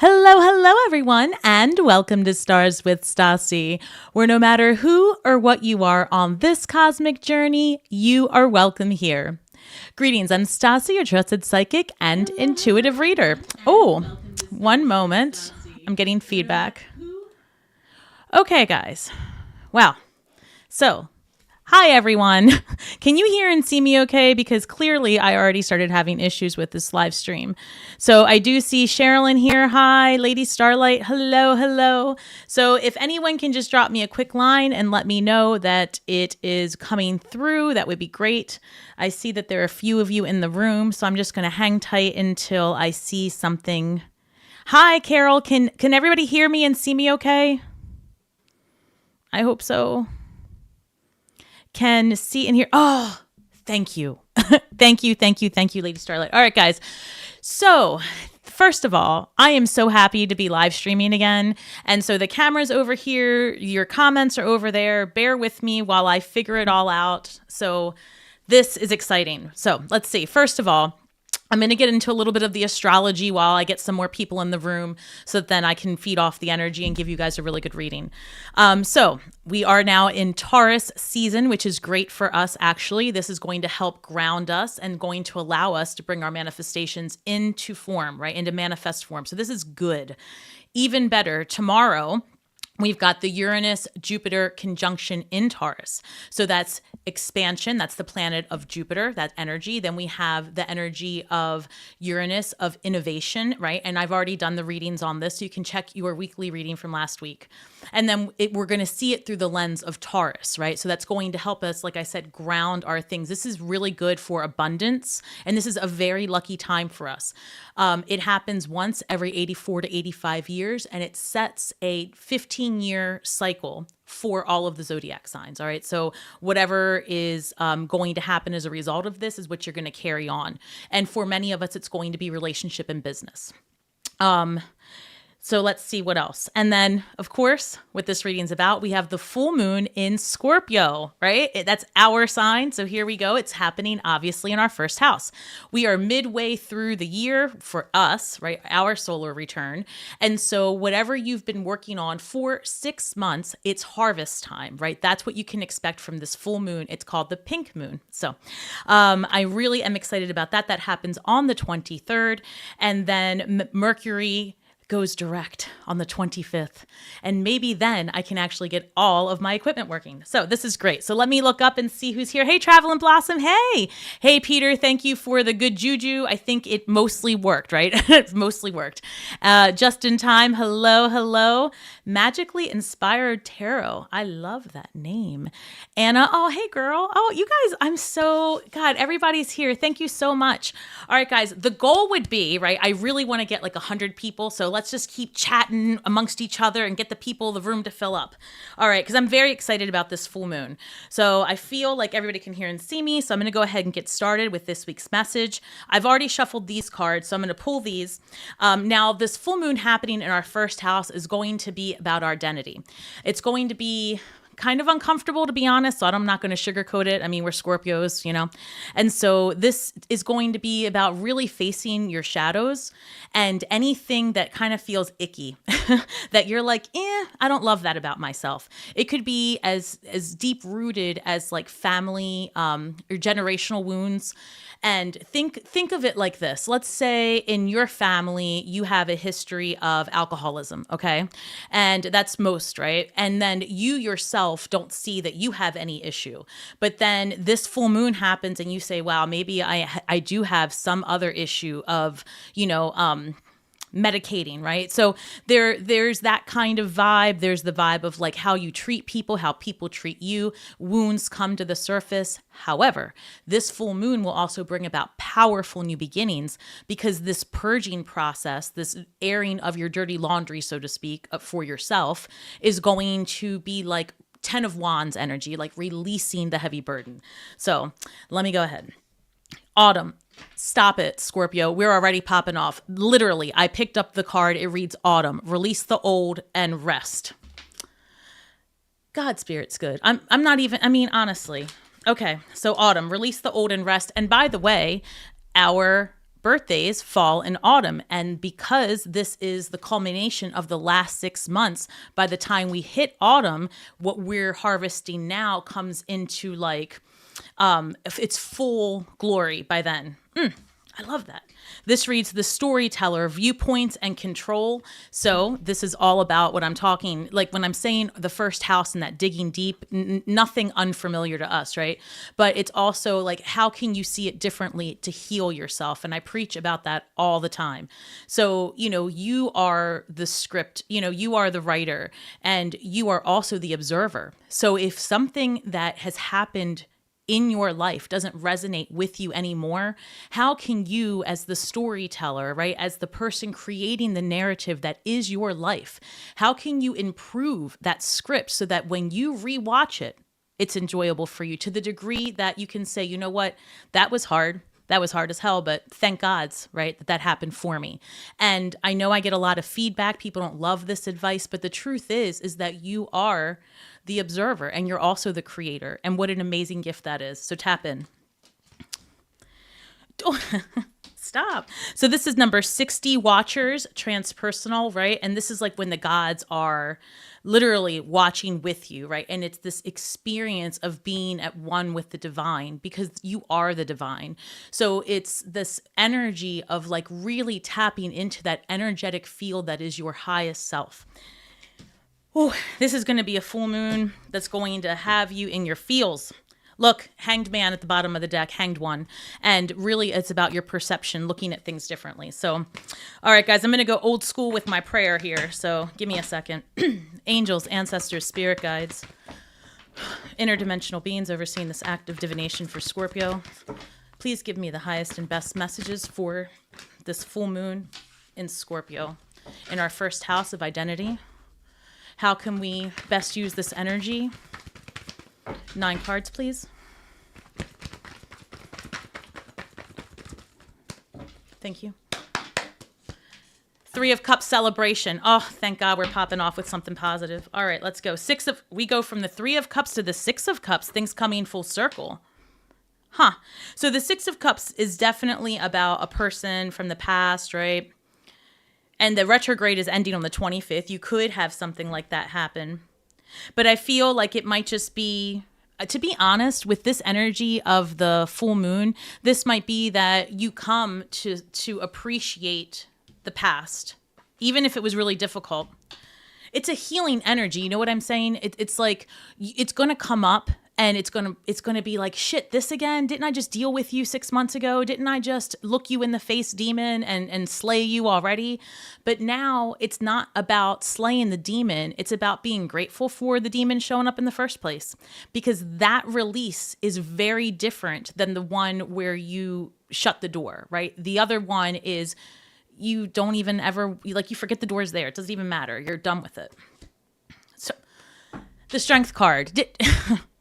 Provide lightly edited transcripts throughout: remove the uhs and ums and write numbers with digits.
Hello, hello, everyone, and welcome to Stars with Stasi, where no matter who or what you are on this cosmic journey, you are welcome here. Greetings, I'm Stasi, your trusted psychic and intuitive reader. Oh, one moment. I'm getting feedback. Okay, guys. Wow. So, hi, everyone. Can you hear and see me okay? Because clearly I already started having issues with this live stream. So I do see Sherilyn here. Hi, Lady Starlight. Hello, hello. So if anyone can just drop me a quick line and let me know that it is coming through, that would be great. I see that there are a few of you in the room, so I'm just going to hang tight until I see something. Hi, Carol. Can everybody hear me and see me okay? I hope so. Can see and hear. Oh, thank you. Thank you, Lady Starlight. All right, guys. So first of all, I am so happy to be live streaming again. And so the camera's over here. Your comments are over there. Bear with me while I figure it all out. So this is exciting. So let's see. First of all, I'm going to get into a little bit of the astrology while I get some more people in the room so that then I can feed off the energy and give you guys a really good reading. So we are now in Taurus season, which is great for us, actually. This is going to help ground us and going to allow us to bring our manifestations into form, right? Into manifest form. So this is good. Even better, tomorrow, we've got the Uranus-Jupiter conjunction in Taurus. So that's expansion. That's the planet of Jupiter, that energy. Then we have the energy of Uranus, of innovation, right? And I've already done the readings on this, so you can check your weekly reading from last week. And then we're going to see it through the lens of Taurus, right? So that's going to help us, like I said, ground our things. This is really good for abundance, and this is a very lucky time for us. It happens once every 84 to 85 years, and it sets a 15-year cycle for all of the zodiac signs. All right. So whatever is going to happen as a result of this is what you're going to carry on. And for many of us, it's going to be relationship and business. So let's see what else. And then, of course, what this reading's about, we have the full moon in Scorpio, right? That's our sign. So here we go. It's happening, obviously, in our first house. We are midway through the year for us, right? Our solar return. And so whatever you've been working on for 6 months, it's harvest time, right? That's what you can expect from this full moon. It's called the pink moon. So I really am excited about that. That happens on the 23rd. And then Mercury goes direct on the 25th. And maybe then I can actually get all of my equipment working. So this is great. So let me look up and see who's here. Hey, Travel and Blossom. Hey. Hey, Peter. Thank you for the good juju. I think it mostly worked, right? It's mostly worked. Just in time. Hello, hello. Magically Inspired Tarot. I love that name. Anna. Oh, hey, girl. Oh, you guys, God, everybody's here. Thank you so much. All right, guys, the goal would be, right? I really want to get like 100 people. So let's just keep chatting amongst each other and get the people, the room to fill up. All right, because I'm very excited about this full moon. So I feel like everybody can hear and see me. So I'm going to go ahead and get started with this week's message. I've already shuffled these cards, so I'm going to pull these. Now, this full moon happening in our first house is going to be about our identity. It's going to be kind of uncomfortable, to be honest, so I'm not going to sugarcoat it. I mean, we're Scorpios, you know? And so this is going to be about really facing your shadows and anything that kind of feels icky, that you're like, I don't love that about myself. It could be as deep-rooted as like family or generational wounds. And think of it like this. Let's say in your family, you have a history of alcoholism, okay? And that's most, right? And then you yourself don't see that you have any issue. But then this full moon happens and you say, wow, maybe I do have some other issue of, medicating, right? So there's that kind of vibe. There's the vibe of like how you treat people, how people treat you. Wounds come to the surface. However, this full moon will also bring about powerful new beginnings because this purging process, this airing of your dirty laundry, so to speak, for yourself is going to be like 10 of Wands energy, like releasing the heavy burden. So let me go ahead. Autumn. Stop it, Scorpio. We're already popping off. Literally, I picked up the card. It reads autumn. Release the old and rest. God, Spirit's good. I'm not even, honestly. Okay, so autumn. Release the old and rest. And by the way, our birthdays fall in autumn. And because this is the culmination of the last 6 months, by the time we hit autumn, what we're harvesting now comes into like its full glory by then. I love that. This reads the storyteller, viewpoints, and control. So this is all about what I'm talking, like when I'm saying the first house and that digging deep, nothing unfamiliar to us, right? But it's also like, how can you see it differently to heal yourself? And I preach about that all the time. So, you are the script, you are the writer, and you are also the observer. So if something that has happened in your life doesn't resonate with you anymore, how can you, as the storyteller, right, as the person creating the narrative that is your life, how can you improve that script so that when you rewatch it, it's enjoyable for you to the degree that you can say, you know what, that was hard. That was hard as hell, but thank God's, right, that happened for me. And I know I get a lot of feedback. People don't love this advice, but the truth is that you are the observer and you're also the creator. And what an amazing gift that is. So tap in. Stop. So this is number 60, watchers, transpersonal, right? And this is like when the gods are literally watching with you, right? And it's this experience of being at one with the divine because you are the divine. So it's this energy of like really tapping into that energetic field that is your highest self. Oh, this is going to be a full moon that's going to have you in your feels. Look, hanged man at the bottom of the deck, hanged one. And really it's about your perception, looking at things differently. So, all right, guys, I'm going to go old school with my prayer here. So give me a second. Angels, ancestors, spirit guides, interdimensional beings overseeing this act of divination for Scorpio. Please give me the highest and best messages for this full moon in Scorpio in our first house of identity. How can we best use this energy? 9 cards, please. Thank you. 3 of Cups celebration. Oh, thank God we're popping off with something positive. All right, let's go. We go from the 3 of Cups to the 6 of Cups, things coming full circle. So the 6 of Cups is definitely about a person from the past, right? And the retrograde is ending on the 25th. You could have something like that happen. But I feel like it might just be, to be honest, with this energy of the full moon, this might be that you come to appreciate the past, even if it was really difficult. It's a healing energy. You know what I'm saying? It's like, it's going to come up and it's going to be like, shit, this again? Didn't I just deal with you 6 months ago? Didn't I just look you in the face, demon, and slay you already? But now it's not about slaying the demon. It's about being grateful for the demon showing up in the first place, because that release is very different than the one where you shut the door, right? The other one is you don't even ever, like, you forget the door's there. It doesn't even matter. You're done with it. So the Strength card.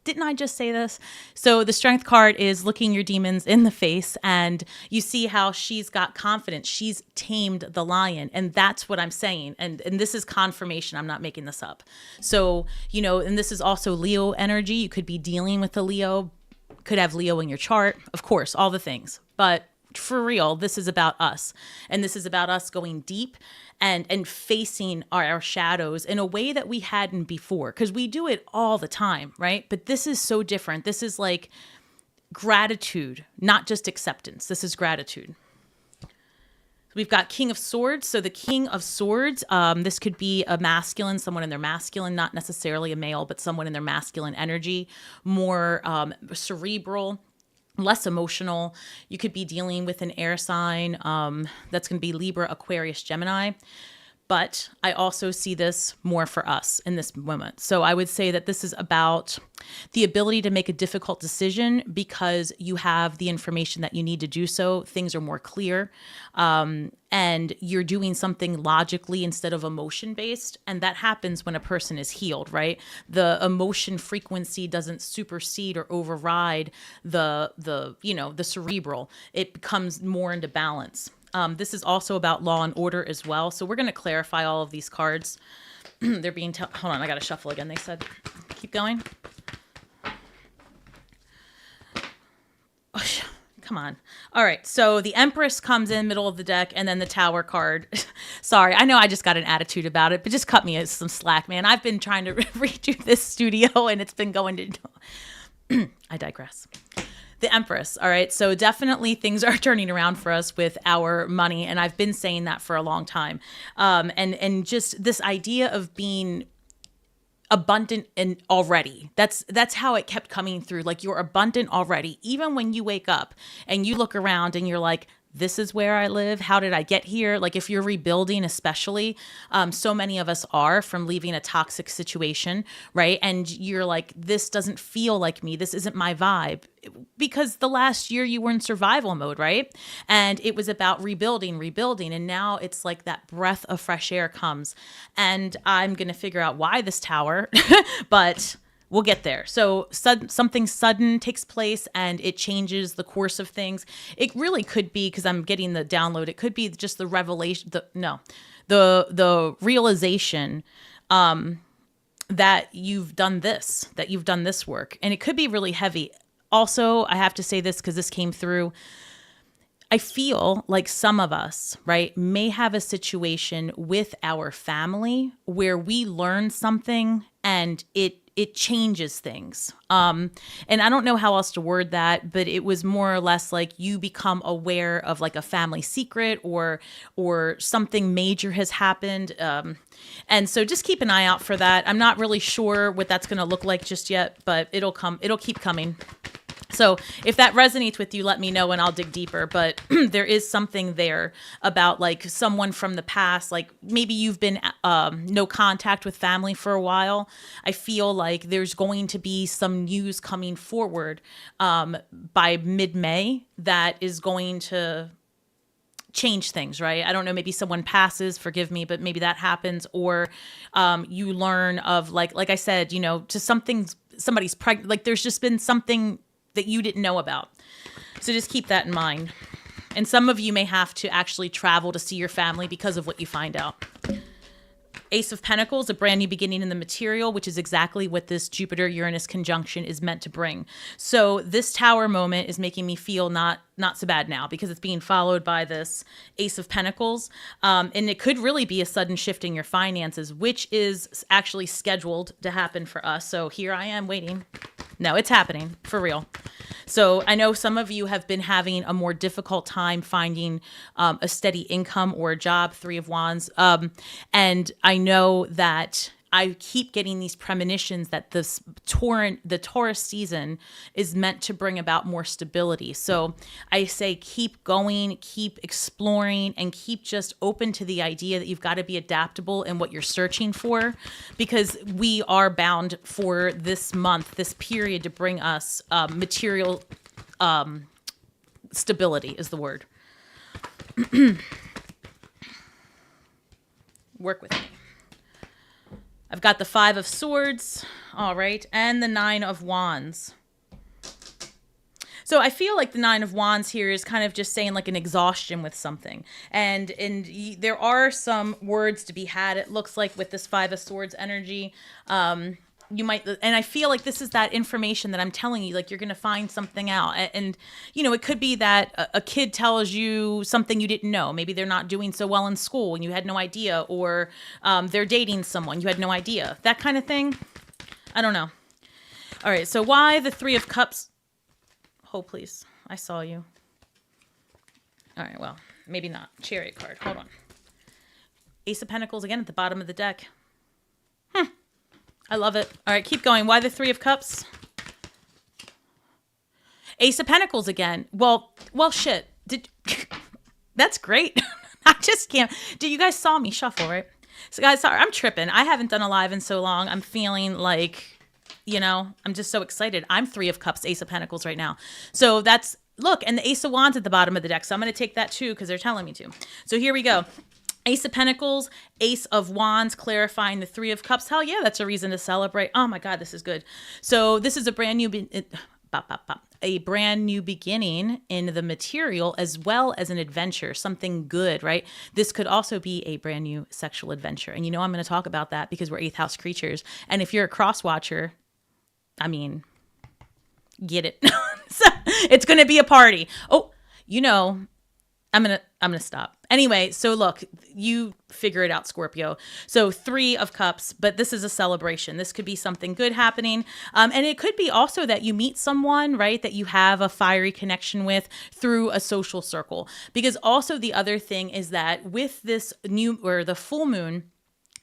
Didn't I just say this? So the Strength card is looking your demons in the face, and you see how she's got confidence. She's tamed the lion, and that's what I'm saying. And this is confirmation. I'm not making this up. So, and this is also Leo energy. You could be dealing with a Leo, could have Leo in your chart, of course, all the things. But for real, this is about us. And this is about us going deep and facing our shadows in a way that we hadn't before, because we do it all the time, right? But this is so different. This is like gratitude, not just acceptance. This is gratitude. We've got King of Swords. So the King of Swords, this could be a masculine, someone in their masculine, not necessarily a male, but someone in their masculine energy, more cerebral, less emotional. You could be dealing with an air sign that's going to be Libra, Aquarius, Gemini. But I also see this more for us in this moment. So I would say that this is about the ability to make a difficult decision because you have the information that you need to do so. Things are more clear. And you're doing something logically instead of emotion-based. And that happens when a person is healed, right? The emotion frequency doesn't supersede or override the cerebral. It becomes more into balance. This is also about law and order as well. So we're going to clarify all of these cards. They're being, hold on, I got to shuffle again. They said, keep going. Oh, Come on. All right. So the Empress comes in middle of the deck, and then the Tower card. Sorry, I know I just got an attitude about it, but just cut me some slack, man. I've been trying to redo this studio, and it's been going to... I digress. The Empress. All right. So definitely things are turning around for us with our money. And I've been saying that for a long time. And just this idea of being abundant and already. That's how it kept coming through. Like, you're abundant already. Even when you wake up and you look around and you're like, this is where I live. How did I get here? Like, if you're rebuilding, especially, so many of us are, from leaving a toxic situation, right? And you're like, this doesn't feel like me. This isn't my vibe. Because the last year you were in survival mode, right? And it was about rebuilding. And now it's like that breath of fresh air comes. And I'm going to figure out why this tower, but we'll get there. So something sudden takes place and it changes the course of things. It really could be, because I'm getting the download, it could be just the revelation, the realization that you've done this work. And it could be really heavy. Also, I have to say this because this came through. I feel like some of us, right, may have a situation with our family where we learn something and it changes things. And I don't know how else to word that, but it was more or less like you become aware of like a family secret or something major has happened. And so just keep an eye out for that. I'm not really sure what that's going to look like just yet, but it'll keep coming. So if that resonates with you, let me know and I'll dig deeper. But there is something there about like someone from the past, like maybe you've been no contact with family for a while. I feel like there's going to be some news coming forward by mid-May that is going to change things, right? I don't know, maybe someone passes, forgive me, but maybe that happens. Or you learn of like I said, to somebody's pregnant, like there's just been something that you didn't know about. So just keep that in mind. And some of you may have to actually travel to see your family because of what you find out. Ace of Pentacles, a brand new beginning in the material, which is exactly what this Jupiter-Uranus conjunction is meant to bring. So this Tower moment is making me feel not so bad now because it's being followed by this Ace of Pentacles. And it could really be a sudden shift in your finances, which is actually scheduled to happen for us. So here I am waiting. No, it's happening for real. So I know some of you have been having a more difficult time finding a steady income or a job, Three of Wands. And I know that I keep getting these premonitions that the Taurus season is meant to bring about more stability. So I say keep going, keep exploring, and keep just open to the idea that you've got to be adaptable in what you're searching for, because we are bound for this month, this period, to bring us material stability is the word. Work with me. I've got the Five of Swords, all right, and the Nine of Wands. So I feel like the Nine of Wands here is kind of just saying like an exhaustion with something. And there are some words to be had, it looks like, with this Five of Swords energy. You might, and I feel like this is that information that I'm telling you, like you're going to find something out. And, it could be that a kid tells you something you didn't know. Maybe they're not doing so well in school and you had no idea, or they're dating someone, you had no idea. That kind of thing. I don't know. All right. So why the Three of Cups? Hold, please. I saw you. All right. Well, maybe not. Chariot card. Hold on. Ace of Pentacles again at the bottom of the deck. I love it. All right, keep going. Why the Three of Cups? Ace of Pentacles again. Well, shit. That's great. I just can't. You guys saw me shuffle, right? So guys, sorry, I'm tripping. I haven't done a live in so long. I'm feeling like, I'm just so excited. I'm Three of Cups, Ace of Pentacles right now. So that's, look, and the Ace of Wands at the bottom of the deck. So I'm going to take that too because they're telling me to. So here we go. Ace of Pentacles, Ace of Wands, clarifying the Three of Cups. Hell yeah, that's a reason to celebrate. Oh my God, this is good. So this is a brand new beginning in the material, as well as an adventure, something good, right? This could also be a brand new sexual adventure. And I'm going to talk about that because we're 8th house creatures. And if you're a cross watcher, get it. It's going to be a party. Oh, you know, I'm going to stop. Anyway, so look, you figure it out, Scorpio. So 3 of Cups, but this is a celebration. This could be something good happening. And it could be also that you meet someone, right, that you have a fiery connection with through a social circle. Because also the other thing is that with this new or the full moon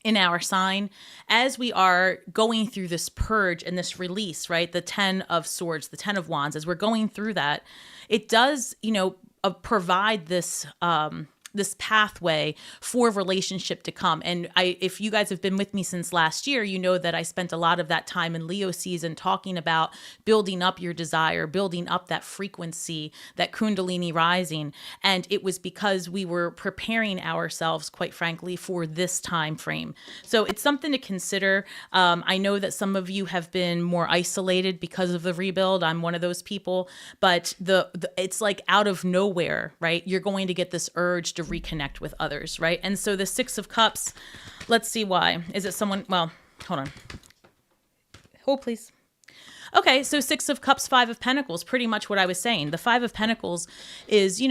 in our sign, as we are going through this purge and this release, right, the 10 of Swords, the 10 of Wands, as we're going through that, it does, provide this this pathway for relationship to come. And if you guys have been with me since last year, you know that I spent a lot of that time in Leo season talking about building up your desire, building up that frequency, that Kundalini rising. And it was because we were preparing ourselves, quite frankly, for this time frame. So it's something to consider. I know that some of you have been more isolated because of the rebuild. I'm one of those people, but it's like out of nowhere, right? You're going to get this urge to reconnect with others, right? And so the 6 of Cups, let's see why. Is it someone? Well, hold on. Hold, please. Okay, so 6 of Cups, 5 of Pentacles, pretty much what I was saying. The 5 of Pentacles is,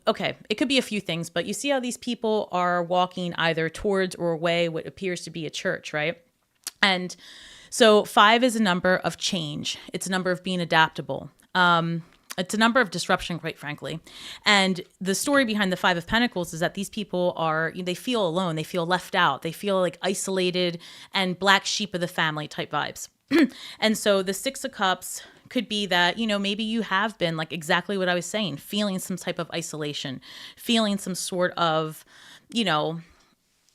okay, it could be a few things, but you see how these people are walking either towards or away what appears to be a church, right? And so 5 is a number of change. It's a number of being adaptable. It's a number of disruption, quite frankly. And the story behind the 5 of Pentacles is that these people they feel alone. They feel left out. They feel like isolated and black sheep of the family type vibes. And so the 6 of Cups could be that, maybe you have been like exactly what I was saying, feeling some type of isolation, feeling some sort of,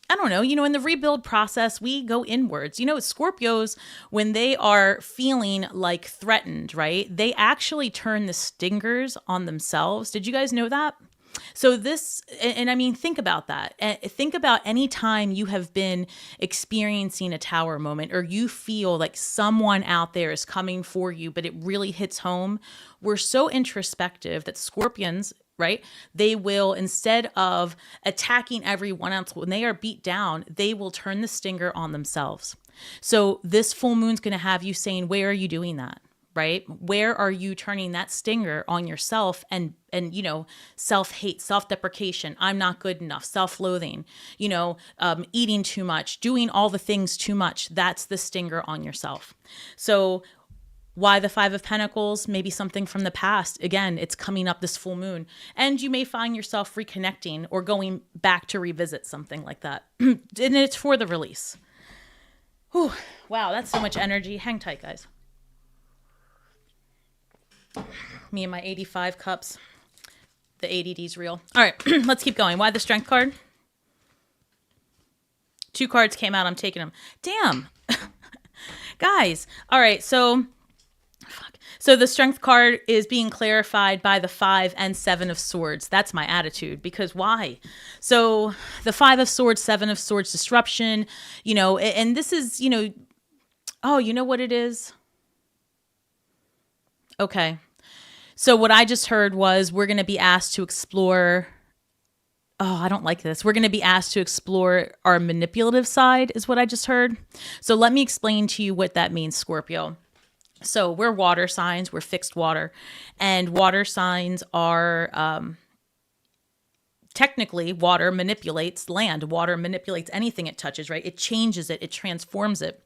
I don't know, in the rebuild process, we go inwards. Scorpios, when they are feeling like threatened, right, they actually turn the stingers on themselves. Did you guys know that? So this, and I mean, think about that. Think about any time you have been experiencing a tower moment or you feel like someone out there is coming for you, but it really hits home. We're so introspective that Scorpions, right? They will, instead of attacking everyone else, when they are beat down, they will turn the stinger on themselves. So this full moon's going to have you saying, where are you doing that? Right? Where are you turning that stinger on yourself and self-hate, self-deprecation, I'm not good enough, self-loathing, eating too much, doing all the things too much. That's the stinger on yourself. So why the 5 of Pentacles? Maybe something from the past. Again, it's coming up this full moon. And you may find yourself reconnecting or going back to revisit something like that. And it's for the release. Whew. Wow, that's so much energy. Hang tight, guys. Me and my 85 cups. The ADD's real. All right, let's keep going. Why the Strength card? 2 cards came out. I'm taking them. Damn. Guys. All right, so the Strength card is being clarified by the 5 and 7 of Swords. That's my attitude, because why? So the 5 of Swords, 7 of Swords, disruption, and this is, oh, you know what it is? Okay. So what I just heard was we're going to be asked to explore. Oh, I don't like this. We're going to be asked to explore our manipulative side is what I just heard. So let me explain to you what that means, Scorpio. So we're water signs. We're fixed water. And water signs are technically water manipulates land. Water manipulates anything it touches, right? It changes it. It transforms it.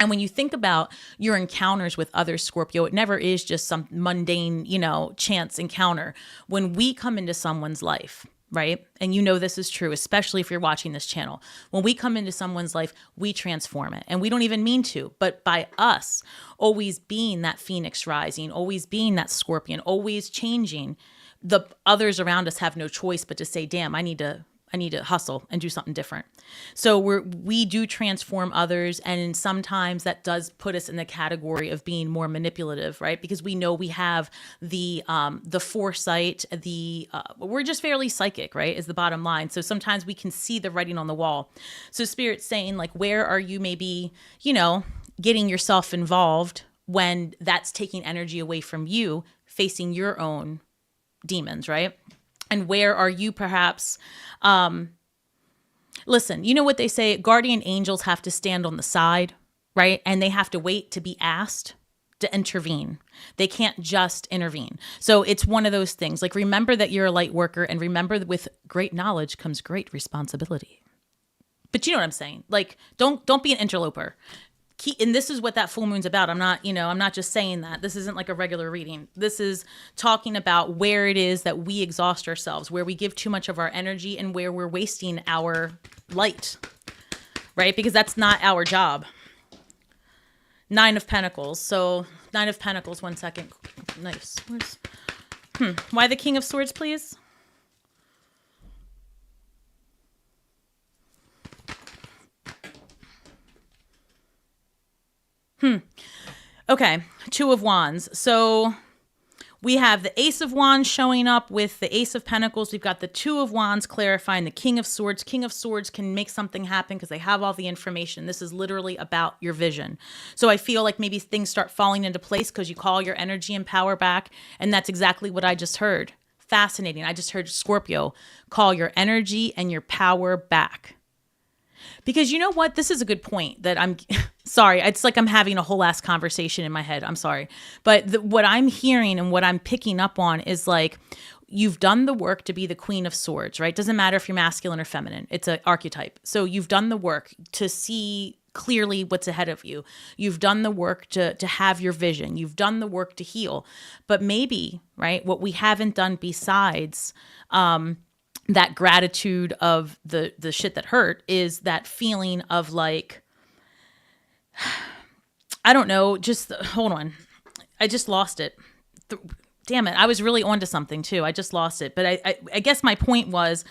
And when you think about your encounters with others, Scorpio, it never is just some mundane, chance encounter. When we come into someone's life, right? And this is true, especially if you're watching this channel. When we come into someone's life, we transform it. And we don't even mean to, but by us always being that Phoenix rising, always being that Scorpion, always changing, the others around us have no choice but to say, damn, I need to hustle and do something different. So we do transform others. And sometimes that does put us in the category of being more manipulative, right? Because we know we have the foresight, we're just fairly psychic, right? Is the bottom line. So sometimes we can see the writing on the wall. So Spirit's saying, like, where are you maybe, getting yourself involved when that's taking energy away from you, facing your own demons, right? And where are you perhaps, listen, you know what they say, guardian angels have to stand on the side, right? And they have to wait to be asked. to intervene. They can't just intervene. So it's one of those things. Like, remember that you're a light worker, and remember that with great knowledge comes great responsibility. But you know what I'm saying? Like, don't be an interloper. And this is what that full moon's about. I'm not just saying that. This isn't like a regular reading. This is talking about where it is that we exhaust ourselves, where we give too much of our energy, and where we're wasting our light, right? Because that's not our job. 9 of Pentacles. So 9 of Pentacles, 1 second. Nice. Why the King of Swords, please? Okay, 2 of Wands. So we have the Ace of Wands showing up with the Ace of Pentacles. We've got the 2 of Wands clarifying the King of Swords. King of Swords can make something happen because they have all the information. This is literally about your vision. So I feel like maybe things start falling into place because you call your energy and power back. And that's exactly what I just heard. Fascinating. I just heard Scorpio, call your energy and your power back. Because you know what? This is a good point that I'm sorry. It's like I'm having a whole ass conversation in my head. I'm sorry. But what I'm hearing and what I'm picking up on is like, you've done the work to be the Queen of Swords, right? Doesn't matter if you're masculine or feminine. It's an archetype. So you've done the work to see clearly what's ahead of you. You've done the work to have your vision. You've done the work to heal. But maybe, right, what we haven't done besides that gratitude of the shit that hurt is that feeling of like, I don't know, just hold on. I just lost it. Damn it. I was really onto something too. I just lost it. But I guess my point was,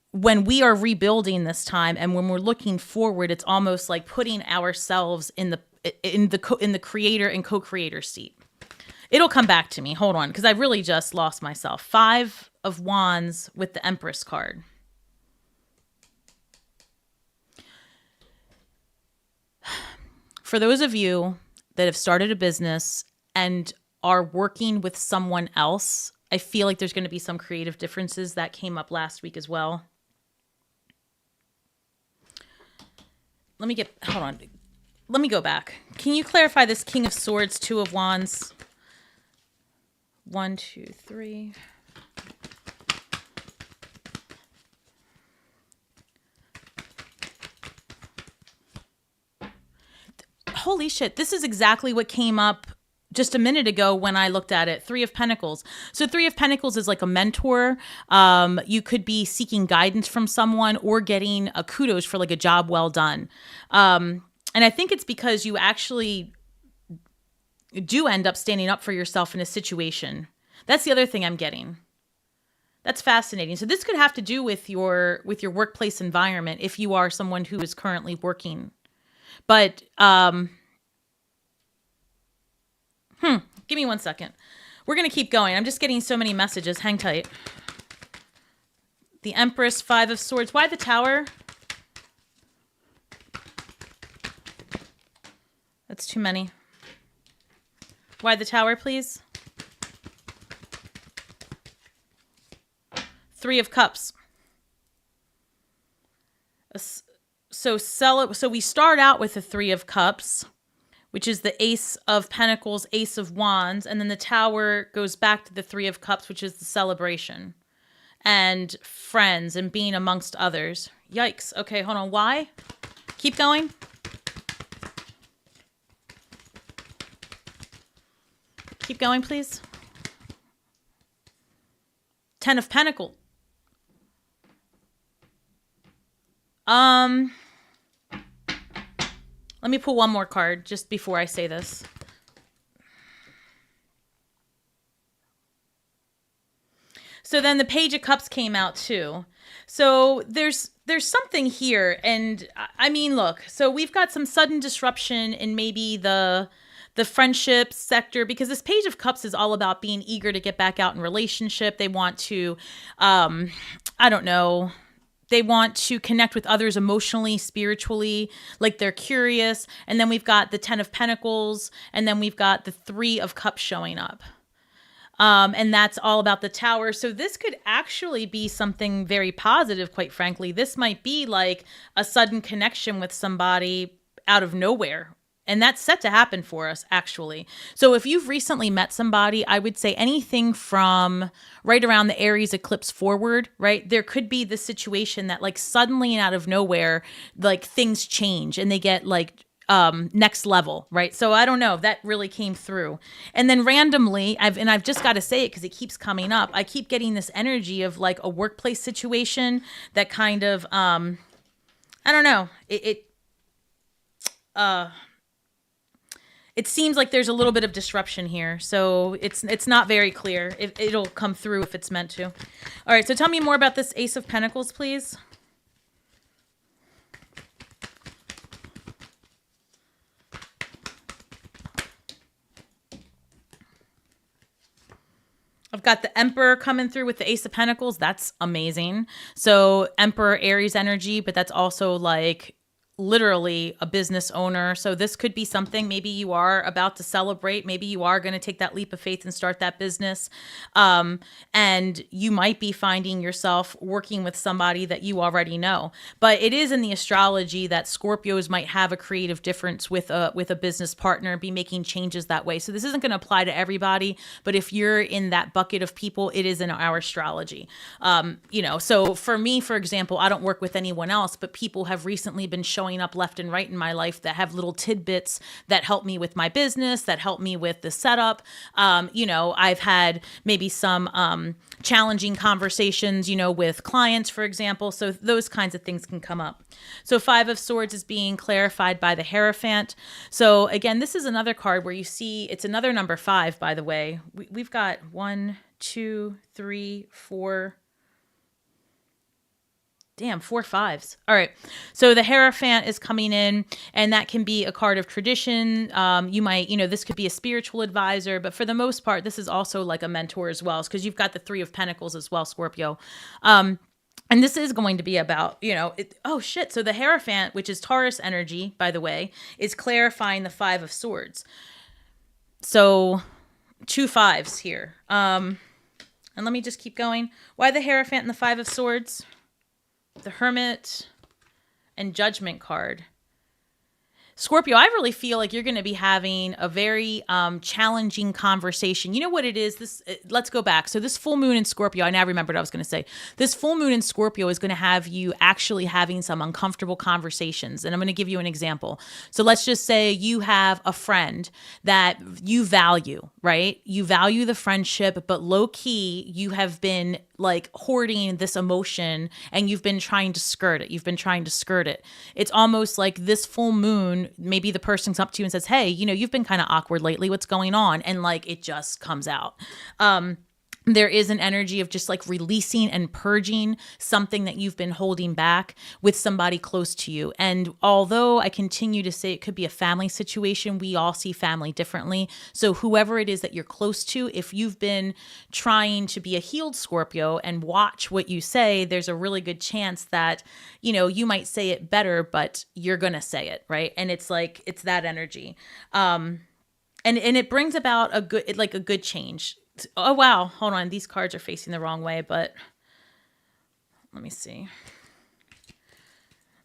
when we are rebuilding this time and when we're looking forward, it's almost like putting ourselves in the creator and co-creator seat. It'll come back to me. Hold on, because I really just lost myself. 5 of Wands with the Empress card. For those of you that have started a business and are working with someone else, I feel like there's going to be some creative differences that came up last week as well. Hold on. Let me go back. Can you clarify this King of Swords, 2 of Wands? 1, 2, 3. Holy shit. This is exactly what came up just a minute ago when I looked at it. 3 of Pentacles. So 3 of Pentacles is like a mentor. You could be seeking guidance from someone or getting a kudos for like a job well done. And I think it's because you actually do end up standing up for yourself in a situation. That's the other thing I'm getting. That's fascinating. So this could have to do with your workplace environment if you are someone who is currently working. But give me 1 second. We're going to keep going. I'm just getting so many messages. Hang tight. The Empress, 5 of Swords. Why the Tower? That's too many. Why the Tower, please? 3 of Cups. So we start out with the 3 of Cups, which is the Ace of Pentacles, Ace of Wands, and then the Tower goes back to the 3 of Cups, which is the celebration and friends and being amongst others. Yikes. Okay, hold on. Why? Keep going. Keep going, please. 10 of Pentacles. Let me pull one more card just before I say this. So then the Page of Cups came out too. So there's something here. And I mean, look, so we've got some sudden disruption in maybe the friendship sector, because this Page of Cups is all about being eager to get back out in relationship. They want to, I don't know, they want to connect with others emotionally, spiritually, like they're curious. And then we've got the 10 of Pentacles, and then we've got the 3 of Cups showing up. And that's all about the Tower. So this could actually be something very positive, quite frankly. This might be like a sudden connection with somebody out of nowhere. And that's set to happen for us, actually. So if you've recently met somebody, I would say anything from right around the Aries eclipse forward, right? There could be this situation that like suddenly and out of nowhere, like things change and they get like next level, right? So I don't know, that really came through. And then randomly, I've just got to say it because it keeps coming up. I keep getting this energy of like a workplace situation that kind of I don't know. It seems like there's a little bit of disruption here, so it's not very clear. It'll come through if it's meant to. All right, so tell me more about this Ace of Pentacles, please. I've got the Emperor coming through with the Ace of Pentacles. That's amazing. So Emperor Aries energy, but that's also like literally a business owner. So this could be something maybe you are about to celebrate. Maybe you are going to take that leap of faith and start that business. And you might be finding yourself working with somebody that you already know. But it is in the astrology that Scorpios might have a creative difference with a business partner, be making changes that way. So this isn't going to apply to everybody, but if you're in that bucket of people, it is in our astrology. So for me, for example, I don't work with anyone else, but people have recently been showing up left and right in my life that have little tidbits that help me with my business, that help me with the setup. I've had maybe some challenging conversations, with clients, for example. So those kinds of things can come up. So Five of Swords is being clarified by the Hierophant. So again, this is another card where you see, it's another number 5, by the way. We've got 1, 2, 3, 4. Damn, 4 5s. All right. So the Hierophant is coming in, and that can be a card of tradition. You might, this could be a spiritual advisor, but for the most part, this is also like a mentor as well, because you've got the 3 of Pentacles as well, Scorpio. And this is going to be about, So the Hierophant, which is Taurus energy, by the way, is clarifying the 5 of Swords. So 2 5s here. And let me just keep going. Why the Hierophant and the 5 of Swords? The Hermit and Judgment card. Scorpio, I really feel like you're going to be having a very challenging conversation. You know what it is? Let's go back. So this full moon in Scorpio, I now remember what I was going to say. This full moon in Scorpio is going to have you actually having some uncomfortable conversations. And I'm going to give you an example. So let's just say you have a friend that you value, right? You value the friendship, but low key, you have been like hoarding this emotion and you've been trying to skirt it. It's almost like this full moon, maybe the person comes up to you and says, hey, you've been kind of awkward lately. What's going on? And like, it just comes out. There is an energy of just like releasing and purging something that you've been holding back with somebody close to you. And although I continue to say it could be a family situation, we all see family differently. So whoever it is that you're close to, if you've been trying to be a healed Scorpio and watch what you say, there's a really good chance that, you might say it better, but you're going to say it, right? And it's like, it's that energy. And it brings about a good change. Oh, wow. Hold on. These cards are facing the wrong way, but let me see.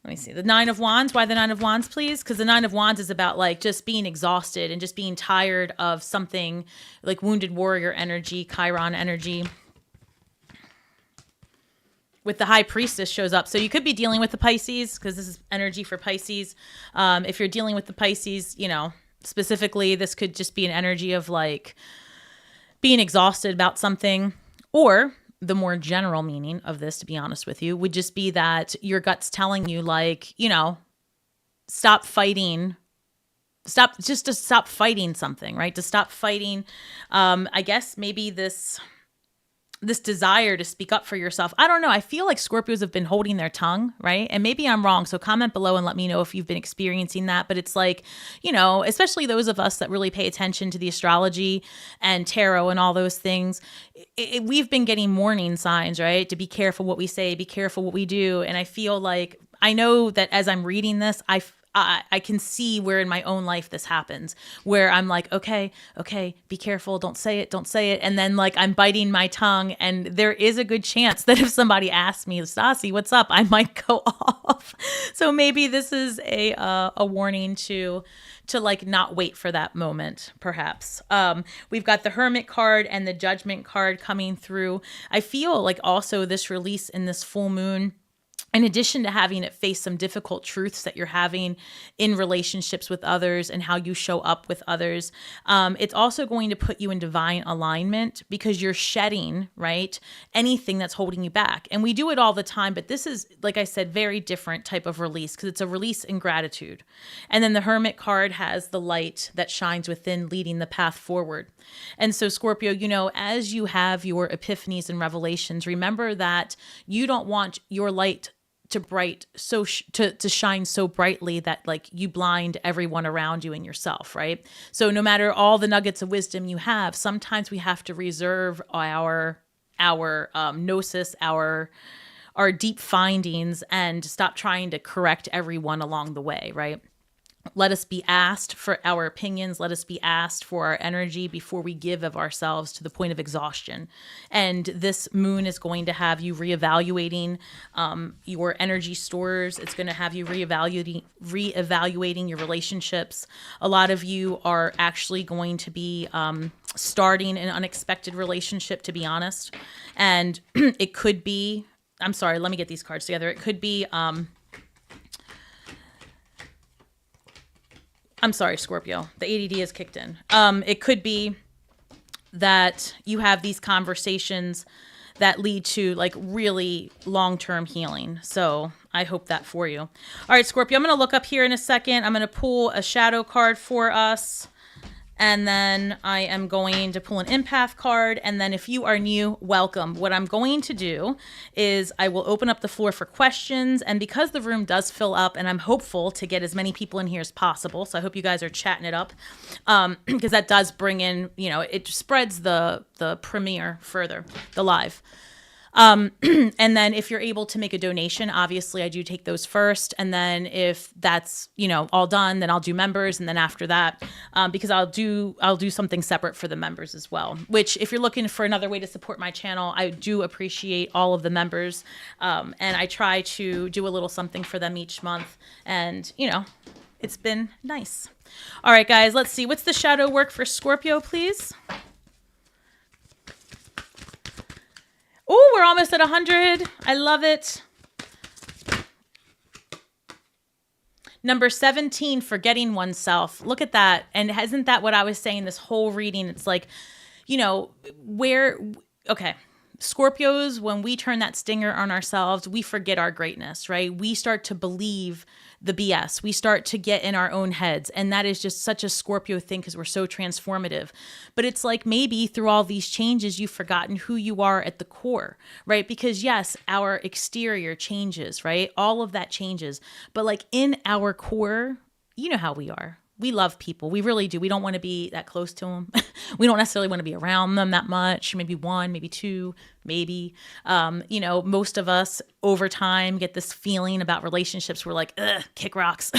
The 9 of Wands. Why the 9 of Wands, please? Because the 9 of Wands is about like just being exhausted and just being tired of something, like wounded warrior energy, Chiron energy. With the High Priestess shows up. So you could be dealing with the Pisces, because this is energy for Pisces. If you're dealing with the Pisces, specifically, this could just be an energy of like being exhausted about something. Or the more general meaning of this, to be honest with you, would just be that your gut's telling you like, stop fighting. To stop fighting something, right? To stop fighting. I guess maybe this desire to speak up for yourself. I don't know. I feel like Scorpios have been holding their tongue, right? And maybe I'm wrong. So comment below and let me know if you've been experiencing that. But it's like, especially those of us that really pay attention to the astrology and tarot and all those things, we've been getting warning signs, right? To be careful what we say, be careful what we do. And I feel like I know that as I'm reading this, I can see where in my own life this happens, where I'm like, okay, be careful. Don't say it. And then like I'm biting my tongue. And there is a good chance that if somebody asks me, Stasi, what's up? I might go off. So maybe this is a warning to like not wait for that moment, perhaps. We've got the Hermit card and the Judgment card coming through. I feel like also this release in this full moon, in addition to having it face some difficult truths that you're having in relationships with others and how you show up with others, it's also going to put you in divine alignment because you're shedding, right, anything that's holding you back. And we do it all the time, but this is, like I said, very different type of release because it's a release in gratitude. And then the Hermit card has the light that shines within, leading the path forward. And so Scorpio, you know, as you have your epiphanies and revelations, remember that you don't want your light to shine so brightly that like you blind everyone around you and yourself, right? So no matter all the nuggets of wisdom you have, sometimes we have to reserve our gnosis, our deep findings, and stop trying to correct everyone along the way, right? Let us be asked for our opinions. Let us be asked for our energy before we give of ourselves to the point of exhaustion. And this moon is going to have you reevaluating your energy stores. It's going to have you reevaluating your relationships. A lot of you are actually going to be starting an unexpected relationship, to be honest. And it could be, I'm sorry, let me get these cards together. It could be... I'm sorry, Scorpio. The ADD has kicked in. It could be that you have these conversations that lead to like really long-term healing. So I hope that for you. All right, Scorpio, I'm going to look up here in a second. I'm going to pull a shadow card for us. And then I am going to pull an empath card. And then if you are new, welcome. What I'm going to do is I will open up the floor for questions. And because the room does fill up, and I'm hopeful to get as many people in here as possible, so I hope you guys are chatting it up, because that does bring in, you know, it spreads the premiere further, the live. And then if you're able to make a donation, obviously I do take those first. And then if that's, you know, all done, then I'll do members. And then after that, because I'll do something separate for the members as well, which if you're looking for another way to support my channel, I do appreciate all of the members. And I try to do a little something for them each month. And, you know, it's been nice. All right, guys, let's see. What's the shadow work for Scorpio, please? Oh, we're almost at 100. I love it. Number 17, forgetting oneself. Look at that. And isn't that what I was saying this whole reading? It's like, you know, okay. Scorpios, when we turn that stinger on ourselves, we forget our greatness, right? We start to believe the BS. We start to get in our own heads. And that is just such a Scorpio thing because we're so transformative. But it's like maybe through all these changes, you've forgotten who you are at the core, right? Because yes, our exterior changes, right? All of that changes. But like in our core, you know how we are. We love people. We really do. We don't want to be that close to them. We don't necessarily want to be around them that much. Maybe one, maybe two, maybe. You know, most of us over time get this feeling about relationships. We're like, ugh, kick rocks.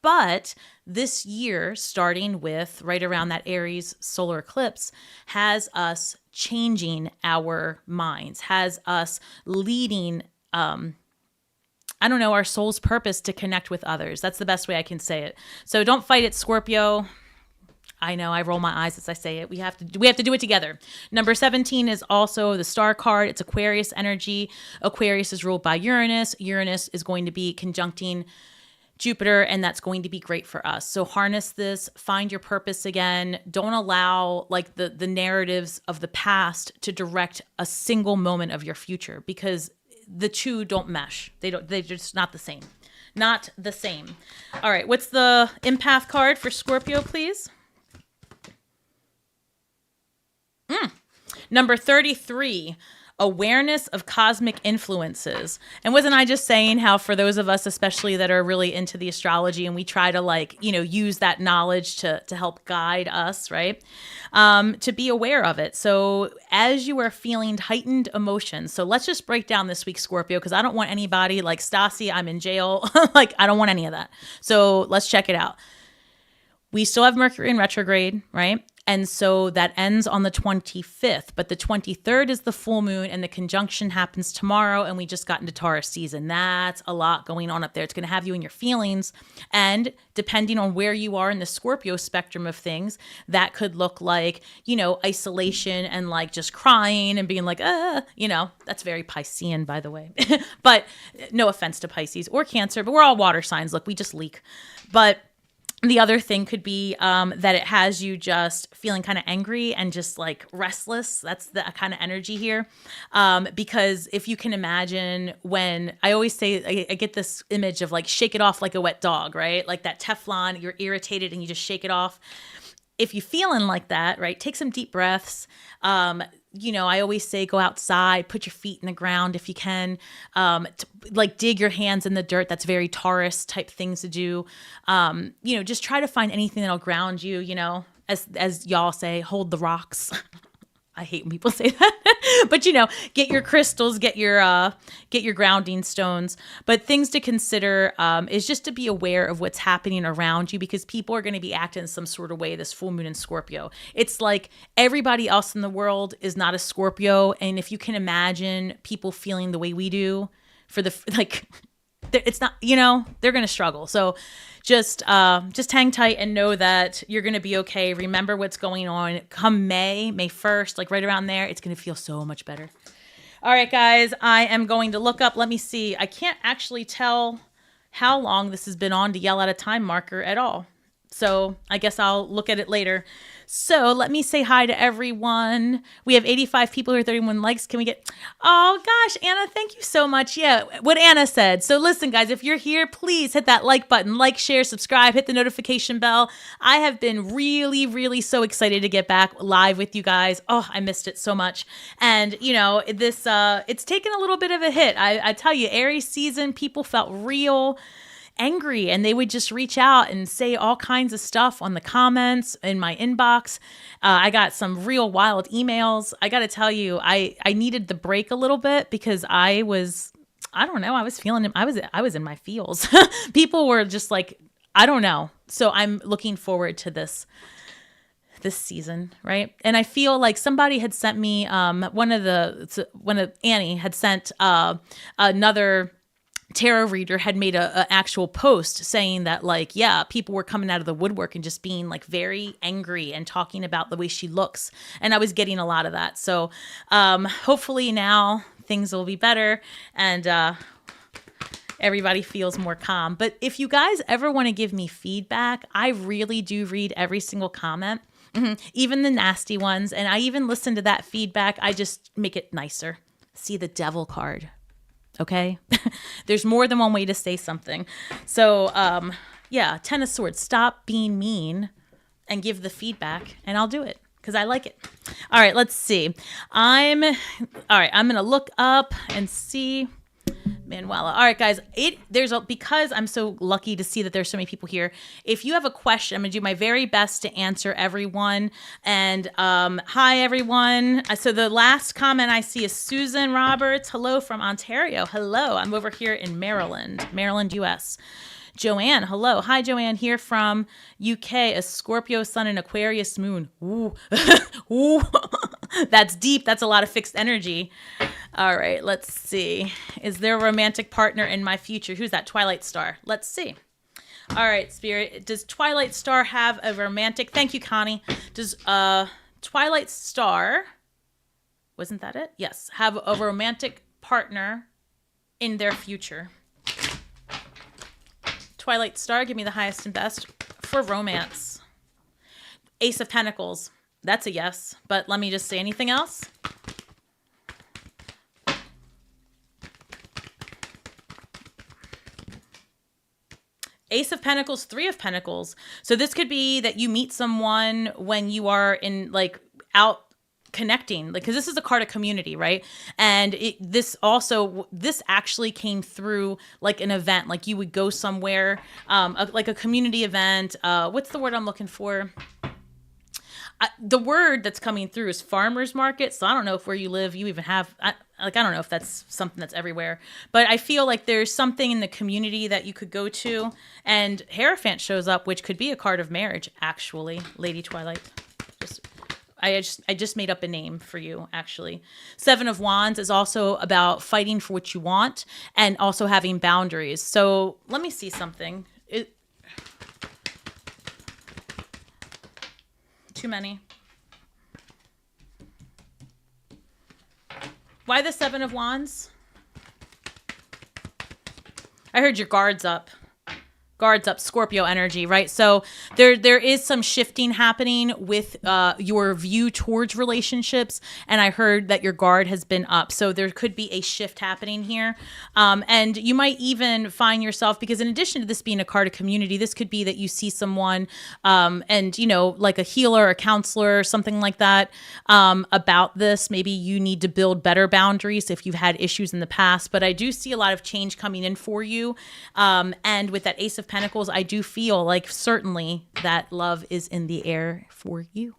But this year, starting with right around that Aries solar eclipse, has us changing our minds, has us leading I don't know, our soul's purpose to connect with others. That's the best way I can say it. So don't fight it, Scorpio. I know, I roll my eyes as I say it. We have to do it together. Number 17 is also the star card. It's Aquarius energy. Aquarius is ruled by Uranus. Uranus is going to be conjuncting Jupiter, and that's going to be great for us. So harness this, find your purpose again. Don't allow like the narratives of the past to direct a single moment of your future, because the two don't mesh. They're just not the same. Not the same. All right. What's the empath card for Scorpio, please? Number 33. awareness of cosmic influences. And wasn't I just saying how for those of us, especially that are really into the astrology and we try to like, use that knowledge to help guide us, right? To be aware of it. So as you are feeling heightened emotions, so let's just break down this week, Scorpio, because I don't want anybody like Stasi, I'm in jail. Like, I don't want any of that. So let's check it out. We still have Mercury in retrograde, right? And so that ends on the 25th, but the 23rd is the full moon and the conjunction happens tomorrow. And we just got into Taurus season. That's a lot going on up there. It's going to have you in your feelings. And depending on where you are in the Scorpio spectrum of things, that could look like, isolation and like just crying and being like, that's very Piscean, by the way. But no offense to Pisces or Cancer, but we're all water signs. Look, we just leak. But the other thing could be that it has you just feeling kind of angry and just like restless. That's the kind of energy here. Because if you can imagine when I always say, I get this image of like shake it off like a wet dog, right? Like that Teflon, you're irritated and you just shake it off. If you're feeling like that, right, take some deep breaths. I always say go outside, put your feet in the ground if you can, like dig your hands in the dirt. That's very Taurus type things to do. Just try to find anything that'll ground you, as y'all say, hold the rocks. I hate when people say that, but get your crystals, get your grounding stones. But things to consider is just to be aware of what's happening around you, because people are going to be acting in some sort of way this full moon in Scorpio. It's like everybody else in the world is not a Scorpio, and if you can imagine people feeling the way we do, it's not, they're going to struggle. So just hang tight and know that you're going to be okay. Remember what's going on. Come May 1st, like right around there, it's going to feel so much better. All right, guys, I am going to look up. Let me see. I can't actually tell how long this has been on to yell at a time marker at all. So I guess I'll look at it later. So let me say hi to everyone. We have 85 people here, 31 likes. Can we get, oh gosh, Anna, thank you so much. Yeah, what Anna said. So listen, guys, if you're here, please hit that like button, like, share, subscribe, hit the notification bell. I have been really, really so excited to get back live with you guys. Oh, I missed it so much. And this, it's taken a little bit of a hit. I tell you, Aries season, people felt real angry and they would just reach out and say all kinds of stuff on the comments in my inbox. I got some real wild emails. I got to tell you, I needed the break a little bit because I was feeling it. I was in my feels. People were just like, I don't know. So I'm looking forward to this season, right? And I feel like somebody had sent me one of Annie had sent another tarot reader had made a actual post saying that like, yeah, people were coming out of the woodwork and just being like very angry and talking about the way she looks. And I was getting a lot of that. So hopefully now things will be better and everybody feels more calm. But if you guys ever want to give me feedback, I really do read every single comment, even the nasty ones. And I even listen to that feedback. I just make it nicer. See the devil card. Okay. There's more than one way to say something. So, Ten of Swords, stop being mean and give the feedback and I'll do it because I like it. All right, let's see. I'm going to look up and see Manuela. All right, guys, because I'm so lucky to see that there's so many people here. If you have a question, I'm going to do my very best to answer everyone. And hi, everyone. So the last comment I see is Susan Roberts. Hello from Ontario. Hello. I'm over here in Maryland, US. Joanne, hello. Hi, Joanne, here from UK, a Scorpio sun and Aquarius moon. Ooh. Ooh. That's deep. That's a lot of fixed energy. All right, let's see. Is there a romantic partner in my future? Who's that? Twilight Star. Let's see. All right, Spirit. Does Twilight Star have a romantic? Thank you, Connie. Does Twilight Star, wasn't that it? Yes, have a romantic partner in their future? Twilight Star, give me the highest and best for romance. Ace of Pentacles. That's a yes. But let me just say anything else. Ace of Pentacles, Three of Pentacles. So this could be that you meet someone when you are in like out connecting, like, because this is a card of community, right? And this actually came through like an event, like you would go somewhere, like a community event. What's the word I'm looking for? The word that's coming through is farmers market. So I don't know if where you live, you even have, I don't know if that's something that's everywhere, but I feel like there's something in the community that you could go to, and Hierophant shows up, which could be a card of marriage, actually. Lady Twilight. I just made up a name for you, actually. Seven of Wands is also about fighting for what you want and also having boundaries. So let me see something. Too many. Why the Seven of Wands? I heard your guards up. Guards up, Scorpio energy, right? So there is some shifting happening with your view towards relationships, and I heard that your guard has been up. So there could be a shift happening here, and you might even find yourself, because in addition to this being a card of community, this could be that you see someone, and like a healer, a counselor, something like that, about this. Maybe you need to build better boundaries if you've had issues in the past. But I do see a lot of change coming in for you, and with that Ace of Pentacles, I do feel like certainly that love is in the air for you.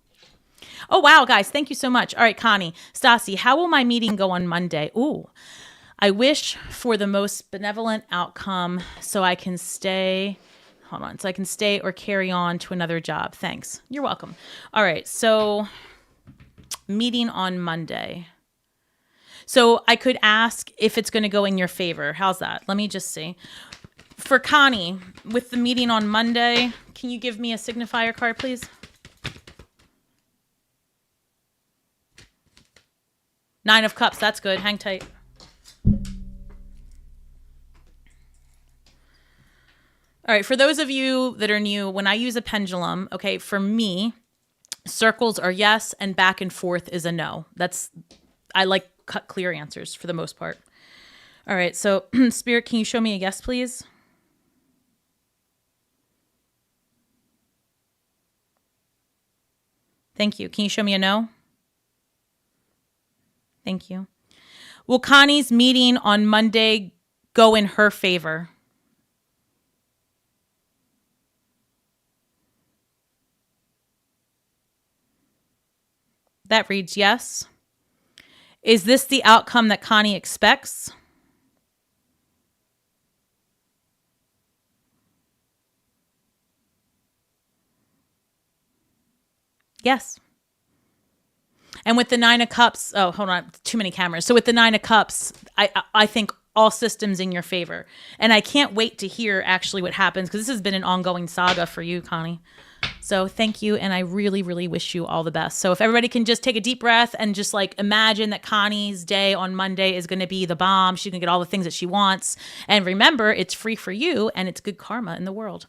Oh, wow, guys. Thank you so much. All right, Connie. Stasi, how will my meeting go on Monday? Ooh, I wish for the most benevolent outcome so I can stay. Hold on. So I can stay or carry on to another job. Thanks. You're welcome. All right. So meeting on Monday. So I could ask if it's going to go in your favor. How's that? Let me just see. For Connie, with the meeting on Monday, can you give me a signifier card, please? Nine of Cups. That's good. Hang tight. All right. For those of you that are new, when I use a pendulum, okay, for me, circles are yes and back and forth is a no. I like cut clear answers for the most part. All right. So Spirit, can you show me a yes, please? Thank you. Can you show me a no? Thank you. Will Connie's meeting on Monday go in her favor? That reads yes. Is this the outcome that Connie expects? Yes. And with the Nine of Cups, oh, hold on, too many cameras. So with the Nine of Cups, I think all systems in your favor. And I can't wait to hear actually what happens, because this has been an ongoing saga for you, Connie. So thank you, and I really, really wish you all the best. So if everybody can just take a deep breath and just like imagine that Connie's day on Monday is going to be the bomb. She's going to get all the things that she wants. And remember, it's free for you, and it's good karma in the world.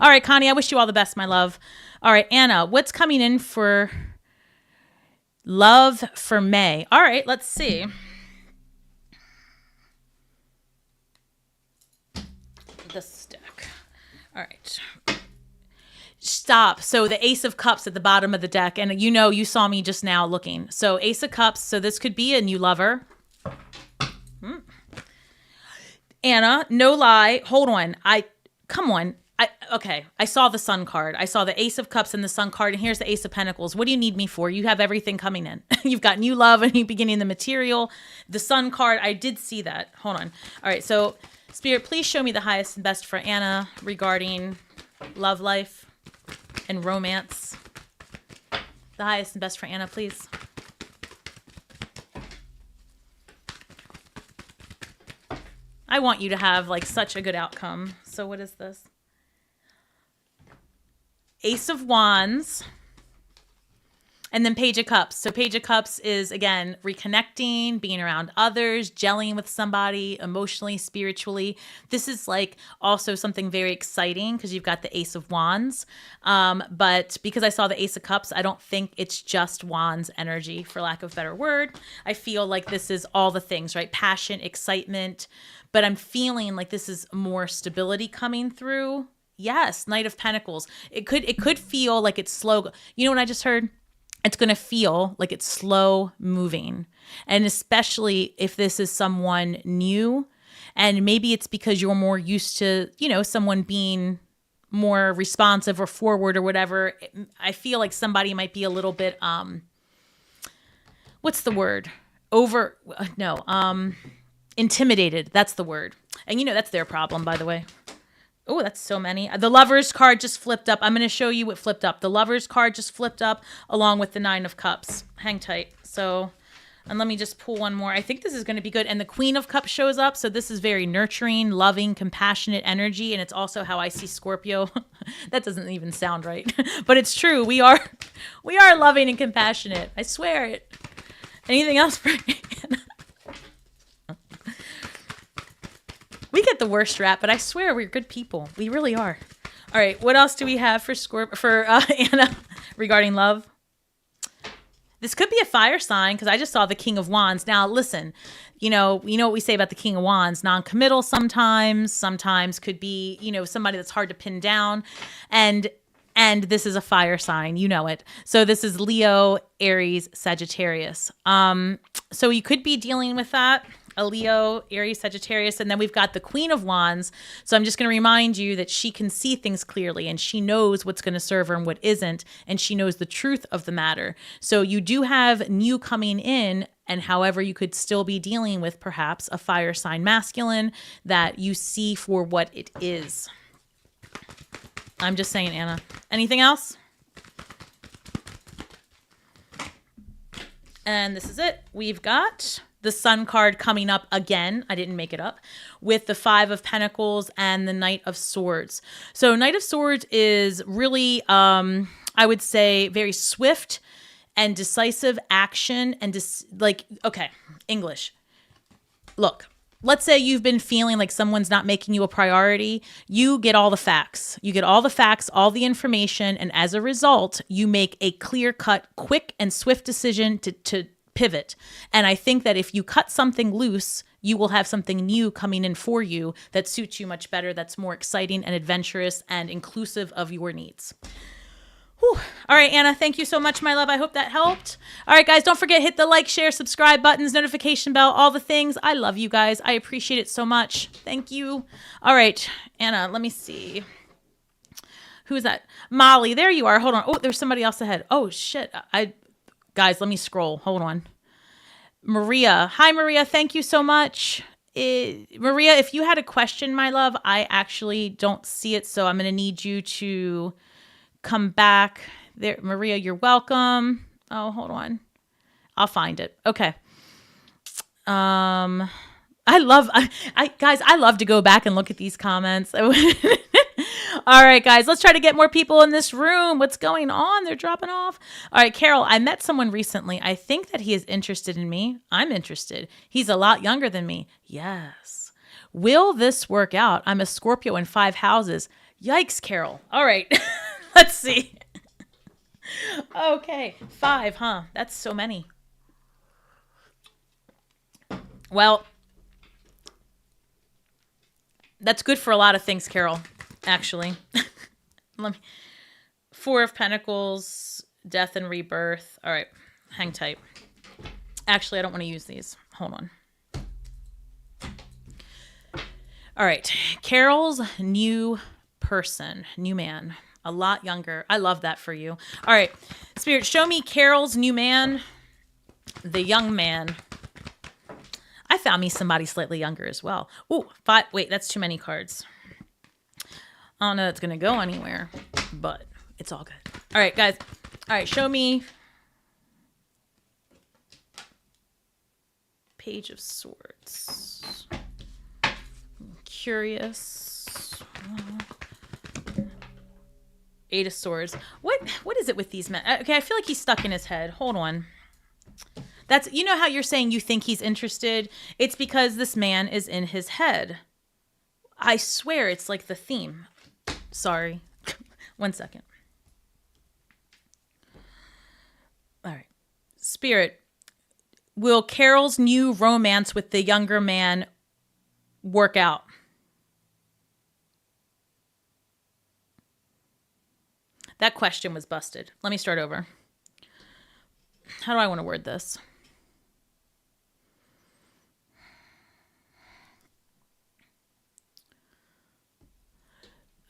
All right, Connie, I wish you all the best, my love. All right, Anna, what's coming in for love for May? All right, let's see. This deck. All right. Stop. So the Ace of Cups at the bottom of the deck, and you saw me just now looking. So Ace of Cups, so this could be a new lover. Anna, no lie. Hold on. Come on. Okay, I saw the Sun card. I saw the Ace of Cups and the Sun card, and here's the Ace of Pentacles. What do you need me for? You have everything coming in. You've got new love, and you beginning the material. The Sun card, I did see that. Hold on. All right, so Spirit, please show me the highest and best for Anna regarding love life and romance. The highest and best for Anna, please. I want you to have like such a good outcome. So what is this? Ace of Wands, and then Page of Cups. So Page of Cups is, again, reconnecting, being around others, gelling with somebody emotionally, spiritually. This is like also something very exciting because you've got the Ace of Wands. But because I saw the Ace of Cups, I don't think it's just Wands energy, for lack of a better word. I feel like this is all the things, right? Passion, excitement. But I'm feeling like this is more stability coming through. Yes, Knight of Pentacles. It could feel like it's slow. You know what I just heard? It's going to feel like it's slow moving. And especially if this is someone new, and maybe it's because you're more used to, someone being more responsive or forward or whatever. I feel like somebody might be a little bit, what's the word? Intimidated. That's the word. And that's their problem, by the way. Oh, that's so many. The Lover's card just flipped up. I'm going to show you what flipped up. The Lover's card just flipped up along with the 9 of Cups. Hang tight. And let me just pull one more. I think this is going to be good. And the Queen of Cups shows up. So this is very nurturing, loving, compassionate energy. And it's also how I see Scorpio. That doesn't even sound right. But it's true. We are loving and compassionate. I swear it. Anything else for me? We get the worst rap, but I swear we're good people. We really are. All right, what else do we have for Anna regarding love? This could be a fire sign because I just saw the King of Wands. Now, listen, you know what we say about the King of Wands, non-committal sometimes could be, somebody that's hard to pin down. And this is a fire sign, you know it. So this is Leo, Aries, Sagittarius. So you could be dealing with that. A Leo, Aries, Sagittarius, and then we've got the Queen of Wands. So I'm just going to remind you that she can see things clearly and she knows what's going to serve her and what isn't, and she knows the truth of the matter. So you do have new coming in, and however, you could still be dealing with perhaps a fire sign masculine that you see for what it is. I'm just saying, Anna. Anything else? And this is it. We've got the Sun card coming up again. I didn't make it up. With the 5 of Pentacles and the Knight of Swords. So Knight of Swords is really, I would say, very swift and decisive action. And okay, English. Look, let's say you've been feeling like someone's not making you a priority. You get all the facts. You get all the facts, all the information. And as a result, you make a clear-cut, quick and swift decision to pivot. And I think that if you cut something loose, you will have something new coming in for you that suits you much better, that's more exciting and adventurous and inclusive of your needs. Whew. All right, Anna, thank you so much, my love. I hope that helped. All right, guys, don't forget, hit the like, share, subscribe buttons, notification bell, all the things. I love you guys. I appreciate it so much. Thank you. All right, Anna, let me see. Who is that? Molly, there you are. Hold on. Oh, there's somebody else ahead. Oh, shit. Guys, let me scroll. Hold on. Maria. Hi, Maria. Thank you so much. Maria, if you had a question, my love, I actually don't see it, so I'm going to need you to come back. There, Maria, you're welcome. Oh, hold on. I'll find it. Okay. Guys, I love to go back and look at these comments. All right, guys, let's try to get more people in this room. What's going on? They're dropping off. All right, Carol, I met someone recently. I think that he is interested in me. I'm interested. He's a lot younger than me. Yes. Will this work out? I'm a Scorpio in 5 houses. Yikes, Carol. All right, let's see. Okay, 5, huh? That's so many. Well, that's good for a lot of things, Carol. Actually, 4 of Pentacles, death and rebirth. All right, hang tight. Actually, I don't want to use these. Hold on. All right, Carol's new person, new man, a lot younger. I love that for you. All right, Spirit, show me Carol's new man, the young man. I found me somebody slightly younger as well. Ooh, 5. Wait, that's too many cards. I don't know that's going to go anywhere, but it's all good. All right, guys. All right, show me Page of Swords. I'm curious. 8 of Swords. What is it with these men? Okay, I feel like he's stuck in his head. Hold on. That's, you know how you're saying you think he's interested? It's because this man is in his head. I swear it's like the theme. Sorry. 1 second. All right. Spirit, will Carol's new romance with the younger man work out? That question was busted. Let me start over. how do I want to word this?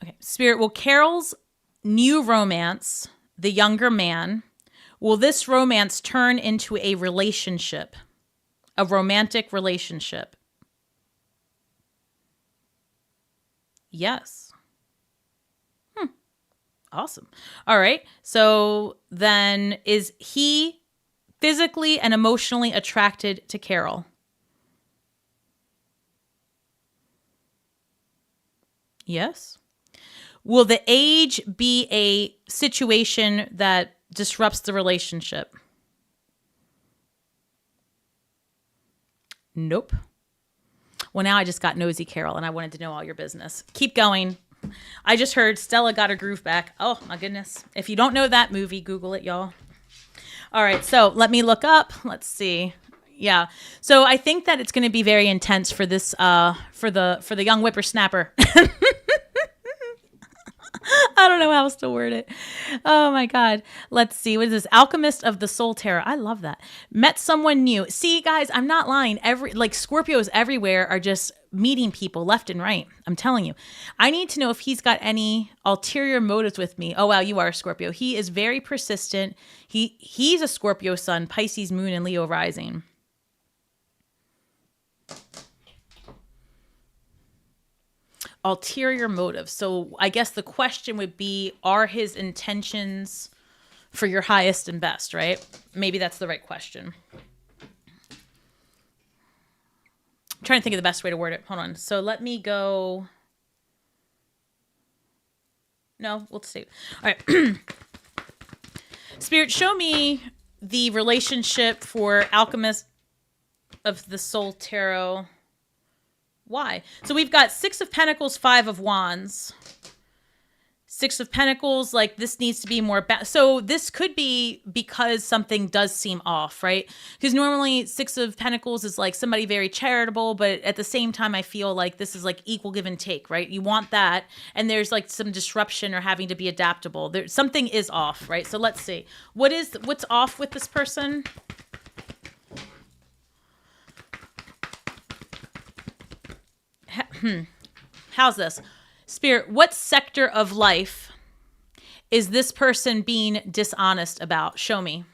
Okay. Spirit, will Carol's new romance, the younger man, will this romance turn into a relationship, a romantic relationship? Yes. Awesome. All right. So then is he physically and emotionally attracted to Carol? Yes. Will the age be a situation that disrupts the relationship? Nope. Well, now I just got nosy, Carol, and I wanted to know all your business. Keep going. I just heard Stella got her groove back. Oh, my goodness. If you don't know that movie, Google it, y'all. All right, so let me look up. Let's see. Yeah. So I think that it's going to be very intense for this, for the young whippersnapper. I don't know how else to word it. Oh my God. Let's see. What is this? Alchemist of the Soul Tarot. I love that. Met someone new. See, guys, I'm not lying. Scorpios everywhere are just meeting people left and right. I'm telling you. I need to know if he's got any ulterior motives with me. Oh, wow. You are a Scorpio. He is very persistent. He's a Scorpio sun, Pisces moon, and Leo rising. Ulterior motives. So I guess the question would be, are his intentions for your highest and best, right? Maybe that's the right question. I'm trying to think of the best way to word it. Hold on. So let me go. No, we'll stay. All right. Spirit, show me the relationship for Alchemist of the Soul Tarot. Why? So we've got 6 of Pentacles, 5 of Wands. 6 of Pentacles, like this needs to be more... So this could be because something does seem off, right? Because normally 6 of Pentacles is like somebody very charitable, but at the same time, I feel like this is like equal give and take, right? You want that, and there's like some disruption or having to be adaptable. Something is off, right? So let's see. What's off with this person? How's this? Spirit, what sector of life is this person being dishonest about? Show me.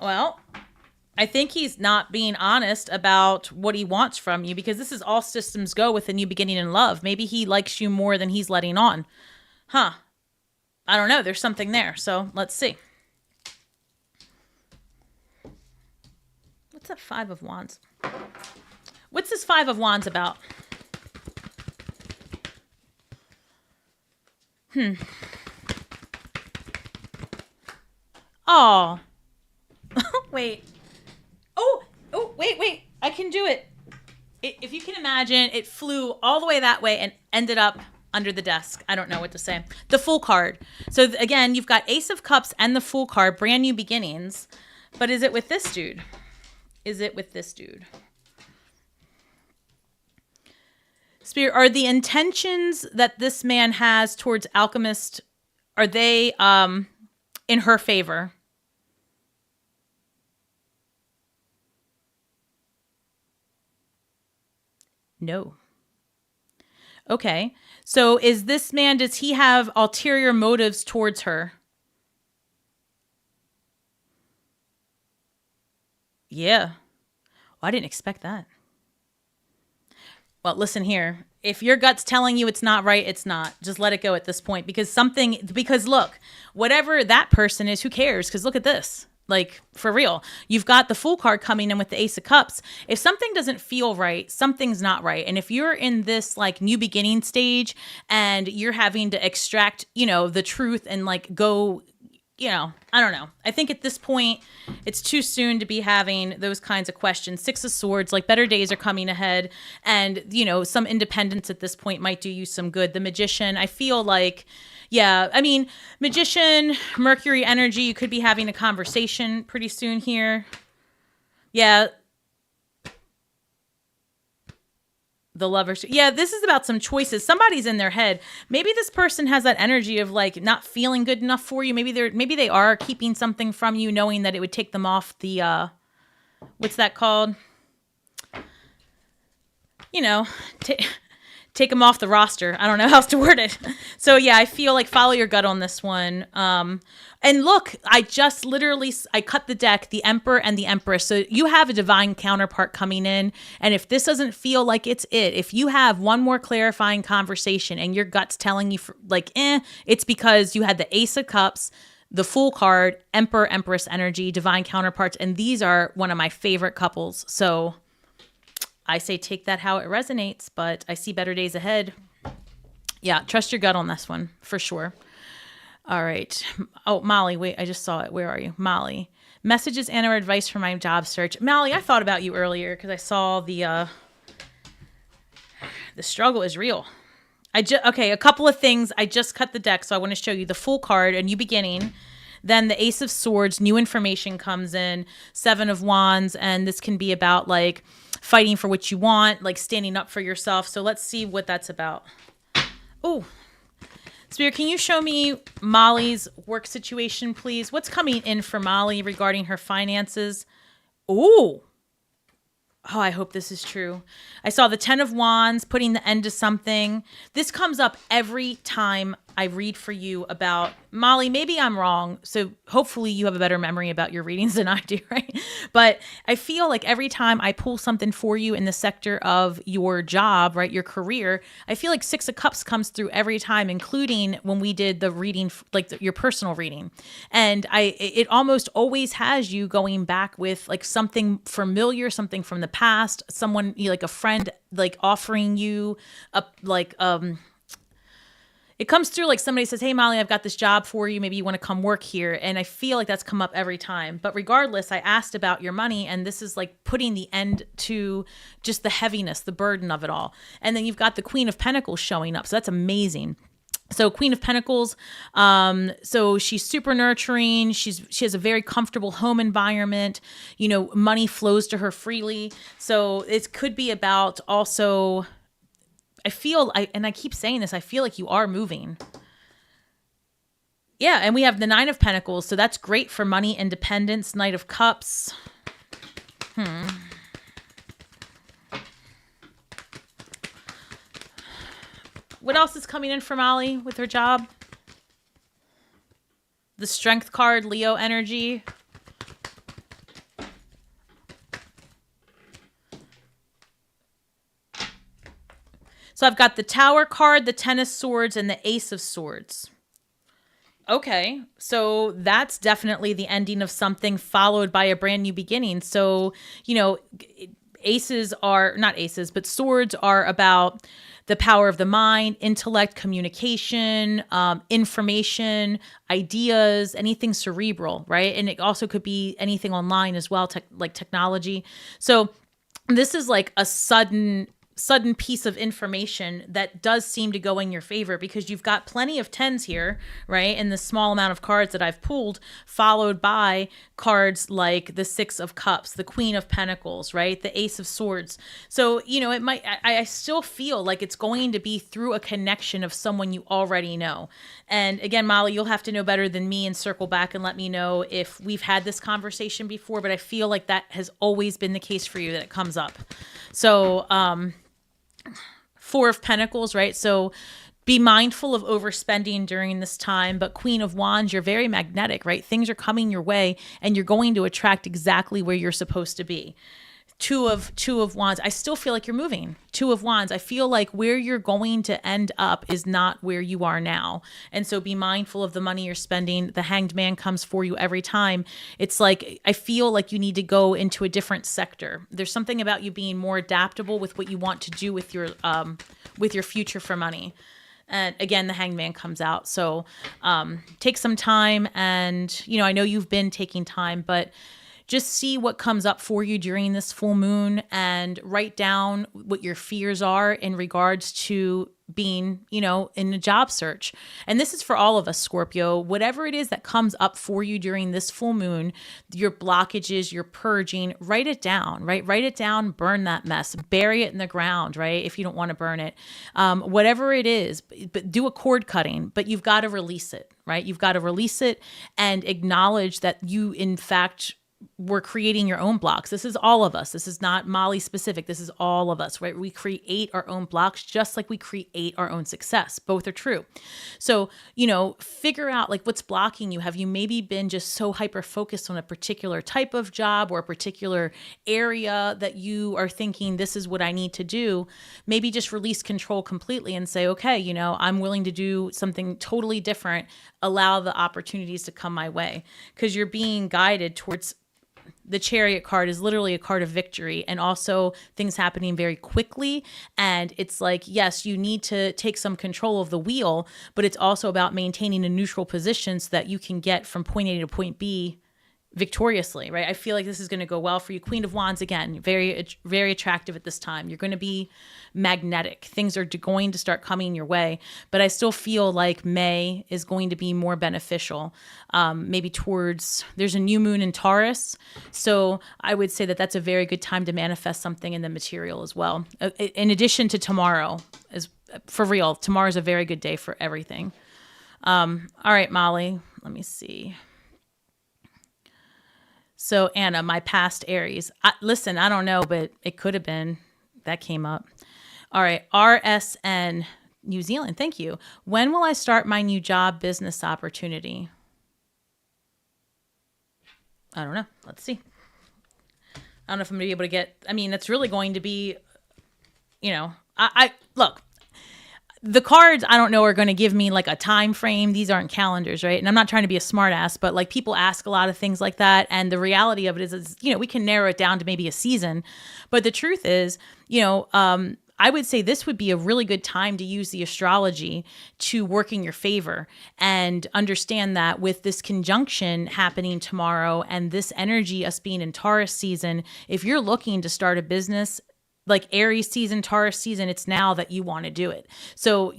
Well, I think he's not being honest about what he wants from you, because this is all systems go with a new beginning in love. Maybe he likes you more than he's letting on. Huh. I don't know. There's something there. So let's see. What's that 5 of Wands? What's this 5 of Wands about? Oh. Wait. Oh, wait. I can do it. If you can imagine, it flew all the way that way and ended up under the desk. I don't know what to say. The Fool card. So again, you've got Ace of Cups and the Fool card, brand new beginnings. But is it with this dude? Is it with this dude? Spirit, are the intentions that this man has towards Alchemist, are they in her favor? No. Okay. So is this man, does he have ulterior motives towards her? Yeah. Well, I didn't expect that. Well, listen here. If your gut's telling you it's not right, it's not. Just let it go at this point, because look, whatever that person is, who cares? Because look at this. Like, for real. You've got the Fool card coming in with the Ace of Cups. If something doesn't feel right, something's not right. And if you're in this like new beginning stage and you're having to extract, the truth and like go, I don't know. I think at this point, it's too soon to be having those kinds of questions. 6 of Swords, like better days are coming ahead. And, some independence at this point might do you some good. The Magician, I feel like, Magician, Mercury energy, you could be having a conversation pretty soon here. Yeah. The lovers. Yeah, this is about some choices. Somebody's in their head. Maybe this person has that energy of like not feeling good enough for you. Maybe they are keeping something from you, knowing that it would take them off the what's that called? You know, take them off the roster. I don't know how else to word it. So yeah, I feel like follow your gut on this one. And look, I just literally, I cut the deck, the Emperor and the Empress. So you have a divine counterpart coming in. And if this doesn't feel like it's it, if you have one more clarifying conversation and your gut's telling you it's because you had the Ace of Cups, the Fool card, Emperor, Empress energy, divine counterparts. And these are one of my favorite couples. So I say take that how it resonates, but I see better days ahead. Yeah, trust your gut on this one, for sure. All right. Oh, Molly, wait, I just saw it. Where are you? Molly. Messages and or advice for my job search. Molly, I thought about you earlier because I saw the struggle is real. Okay, a couple of things. I just cut the deck, so I want to show you the Fool card, a new beginning. Then the Ace of Swords, new information comes in. Seven of Wands, and this can be about like fighting for what you want, like standing up for yourself. So let's see what that's about. Oh, Spirit, can you show me Molly's work situation, please? What's coming in for Molly regarding her finances? Oh, I hope this is true. I saw the 10 of Wands, putting the end to something. This comes up every time I read for you about Molly. Maybe I'm wrong. So hopefully you have a better memory about your readings than I do, right? But I feel like every time I pull something for you in the sector of your job, right, your career, I feel like Six of Cups comes through every time, including when we did the reading, like your personal reading. And it almost always has you going back with like something familiar, something from the past, someone like a friend, like offering you it comes through like somebody says, hey, Molly, I've got this job for you. Maybe you want to come work here. And I feel like that's come up every time. But regardless, I asked about your money, and this is like putting the end to just the heaviness, the burden of it all. And then you've got the Queen of Pentacles showing up. So that's amazing. So Queen of Pentacles, so she's super nurturing. She has a very comfortable home environment. You know, money flows to her freely. So it could be about also... I keep saying this, I feel like you are moving. Yeah, and we have the Nine of Pentacles, so that's great for money, independence, Knight of Cups. What else is coming in for Molly with her job? The Strength card, Leo energy. So I've got the Tower card, the Ten of Swords, and the Ace of Swords. Okay, so that's definitely the ending of something followed by a brand new beginning. So, you know, aces are, not aces, but swords are about the power of the mind, intellect, communication, information, ideas, anything cerebral, right? And it also could be anything online as well, like technology. So this is like a sudden piece of information that does seem to go in your favor because you've got plenty of tens here, right? And the small amount of cards that I've pulled, followed by cards like the Six of Cups, the Queen of Pentacles, right? The Ace of Swords. So, you know, I still feel like it's going to be through a connection of someone you already know. And again, Molly, you'll have to know better than me and circle back and let me know if we've had this conversation before, but I feel like that has always been the case for you, that it comes up. So, Four of Pentacles, right? So be mindful of overspending during this time. But Queen of Wands, you're very magnetic, right? Things are coming your way and you're going to attract exactly where you're supposed to be. Two of Wands, I still feel like you're moving. Two of Wands, I feel like where you're going to end up is not where you are now. And so be mindful of the money you're spending. The Hanged Man comes for you every time. It's like, I feel like you need to go into a different sector. There's something about you being more adaptable with what you want to do with your future for money. And again, the Hanged Man comes out. So take some time. And, you know, I know you've been taking time, but just see what comes up for you during this full moon and write down what your fears are in regards to being, in a job search. And this is for all of us, Scorpio. Whatever it is that comes up for you during this full moon, your blockages, your purging, write it down, right? Write it down, burn that mess, bury it in the ground, right? If you don't want to burn it, whatever it is, but do a cord cutting, but you've got to release it, right? You've got to release it and acknowledge that you, in fact, we're creating your own blocks. This is all of us. This is not Molly specific. This is all of us, right? We create our own blocks just like we create our own success. Both are true. So, figure out like what's blocking you. Have you maybe been just so hyper focused on a particular type of job or a particular area that you are thinking this is what I need to do? Maybe just release control completely and say, okay, I'm willing to do something totally different. Allow the opportunities to come my way, because you're being guided towards. The Chariot card is literally a card of victory, and also things happening very quickly. And it's like, yes, you need to take some control of the wheel, but it's also about maintaining a neutral position so that you can get from point A to point B victoriously, right? I feel like this is going to go well for you. Queen of Wands, again, very, very attractive at this time. You're going to be magnetic. Things are going to start coming your way, but I still feel like May is going to be more beneficial. Maybe there's a new moon in Taurus. So I would say that that's a very good time to manifest something in the material as well. In addition to tomorrow, is for real. Tomorrow's a very good day for everything. All right, Molly, let me see. So Anna, my past Aries. Listen, I don't know, but it could have been. That came up. All right, RSN, New Zealand. Thank you. When will I start my new job business opportunity? I don't know. Let's see. I don't know if I'm going to be able to get. It's really going to be, I look. The cards, I don't know, are going to give me like a time frame. These aren't calendars, right? And I'm not trying to be a smart ass, but like people ask a lot of things like that. And the reality of it is, we can narrow it down to maybe a season. But the truth is, I would say this would be a really good time to use the astrology to work in your favor, and understand that with this conjunction happening tomorrow and this energy, us being in Taurus season, if you're looking to start a business, like Aries season, Taurus season, it's now that you want to do it. So,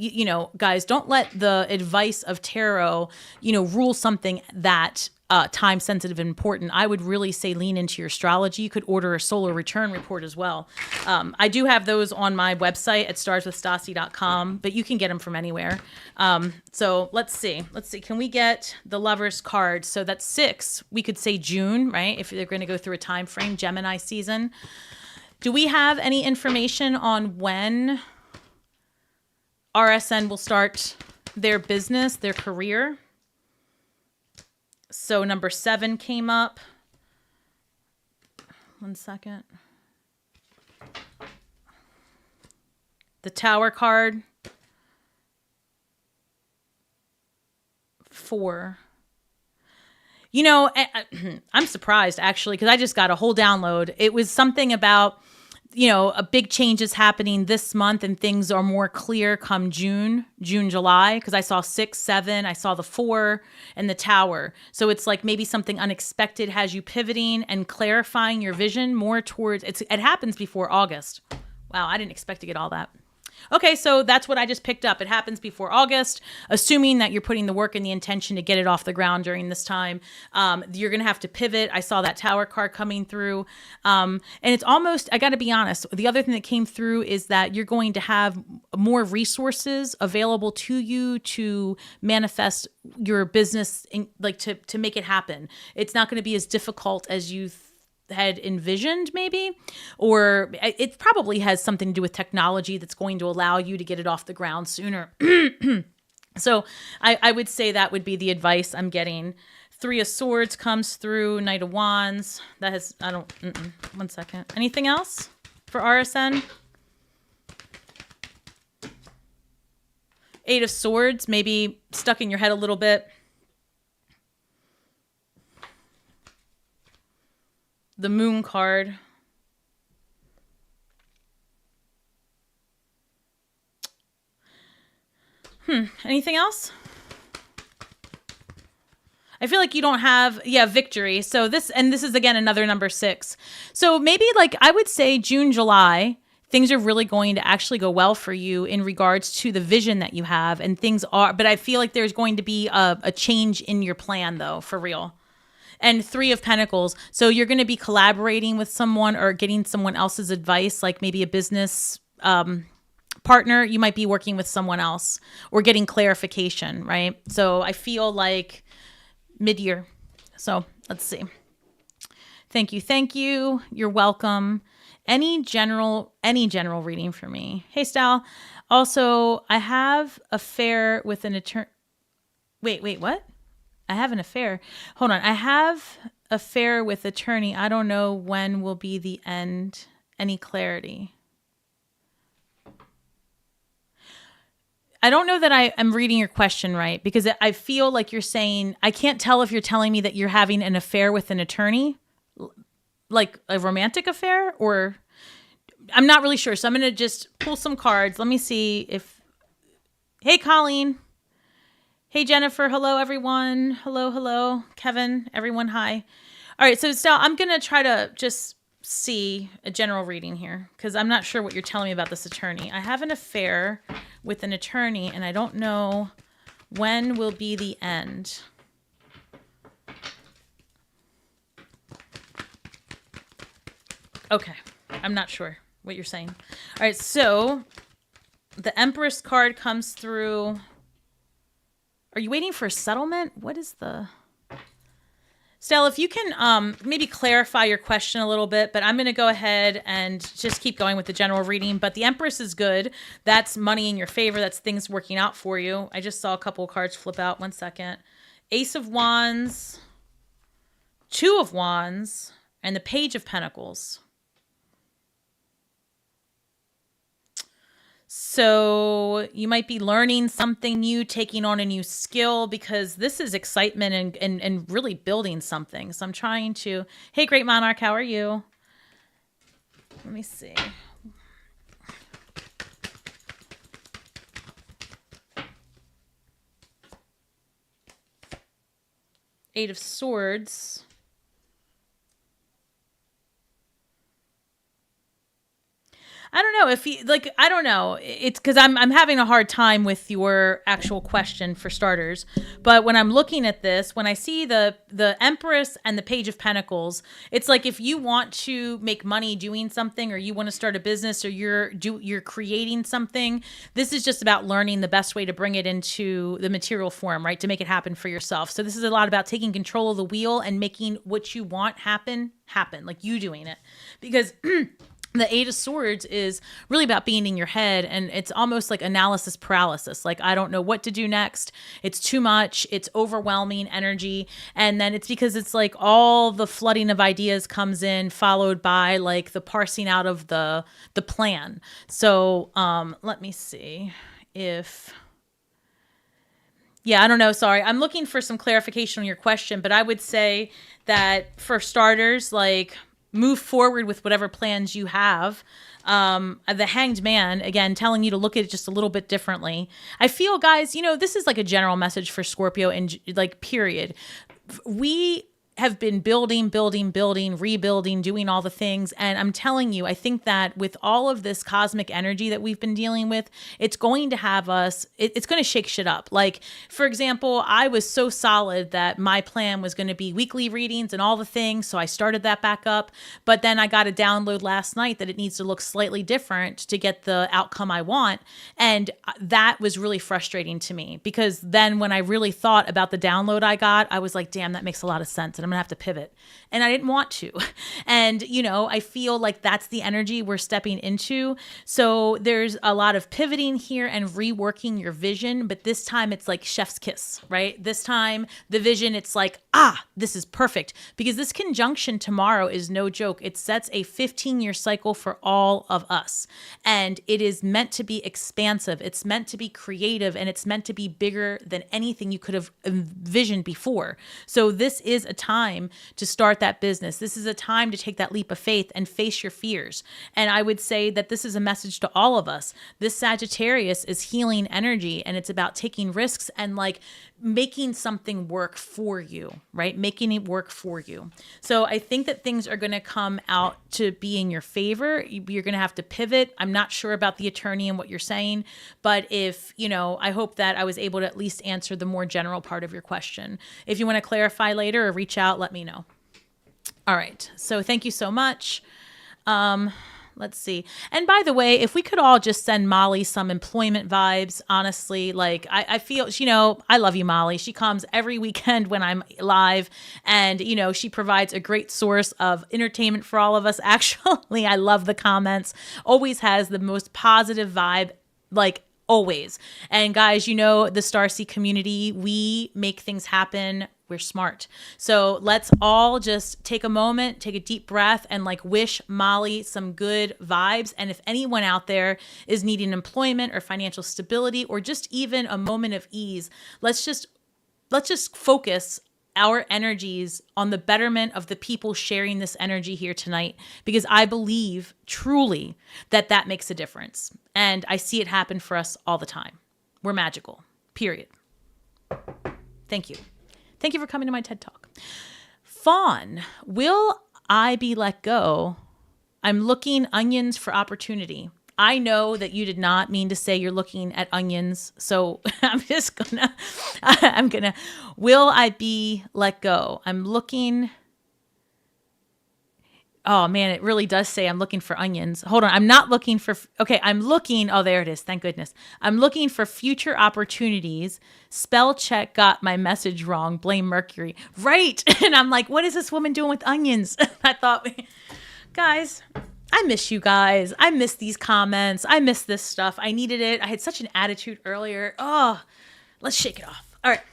guys, don't let the advice of tarot, rule something that time sensitive and important. I would really say lean into your astrology. You could order a solar return report as well. I do have those on my website at starswithstasi.com, but you can get them from anywhere. So let's see. Can we get the Lover's card? So that's 6. We could say June, right? If they're going to go through a time frame, Gemini season. Do we have any information on when RSN will start their business, their career? So number 7 came up. One second. The Tower card. 4. I'm surprised actually, because I just got a whole download. It was something about, a big change is happening this month and things are more clear come June, July, because I saw 6, 7, I saw the 4 and the Tower. So it's like maybe something unexpected has you pivoting and clarifying your vision more towards, it happens before August. Wow, I didn't expect to get all that. Okay, so that's what I just picked up. It happens before August, assuming that you're putting the work and the intention to get it off the ground during this time. You're going to have to pivot. I saw that Tower card coming through. And it's almost, I got to be honest, the other thing that came through is that you're going to have more resources available to you to manifest your business, to make it happen. It's not going to be as difficult as you had envisioned maybe, or it probably has something to do with technology that's going to allow you to get it off the ground sooner. So I would say that would be the advice I'm getting. 3 of Swords comes through, Knight of Wands. That has, one second. Anything else for RSN? 8 of Swords, maybe stuck in your head a little bit. The Moon card. Anything else? I feel like you don't have, victory. So this is again another number 6. So maybe like I would say June, July, things are really going to actually go well for you in regards to the vision that you have, and but I feel like there's going to be a change in your plan though, for real. And 3 of Pentacles. So you're going to be collaborating with someone or getting someone else's advice, like maybe a business partner. You might be working with someone else or getting clarification, right? So I feel like mid-year. So let's see. Thank you. You're welcome. Any general reading for me. Hey, Stal. Also, I have affair with an attorney. Wait, what? I have an affair. Hold on. I have affair with attorney. I don't know when will be the end. Any clarity? I don't know that I am reading your question right, because I feel like you're saying, I can't tell if you're telling me that you're having an affair with an attorney, like a romantic affair, or I'm not really sure. So I'm going to just pull some cards. Let me see if, hey, Colleen. Hey, Jennifer. Hello, everyone. Hello. Kevin, everyone. Hi. All right. So Stal, I'm going to try to just see a general reading here, because I'm not sure what you're telling me about this attorney. I have an affair with an attorney, and I don't know when will be the end. Okay. I'm not sure what you're saying. All right. So the Empress card comes through. Are you waiting for a settlement? What is the... Stella, if you can maybe clarify your question a little bit, but I'm going to go ahead and just keep going with the general reading. But the Empress is good. That's money in your favor. That's things working out for you. I just saw a couple of cards flip out. 1 second. Ace of Wands, 2 of Wands, and the Page of Pentacles. So you might be learning something new, taking on a new skill, because this is excitement and really building something. So I'm trying to... Hey, Great Monarch, how are you? Let me see. Eight of Swords. I don't know if I don't know. It's because I'm having a hard time with your actual question for starters. But when I'm looking at this, when I see the Empress and the Page of Pentacles, it's like if you want to make money doing something, or you want to start a business, or you're creating something, this is just about learning the best way to bring it into the material form, right? To make it happen for yourself. So this is a lot about taking control of the wheel and making what you want happen, like you doing it. Because the Eight of Swords is really about being in your head, and it's almost like analysis paralysis. Like, I don't know what to do next. It's too much. It's overwhelming energy. And then it's because it's like all the flooding of ideas comes in, followed by like the parsing out of the plan. So let me see if... Yeah, I don't know. Sorry. I'm looking for some clarification on your question, but I would say that for starters, like... move forward with whatever plans you have. The Hanged Man, again, telling you to look at it just a little bit differently. I feel, guys, this is like a general message for Scorpio and like period. We have been building, rebuilding, doing all the things. And I'm telling you, I think that with all of this cosmic energy that we've been dealing with, it's going to have us, it's going to shake shit up. Like, for example, I was so solid that my plan was going to be weekly readings and all the things. So I started that back up. But then I got a download last night that it needs to look slightly different to get the outcome I want. And that was really frustrating to me, because then when I really thought about the download I got, I was like, damn, that makes a lot of sense. I'm going to have to pivot. And I didn't want to. And, I feel like that's the energy we're stepping into. So there's a lot of pivoting here and reworking your vision. But this time it's like chef's kiss, right? This time the vision, it's like, this is perfect. Because this conjunction tomorrow is no joke. It sets a 15-year cycle for all of us. And it is meant to be expansive. It's meant to be creative. And it's meant to be bigger than anything you could have envisioned before. So this is a time to start that business. This is a time to take that leap of faith and face your fears. And I would say that this is a message to all of us. This Sagittarius is healing energy, and it's about taking risks and like making something work for you, right? Making it work for you. So I think that things are going to come out to be in your favor. You're going to have to pivot. I'm not sure about the attorney and what you're saying, but if, I hope that I was able to at least answer the more general part of your question. If you want to clarify later or reach out, let me know. All right. So thank you so much. Let's see. And by the way, if we could all just send Molly some employment vibes, honestly, like I feel, I love you, Molly. She comes every weekend when I'm live and, she provides a great source of entertainment for all of us. Actually, I love the comments, always has the most positive vibe, like always. And guys, the Stasi community, we make things happen. We're smart. So let's all just take a moment, take a deep breath and wish Molly some good vibes. And if anyone out there is needing employment or financial stability or just even a moment of ease, let's just focus our energies on the betterment of the people sharing this energy here tonight, because I believe truly that makes a difference. And I see it happen for us all the time. We're magical, period. Thank you. Thank you for coming to my TED Talk. Fawn, will I be let go? I'm looking onions for opportunity. I know that you did not mean to say you're looking at onions. So will I be let go? I'm looking. Oh man, it really does say I'm looking for onions. Hold on. I'm not looking for, okay, I'm looking. Oh, there it is. Thank goodness. I'm looking for future opportunities. Spell check got my message wrong. Blame Mercury. Right. And I'm like, what is this woman doing with onions? I thought, guys, I miss you guys. I miss these comments. I miss this stuff. I needed it. I had such an attitude earlier. Oh, let's shake it off. All right.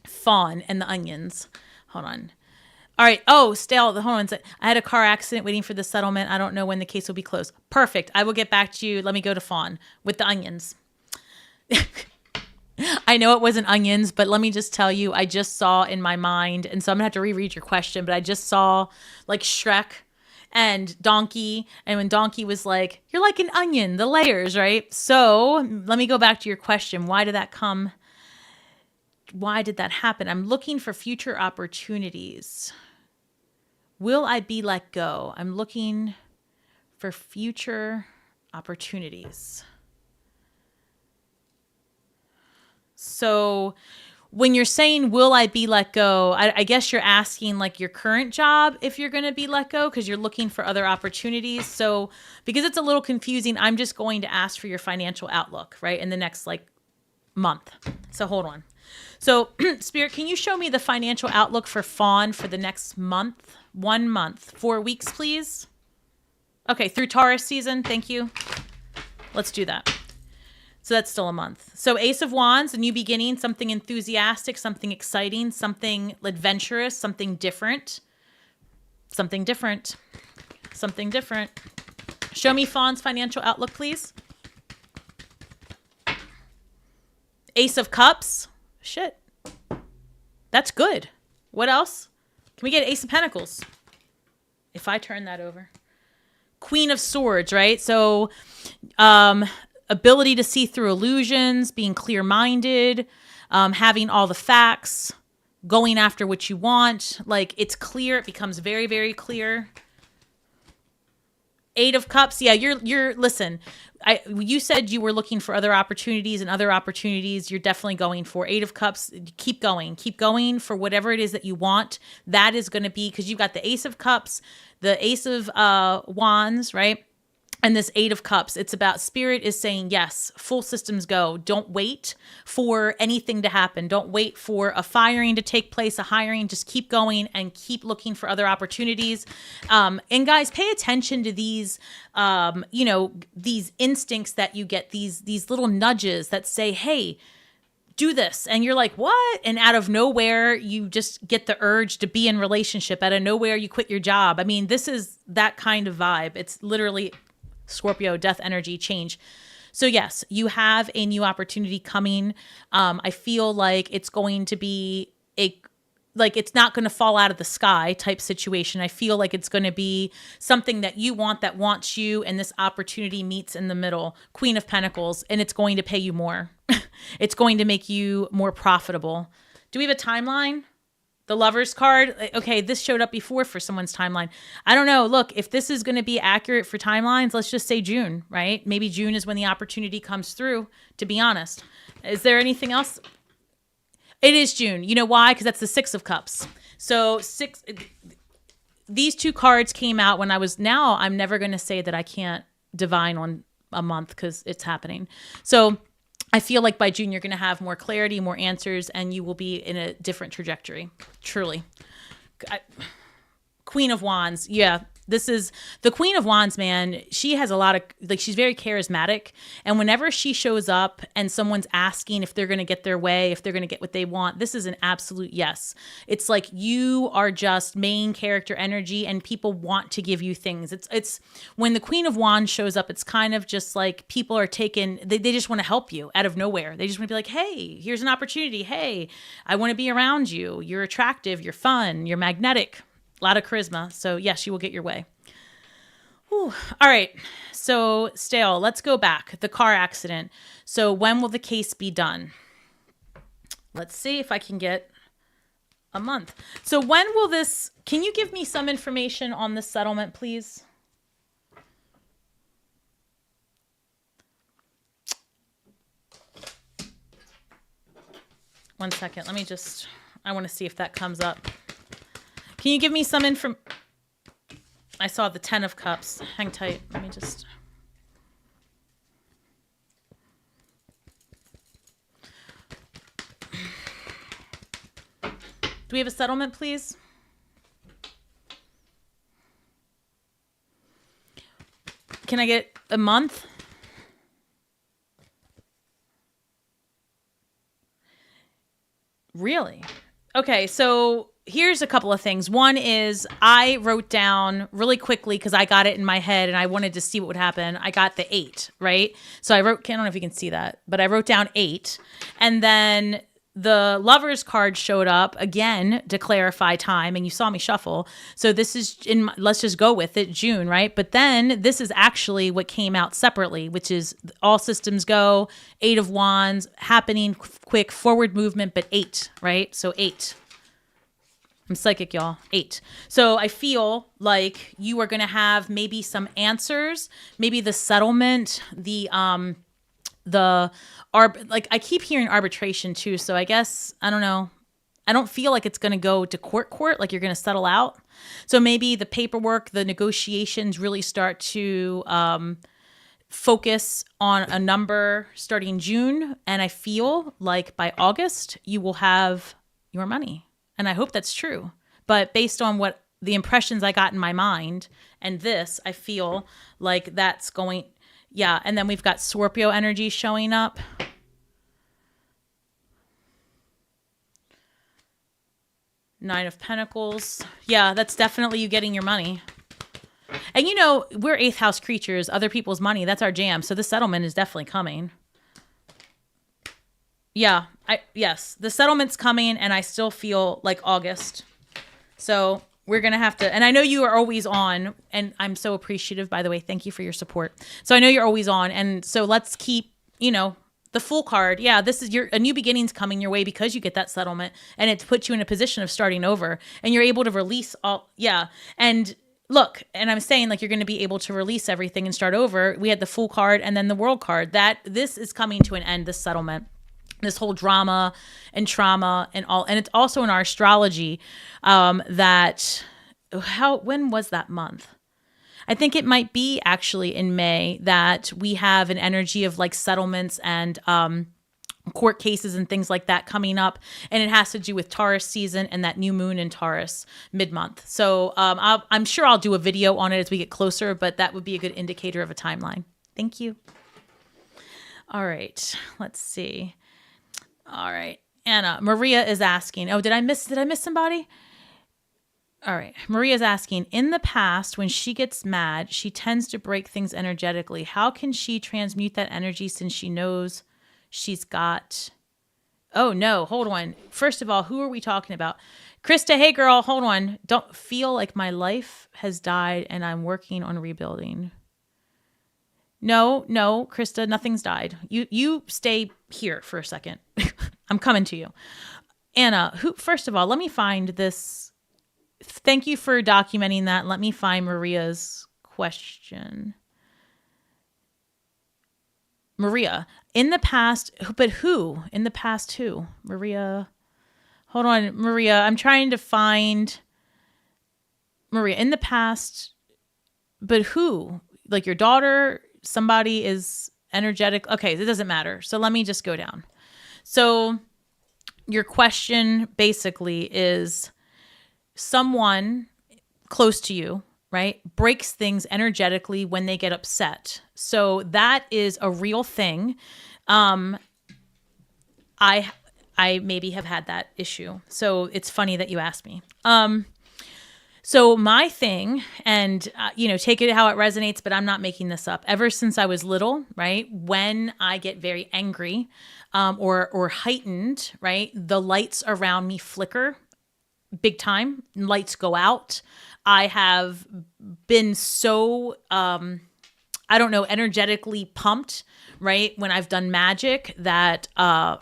Fawn and the onions. Hold on. All right. Oh, hold on. I had a car accident waiting for the settlement. I don't know when the case will be closed. Perfect. I will get back to you. Let me go to Fawn with the onions. I know it wasn't onions, but let me just tell you, I just saw in my mind, and so I'm going to have to reread your question, but I just saw Shrek and Donkey, and when Donkey was like, you're like an onion, the layers, right? So let me go back to your question. Why did that come? Why did that happen? I'm looking for future opportunities. Will I be let go? I'm looking for future opportunities. So when you're saying, will I be let go? I guess you're asking your current job if you're going to be let go because you're looking for other opportunities. So because it's a little confusing, I'm just going to ask for your financial outlook, right? In the next month. So hold on. So Spirit, can you show me the financial outlook for Fawn for the next month? 1 month, 4 weeks, please. Okay. Through Taurus season. Thank you. Let's do that. So that's still a month. So Ace of Wands, a new beginning, something enthusiastic, something exciting, something adventurous, something different. Something different. Something different. Show me Fawn's financial outlook, please. Ace of Cups. Shit. That's good. What else? Can we get Ace of Pentacles? If I turn that over. Queen of Swords, right? So, ability to see through illusions, being clear-minded, having all the facts, going after what you want. It's clear. It becomes very, very clear. 8 of Cups. Yeah, listen, you said you were looking for other opportunities and other opportunities you're definitely going for. 8 of Cups, keep going for whatever it is that you want. That is going to be, because you've got the Ace of Cups, the Ace of Wands, right? And this 8 of Cups, it's about Spirit is saying, yes, full systems go. Don't wait for anything to happen. Don't wait for a firing to take place, a hiring. Just keep going and keep looking for other opportunities. And guys, pay attention to these, these instincts that you get, these little nudges that say, hey, do this. And you're like, what? And out of nowhere, you just get the urge to be in relationship. Out of nowhere, you quit your job. I mean, this is that kind of vibe. It's literally Scorpio, death energy, change. So yes, you have a new opportunity coming. I feel like it's going to be it's not going to fall out of the sky type situation. I feel like it's going to be something that you want, that wants you, and this opportunity meets in the middle. Queen of Pentacles, and it's going to pay you more. It's going to make you more profitable. Do we have a timeline? The Lover's card. Okay, this showed up before for someone's timeline. I don't know. Look, if this is going to be accurate for timelines, let's just say June, right? Maybe June is when the opportunity comes through, to be honest. Is there anything else? It is June. You know why? Because that's the Six of Cups. So these two cards came out when I'm never going to say that I can't divine on a month because it's happening. So I feel like by June, you're going to have more clarity, more answers, and you will be in a different trajectory. Truly. Queen of Wands. Yeah. This is the Queen of Wands, man. She has a lot of, she's very charismatic. And whenever she shows up and someone's asking if they're going to get their way, if they're going to get what they want, this is an absolute yes. It's like you are just main character energy and people want to give you things. It's when the Queen of Wands shows up, it's kind of just like people are they just want to help you out of nowhere. They just want to be like, hey, here's an opportunity. Hey, I want to be around you. You're attractive. You're fun. You're magnetic. A lot of charisma. So yes, you will get your way. Whew. All right. So Stale, let's go back. The car accident. So when will the case be done? Let's see if I can get a month. So when will can you give me some information on the settlement, please? One second. I want to see if that comes up. Can you give me some info? I saw the 10 of Cups. Hang tight. Let me just. Do we have a settlement, please? Can I get a month? Really? Okay, so here's a couple of things. One is I wrote down really quickly because I got it in my head and I wanted to see what would happen. I got the 8, right? So I don't know if you can see that, but I wrote down 8. And then the Lover's card showed up again to clarify time, and you saw me shuffle. So this is let's just go with it, June, right? But then this is actually what came out separately, which is all systems go, 8 of Wands, happening quick, forward movement, but 8, right? So 8. I'm psychic, y'all. 8. So I feel like you are going to have maybe some answers, maybe the settlement, I keep hearing arbitration too. So I guess, I don't know. I don't feel like it's going to go to court, like you're going to settle out. So maybe the paperwork, the negotiations really start to focus on a number starting June. And I feel like by August, you will have your money. And I hope that's true. But based on what the impressions I got in my mind and this, I feel like that's going, yeah. And then we've got Scorpio energy showing up. Nine of Pentacles. Yeah, that's definitely you getting your money. And you know, we're 8th house creatures, other people's money. That's our jam. So the settlement is definitely coming. Yeah, yes, the settlement's coming, and I still feel like August. So we're going to have to, and I know you are always on, and I'm so appreciative, by the way. Thank you for your support. So I know you're always on, and so let's keep, the Fool card. Yeah, this is a new beginning's coming your way because you get that settlement, and it puts you in a position of starting over, and you're able to release all, yeah, and look, and I'm saying like you're going to be able to release everything and start over. We had the Fool card and then the World card. This is coming to an end, this settlement. This whole drama and trauma and all. And it's also in our astrology when was that month? I think it might be actually in May that we have an energy of like settlements and court cases and things like that coming up. And it has to do with Taurus season and that new moon in Taurus mid-month. So I'm sure I'll do a video on it as we get closer, but that would be a good indicator of a timeline. Thank you. All right, let's see. All right. Anna, Maria is asking, did I miss somebody? All right. Maria's asking, in the past, when she gets mad, she tends to break things energetically. How can she transmute that energy since she knows she's got... Oh, no. Hold on. First of all, who are we talking about? Krista, hey, girl, hold on. Don't feel like my life has died and I'm working on rebuilding. No, Krista, nothing's died. You stay here for a second. I'm coming to you. Anna, first of all, let me find this. Thank you for documenting that. Let me find Maria's question. Maria, in the past, but who? In the past, who? Maria, hold on. Maria, I'm trying to find Maria. In the past, but who? Like your daughter, somebody is energetic. Okay, it doesn't matter. So let me just go down. So your question basically is someone close to you, right, breaks things energetically when they get upset. So that is a real thing. I maybe have had that issue. So it's funny that you asked me. So my thing, and take it how it resonates, but I'm not making this up. Ever since I was little, right, when I get very angry or heightened, right, the lights around me flicker big time. Lights go out. I have been so, energetically pumped, right, when I've done magic that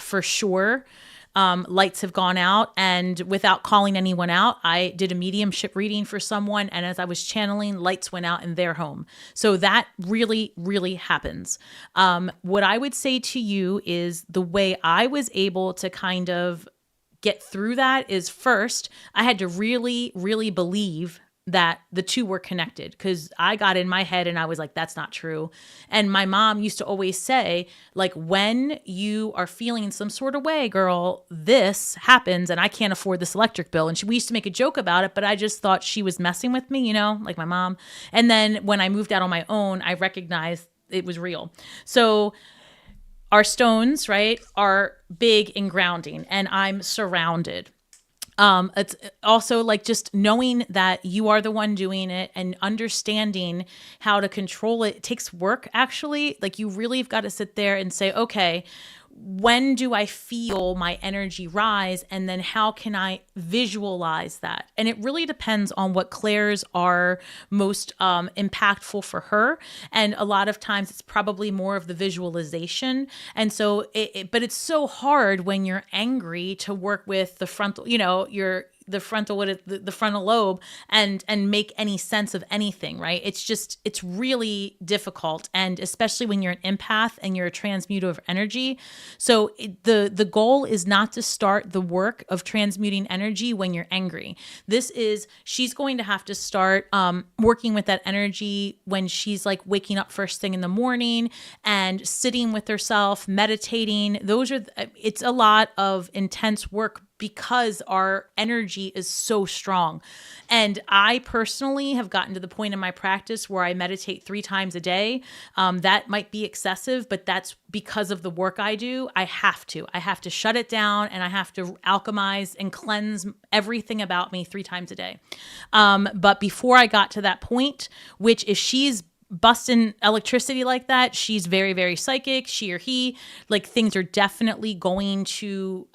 for sure lights have gone out. And without calling anyone out, I did a mediumship reading for someone. And as I was channeling, lights went out in their home. So that really, really happens. What I would say to you is the way I was able to kind of get through that is first, I had to really, really believe that the two were connected, because I got in my head and I was like, that's not true. And my mom used to always say, like, when you are feeling some sort of way, girl, this happens and I can't afford this electric bill. And we used to make a joke about it, but I just thought she was messing with me, like my mom. And then when I moved out on my own, I recognized it was real. So our stones, right, are big in grounding, and I'm surrounded. It's also like just knowing that you are the one doing it and understanding how to control it. It takes work, actually. Like you really have got to sit there and say, okay, when do I feel my energy rise? And then how can I visualize that? And it really depends on what clairs are most impactful for her. And a lot of times it's probably more of the visualization. And so, but it's so hard when you're angry to work with the frontal, the frontal lobe and make any sense of anything, right? It's really difficult. And especially when you're an empath and you're a transmuter of energy. So the goal is not to start the work of transmuting energy when you're angry. She's going to have to start working with that energy when she's like waking up first thing in the morning and sitting with herself, meditating. It's a lot of intense work because our energy is so strong. And I personally have gotten to the point in my practice where I meditate 3 times a day. That might be excessive, but that's because of the work I do. I have to shut it down, and I have to alchemize and cleanse everything about me 3 times a day. But before I got to that point, which if she's busting electricity like that, she's very, very psychic, she or he, like things are definitely going to,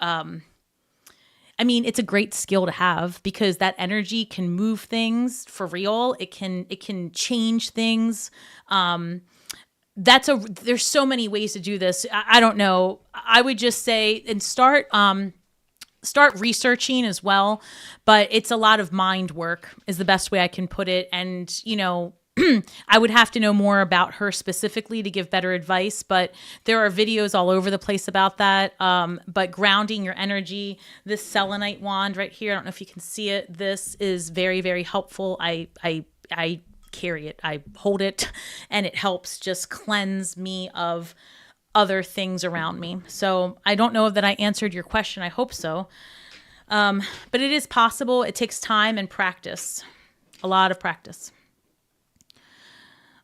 it's a great skill to have because that energy can move things for real. It can change things. There's so many ways to do this. I don't know. I would just say, and start researching as well, but it's a lot of mind work is the best way I can put it. And, I would have to know more about her specifically to give better advice, but there are videos all over the place about that. But grounding your energy, this selenite wand right here, I don't know if you can see it. This is very, very helpful. I carry it, I hold it, and it helps just cleanse me of other things around me. So I don't know that I answered your question. I hope so. But it is possible. It takes time and practice, a lot of practice.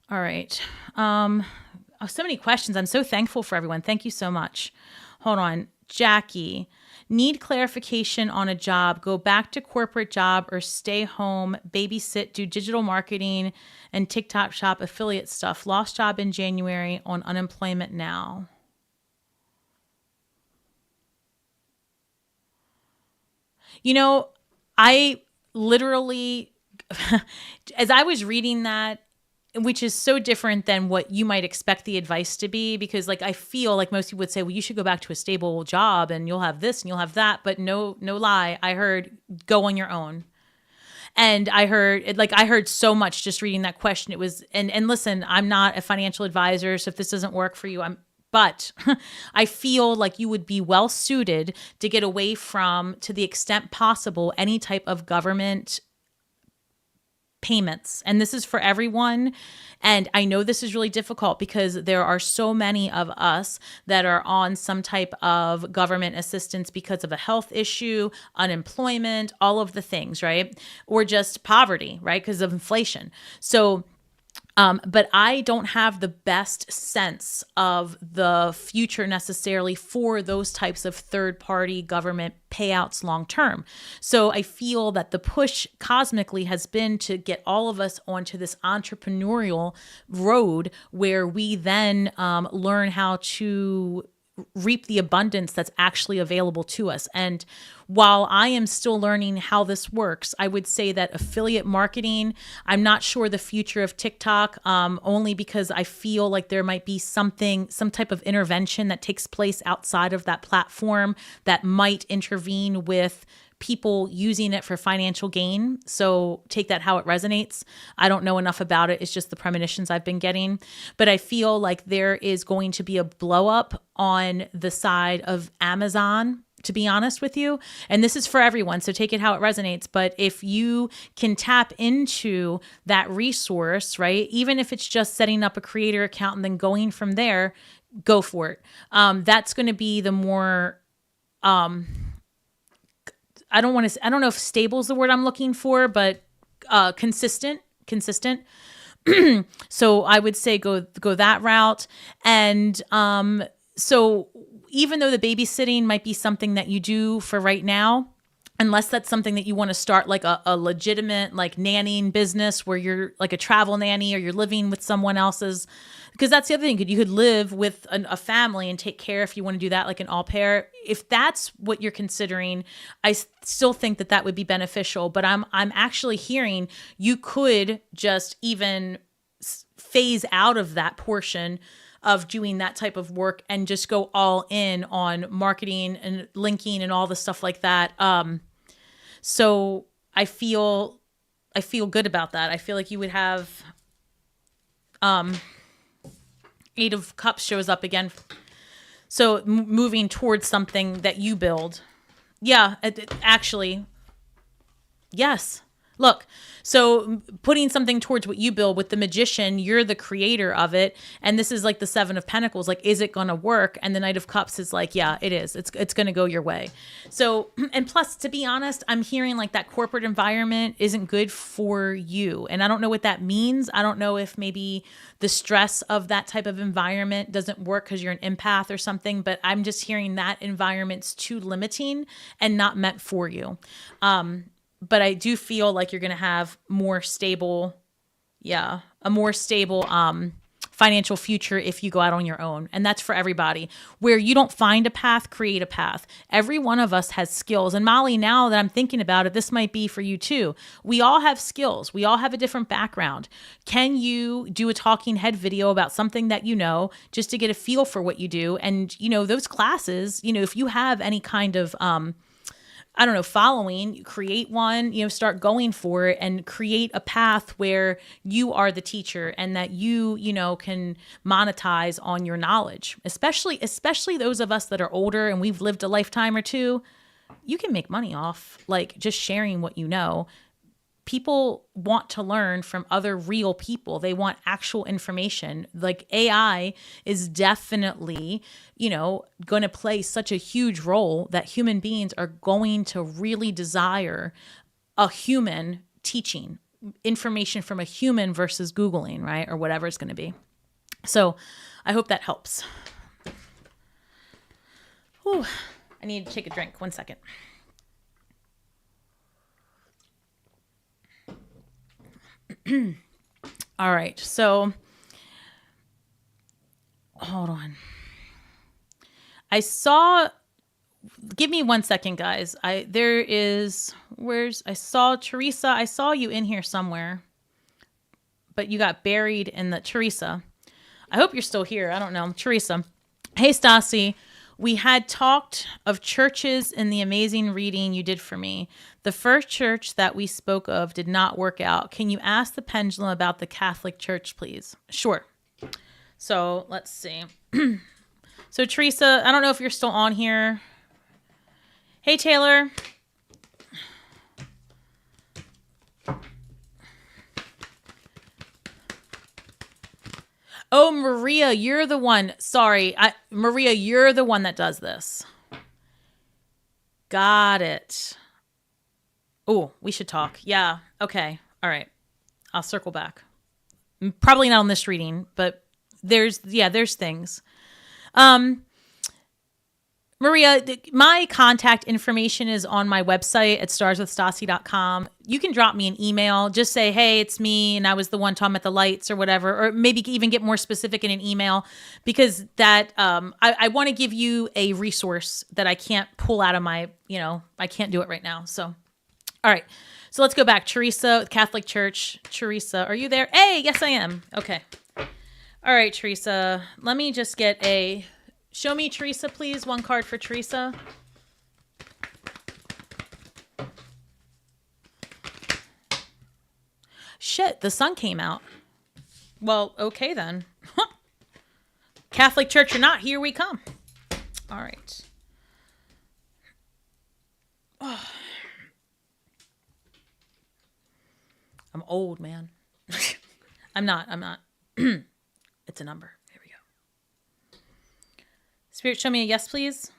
All right. So many questions. I'm so thankful for everyone. Thank you so much. Hold on. Jackie, need clarification on a job. Go back to corporate job or stay home, babysit, do digital marketing and TikTok shop affiliate stuff. Lost job in January, on unemployment now. I literally, as I was reading that, which is so different than what you might expect the advice to be, because like I feel like most people would say, well, you should go back to a stable job and you'll have this and you'll have that. But no lie, I heard go on your own. And I heard so much just reading that question. It was, and listen, I'm not a financial advisor, so if this doesn't work for you, but I feel like you would be well suited to get away from, to the extent possible, any type of government payments. And this is for everyone. And I know this is really difficult because there are so many of us that are on some type of government assistance because of a health issue, unemployment, all of the things, right? Or just poverty, right? Because of inflation. So but I don't have the best sense of the future necessarily for those types of third-party government payouts long term. So I feel that the push cosmically has been to get all of us onto this entrepreneurial road where we then learn how to reap the abundance that's actually available to us. And while I am still learning how this works, I would say that affiliate marketing, I'm not sure the future of TikTok, only because I feel like there might be some type of intervention that takes place outside of that platform that might intervene with people using it for financial gain. So take that how it resonates. I don't know enough about it. It's just the premonitions I've been getting. But I feel like there is going to be a blow up on the side of Amazon, to be honest with you. And this is for everyone, so take it how it resonates. But if you can tap into that resource, right, even if it's just setting up a creator account and then going from there, go for it. That's going to be the more... I don't know if stable is the word I'm looking for, but consistent. So I would say go that route. And so even though the babysitting might be something that you do for right now, unless that's something that you want to start like a legitimate like nannying business where you're like a travel nanny or you're living with someone else's, because that's the other thing. You could live with a family and take care if you want to do that, like an au pair. If that's what you're considering, I still think that would be beneficial. But I'm actually hearing you could just even phase out of that portion of doing that type of work and just go all in on marketing and linking and all the stuff like that. So I feel good about that. I feel like you would have, Eight of Cups shows up again. So moving towards something that you build. Yeah, actually, yes. Look, so putting something towards what you build with the Magician, you're the creator of it. And this is like the Seven of Pentacles. Like, is it going to work? And the Knight of Cups is like, yeah, it is. It's going to go your way. So, and plus, to be honest, I'm hearing like that corporate environment isn't good for you. And I don't know what that means. I don't know if maybe the stress of that type of environment doesn't work because you're an empath or something. But I'm just hearing that environment's too limiting and not meant for you. But I do feel like you're going to have a more stable financial future if you go out on your own. And that's for everybody. Where you don't find a path, create a path. Every one of us has skills. And Molly, now that I'm thinking about it, this might be for you too. We all have skills. We all have a different background. Can you do a talking head video about something that you know, just to get a feel for what you do? And, those classes, if you have any kind of, following, create one, start going for it and create a path where you are the teacher and that you can monetize on your knowledge, especially those of us that are older and we've lived a lifetime or two. You can make money off like just sharing what you know. People want to learn from other real people. They want actual information. Like AI is definitely, going to play such a huge role that human beings are going to really desire a human teaching information from a human versus Googling, right? Or whatever it's going to be. So I hope that helps. Whew. I need to take a drink. 1 second. All right, so hold on. Give me 1 second, guys. I saw Teresa. I saw you in here somewhere, but you got buried in the Teresa. I hope you're still here. I don't know. Teresa. Hey, Stasi. We had talked of churches in the amazing reading you did for me. The first church that we spoke of did not work out. Can you ask the pendulum about the Catholic Church, please? Sure. So let's see. So Teresa, I don't know if you're still on here. Hey, Taylor. Oh, Maria, you're the one. Sorry. Maria, you're the one that does this. Got it. Oh, we should talk. Yeah. Okay. All right. I'll circle back. Probably not on this reading, but there's things. Maria, my contact information is on my website at starswithstasi.com. You can drop me an email. Just say, hey, it's me, and I was the one talking about the lights or whatever, or maybe even get more specific in an email, because that I want to give you a resource that I can't pull out of my, I can't do it right now. So, all right. So let's go back. Teresa, Catholic Church. Teresa, are you there? Hey, yes, I am. Okay. All right, Teresa. Let me just get a... Show me Teresa, please. One card for Teresa. Shit, the sun came out. Well, okay then. Catholic Church or not, here we come. All right. Oh. I'm old, man. I'm not. It's a number. Spirit, show me a yes, please.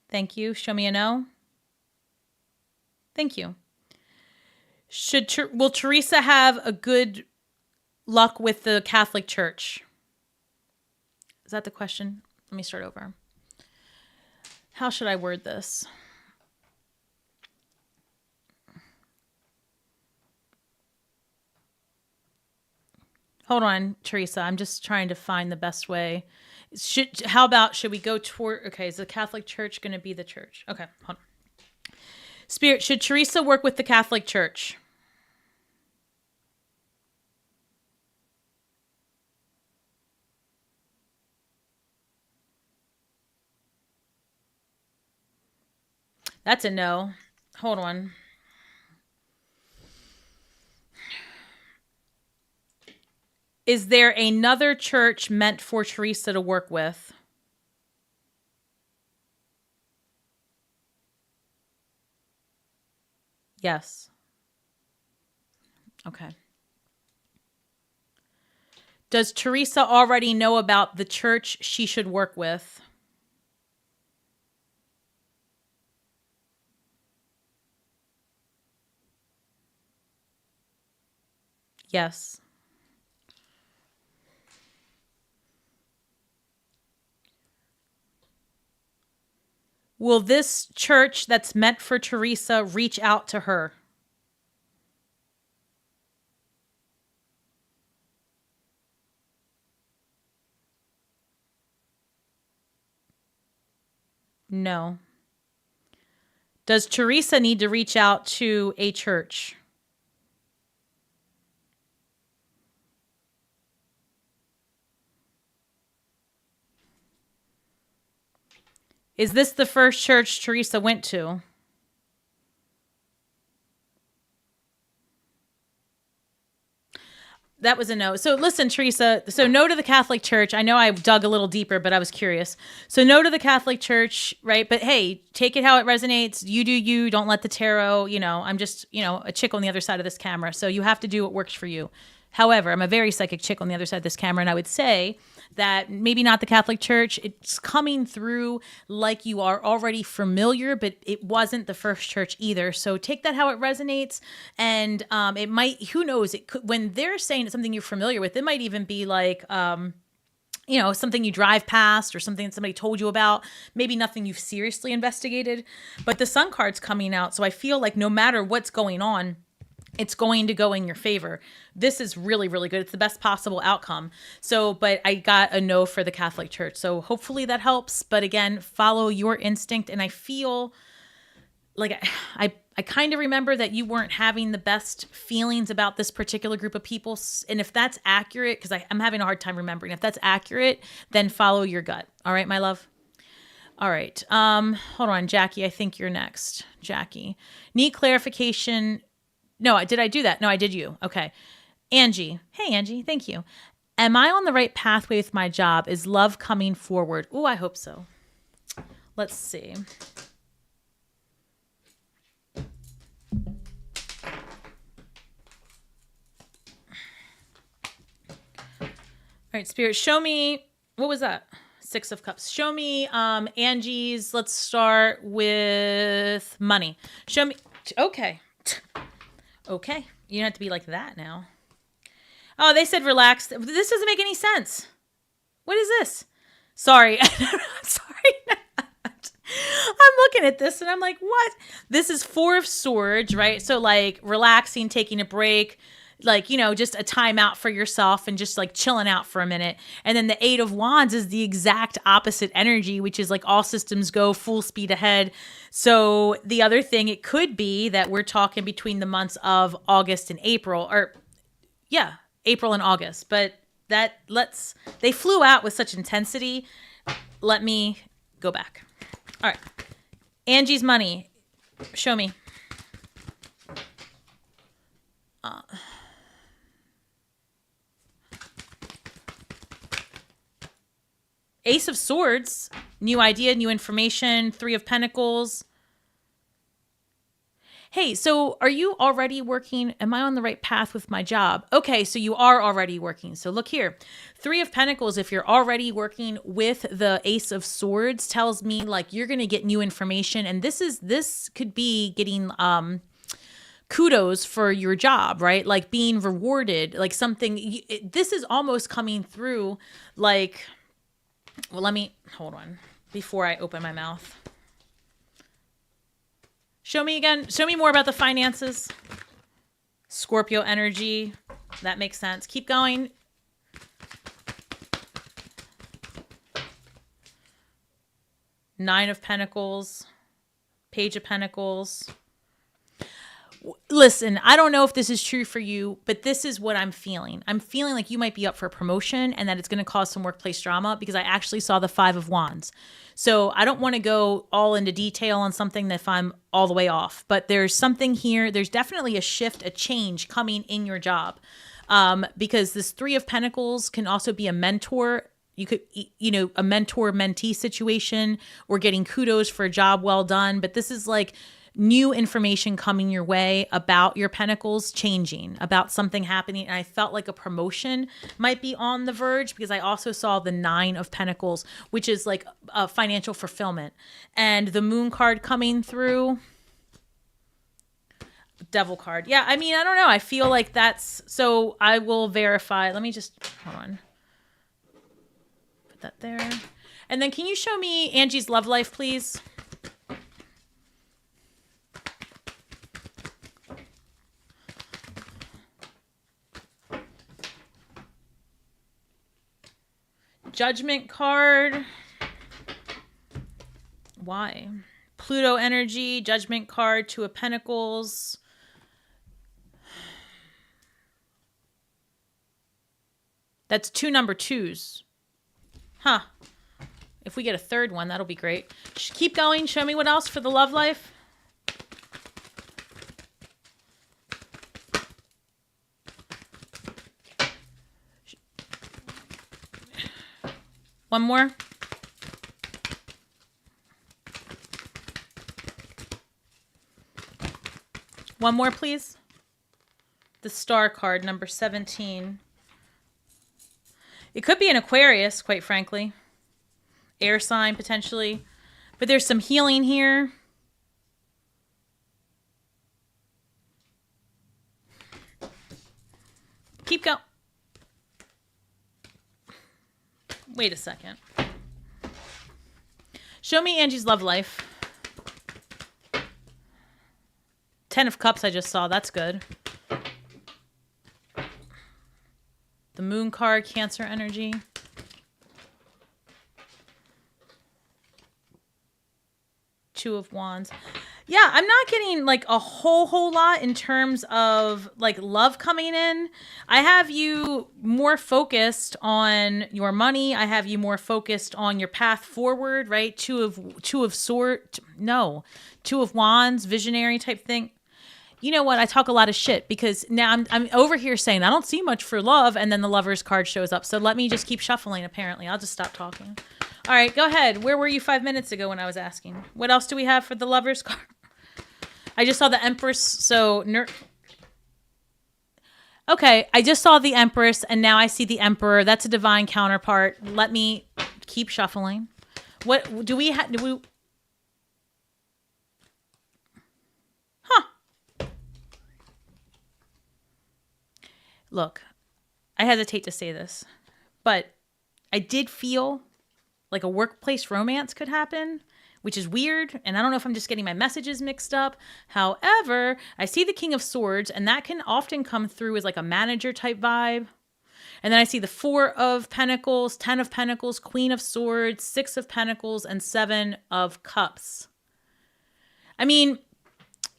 Thank you. Show me a no. Thank you. Will Teresa have a good luck with the Catholic Church? Is that the question? Let me start over. How should I word this? Hold on, Teresa. I'm just trying to find the best way. Should we go toward... Okay, is the Catholic Church going to be the church? Okay, hold on. Spirit, should Teresa work with the Catholic Church? That's a no. Hold on. Is there another church meant for Teresa to work with? Yes. Okay. Does Teresa already know about the church she should work with? Yes. Will this church that's meant for Teresa reach out to her? No. Does Teresa need to reach out to a church? Is this the first church Teresa went to? That was a no. So listen, Teresa. So no to the Catholic Church. I know I dug a little deeper, but I was curious. So no to the Catholic Church, right? But hey, take it how it resonates. You do you. Don't let the tarot, I'm just, a chick on the other side of this camera. So you have to do what works for you. However, I'm a very psychic chick on the other side of this camera, and I would say that maybe not the Catholic Church. It's coming through like you are already familiar, but it wasn't the first church either. So take that how it resonates, and it might, who knows, it could, when they're saying it's something you're familiar with, it might even be like, something you drive past or something that somebody told you about, maybe nothing you've seriously investigated, but the sun card's coming out. So I feel like no matter what's going on, it's going to go in your favor. This is really, really good. It's the best possible outcome. So, but I got a no for the Catholic Church. So hopefully that helps. But again, follow your instinct. And I feel like I kind of remember that you weren't having the best feelings about this particular group of people. And if that's accurate, because I'm having a hard time remembering, if that's accurate, then follow your gut. All right, my love. All right. Hold on, Jackie. I think you're next. Jackie. Need clarification. No, did I do that? No, I did you. Okay. Angie. Hey, Angie. Thank you. Am I on the right pathway with my job? Is love coming forward? Oh, I hope so. Let's see. All right, Spirit, show me, what was that? 6 of Cups. Show me Angie's, let's start with money. Show me, okay. Okay, you don't have to be like that now. Oh, they said relax. This doesn't make any sense. What is this? Sorry. Sorry. I'm looking at this and I'm like, what? This is 4 of Swords, right? So like relaxing, taking a break, like, you know, just a time out for yourself and just like chilling out for a minute. And then the 8 of Wands is the exact opposite energy, which is like all systems go, full speed ahead. So the other thing, it could be that we're talking between the months of August and April, or yeah, April and August. But they flew out with such intensity. Let me go back. All right. Angie's money. Show me. Ace of Swords, new idea, new information, 3 of Pentacles. Hey, so are you already working? Am I on the right path with my job? Okay, so you are already working. So look here. 3 of Pentacles, if you're already working with the Ace of Swords, tells me like you're going to get new information. And this could be getting kudos for your job, right? Like being rewarded, like something. This is almost coming through like... Well, let me, hold on, before I open my mouth. Show me again, show me more about the finances. Scorpio energy, that makes sense. Keep going. Nine of Pentacles, Page of Pentacles. Listen, I don't know if this is true for you, but this is what I'm feeling. I'm feeling like you might be up for a promotion and that it's going to cause some workplace drama because I actually saw the 5 of Wands. So I don't want to go all into detail on something if I'm all the way off, but there's something here. There's definitely a shift, a change coming in your job because this 3 of Pentacles can also be a mentor. You could, you know, a mentor-mentee situation or getting kudos for a job well done. But this is like new information coming your way about your pentacles changing, about something happening. And I felt like a promotion might be on the verge because I also saw the 9 of Pentacles, which is like a financial fulfillment. And the Moon card coming through. Devil card. Yeah, I mean, I don't know. I feel like that's... So I will verify. Let me just... Hold on. Put that there. And then can you show me Angie's love life, please? Judgment card. Why? Pluto energy, Judgment card, 2 of Pentacles. That's 2 number 2s. Huh. If we get a third one, that'll be great. Keep going. Show me what else for the love life. One more. One more, please. The Star card, number 17. It could be an Aquarius, quite frankly. Air sign, potentially. But there's some healing here. Keep going. Wait a second. Show me Angie's love life. 10 of Cups I just saw. That's good. The Moon card, Cancer energy. Two of Wands. Yeah, I'm not getting like a whole lot in terms of like love coming in. I have you more focused on your money. I have you more focused on your path forward, right? Two of wands, visionary type thing. You know what? I talk a lot of shit because now I'm over here saying I don't see much for love, and then the Lover's card shows up. So let me just keep shuffling. Apparently, I'll just stop talking. All right, go ahead. Where were you 5 minutes ago when I was asking? What else do we have for the Lover's card? I just saw the Empress. So okay, I just saw the Empress, and now I see the Emperor. That's a divine counterpart. Let me keep shuffling. What do we have? Look, I hesitate to say this, but I did feel like a workplace romance could happen, which is weird. And I don't know if I'm just getting my messages mixed up. However, I see the King of Swords, and that can often come through as like a manager type vibe. And then I see the 4 of Pentacles, 10 of Pentacles, Queen of Swords, 6 of Pentacles, and 7 of Cups. I mean,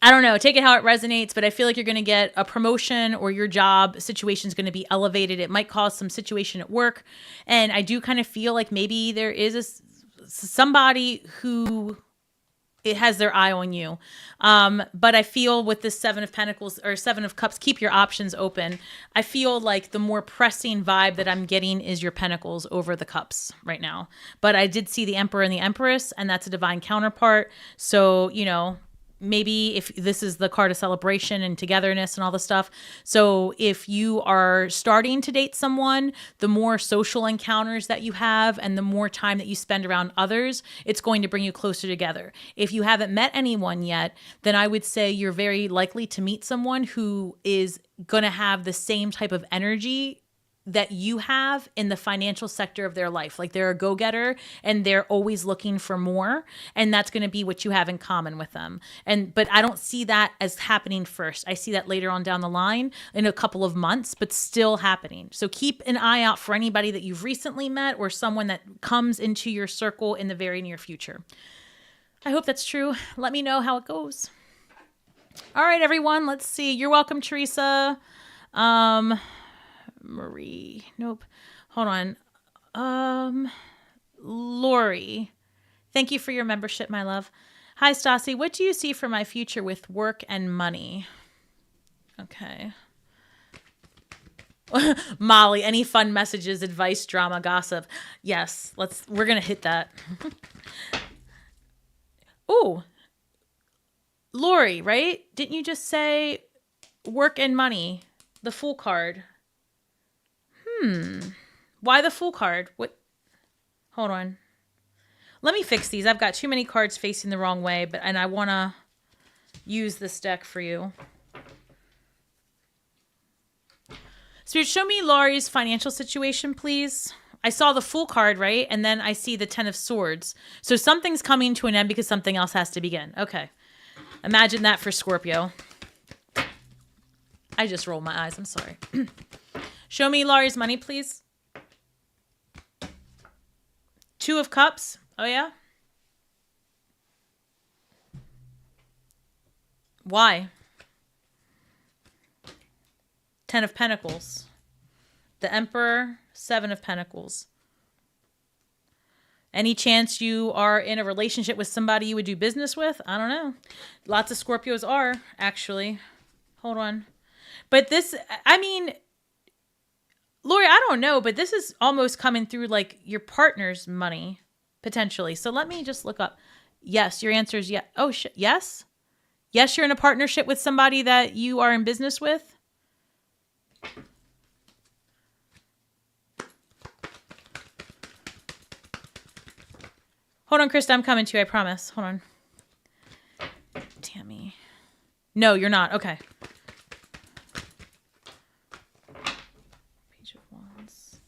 I don't know, take it how it resonates, but I feel like you're going to get a promotion or your job situation is going to be elevated. It might cause some situation at work. And I do kind of feel like maybe there is somebody who it has their eye on you. But I feel with this 7 of Pentacles or 7 of Cups, keep your options open. I feel like the more pressing vibe that I'm getting is your Pentacles over the Cups right now. But I did see the Emperor and the Empress, and that's a divine counterpart. So, you know, maybe if this is the card of celebration and togetherness and all the stuff. So if you are starting to date someone, the more social encounters that you have and the more time that you spend around others, it's going to bring you closer together. If you haven't met anyone yet, then I would say you're very likely to meet someone who is going to have the same type of energy that you have in the financial sector of their life. Like they're a go-getter and they're always looking for more. And that's going to be what you have in common with them. But I don't see that as happening first. I see that later on down the line in a couple of months, but still happening. So keep an eye out for anybody that you've recently met or someone that comes into your circle in the very near future. I hope that's true. Let me know how it goes. All right, everyone, let's see. You're welcome, Teresa. Marie. Nope. Hold on. Lori. Thank you for your membership, my love. Hi, Stasi. What do you see for my future with work and money? Okay. Molly, any fun messages, advice, drama, gossip? Yes, we're going to hit that. Oh, Lori, right? Didn't you just say work and money? The Fool card. Why the Fool card? What? Hold on. Let me fix these. I've got too many cards facing the wrong way, and I want to use this deck for you. Spirit, show me Laurie's financial situation, please. I saw the Fool card, right? And then I see the 10 of Swords. So something's coming to an end because something else has to begin. Okay. Imagine that for Scorpio. I just rolled my eyes. I'm sorry. Show me Laurie's money, please. 2 of Cups. Oh, yeah? Why? 10 of Pentacles. The Emperor, 7 of Pentacles. Any chance you are in a relationship with somebody you would do business with? I don't know. Lots of Scorpios are, actually. Hold on. But this, I mean, Lori, I don't know, but this is almost coming through like your partner's money, potentially. So let me just look up. Yes, your answer is yes. Oh, yes? Yes, you're in a partnership with somebody that you are in business with? Hold on, Krista, I'm coming to you, I promise. Hold on. Tammy. No, you're not. Okay. Page of Wands.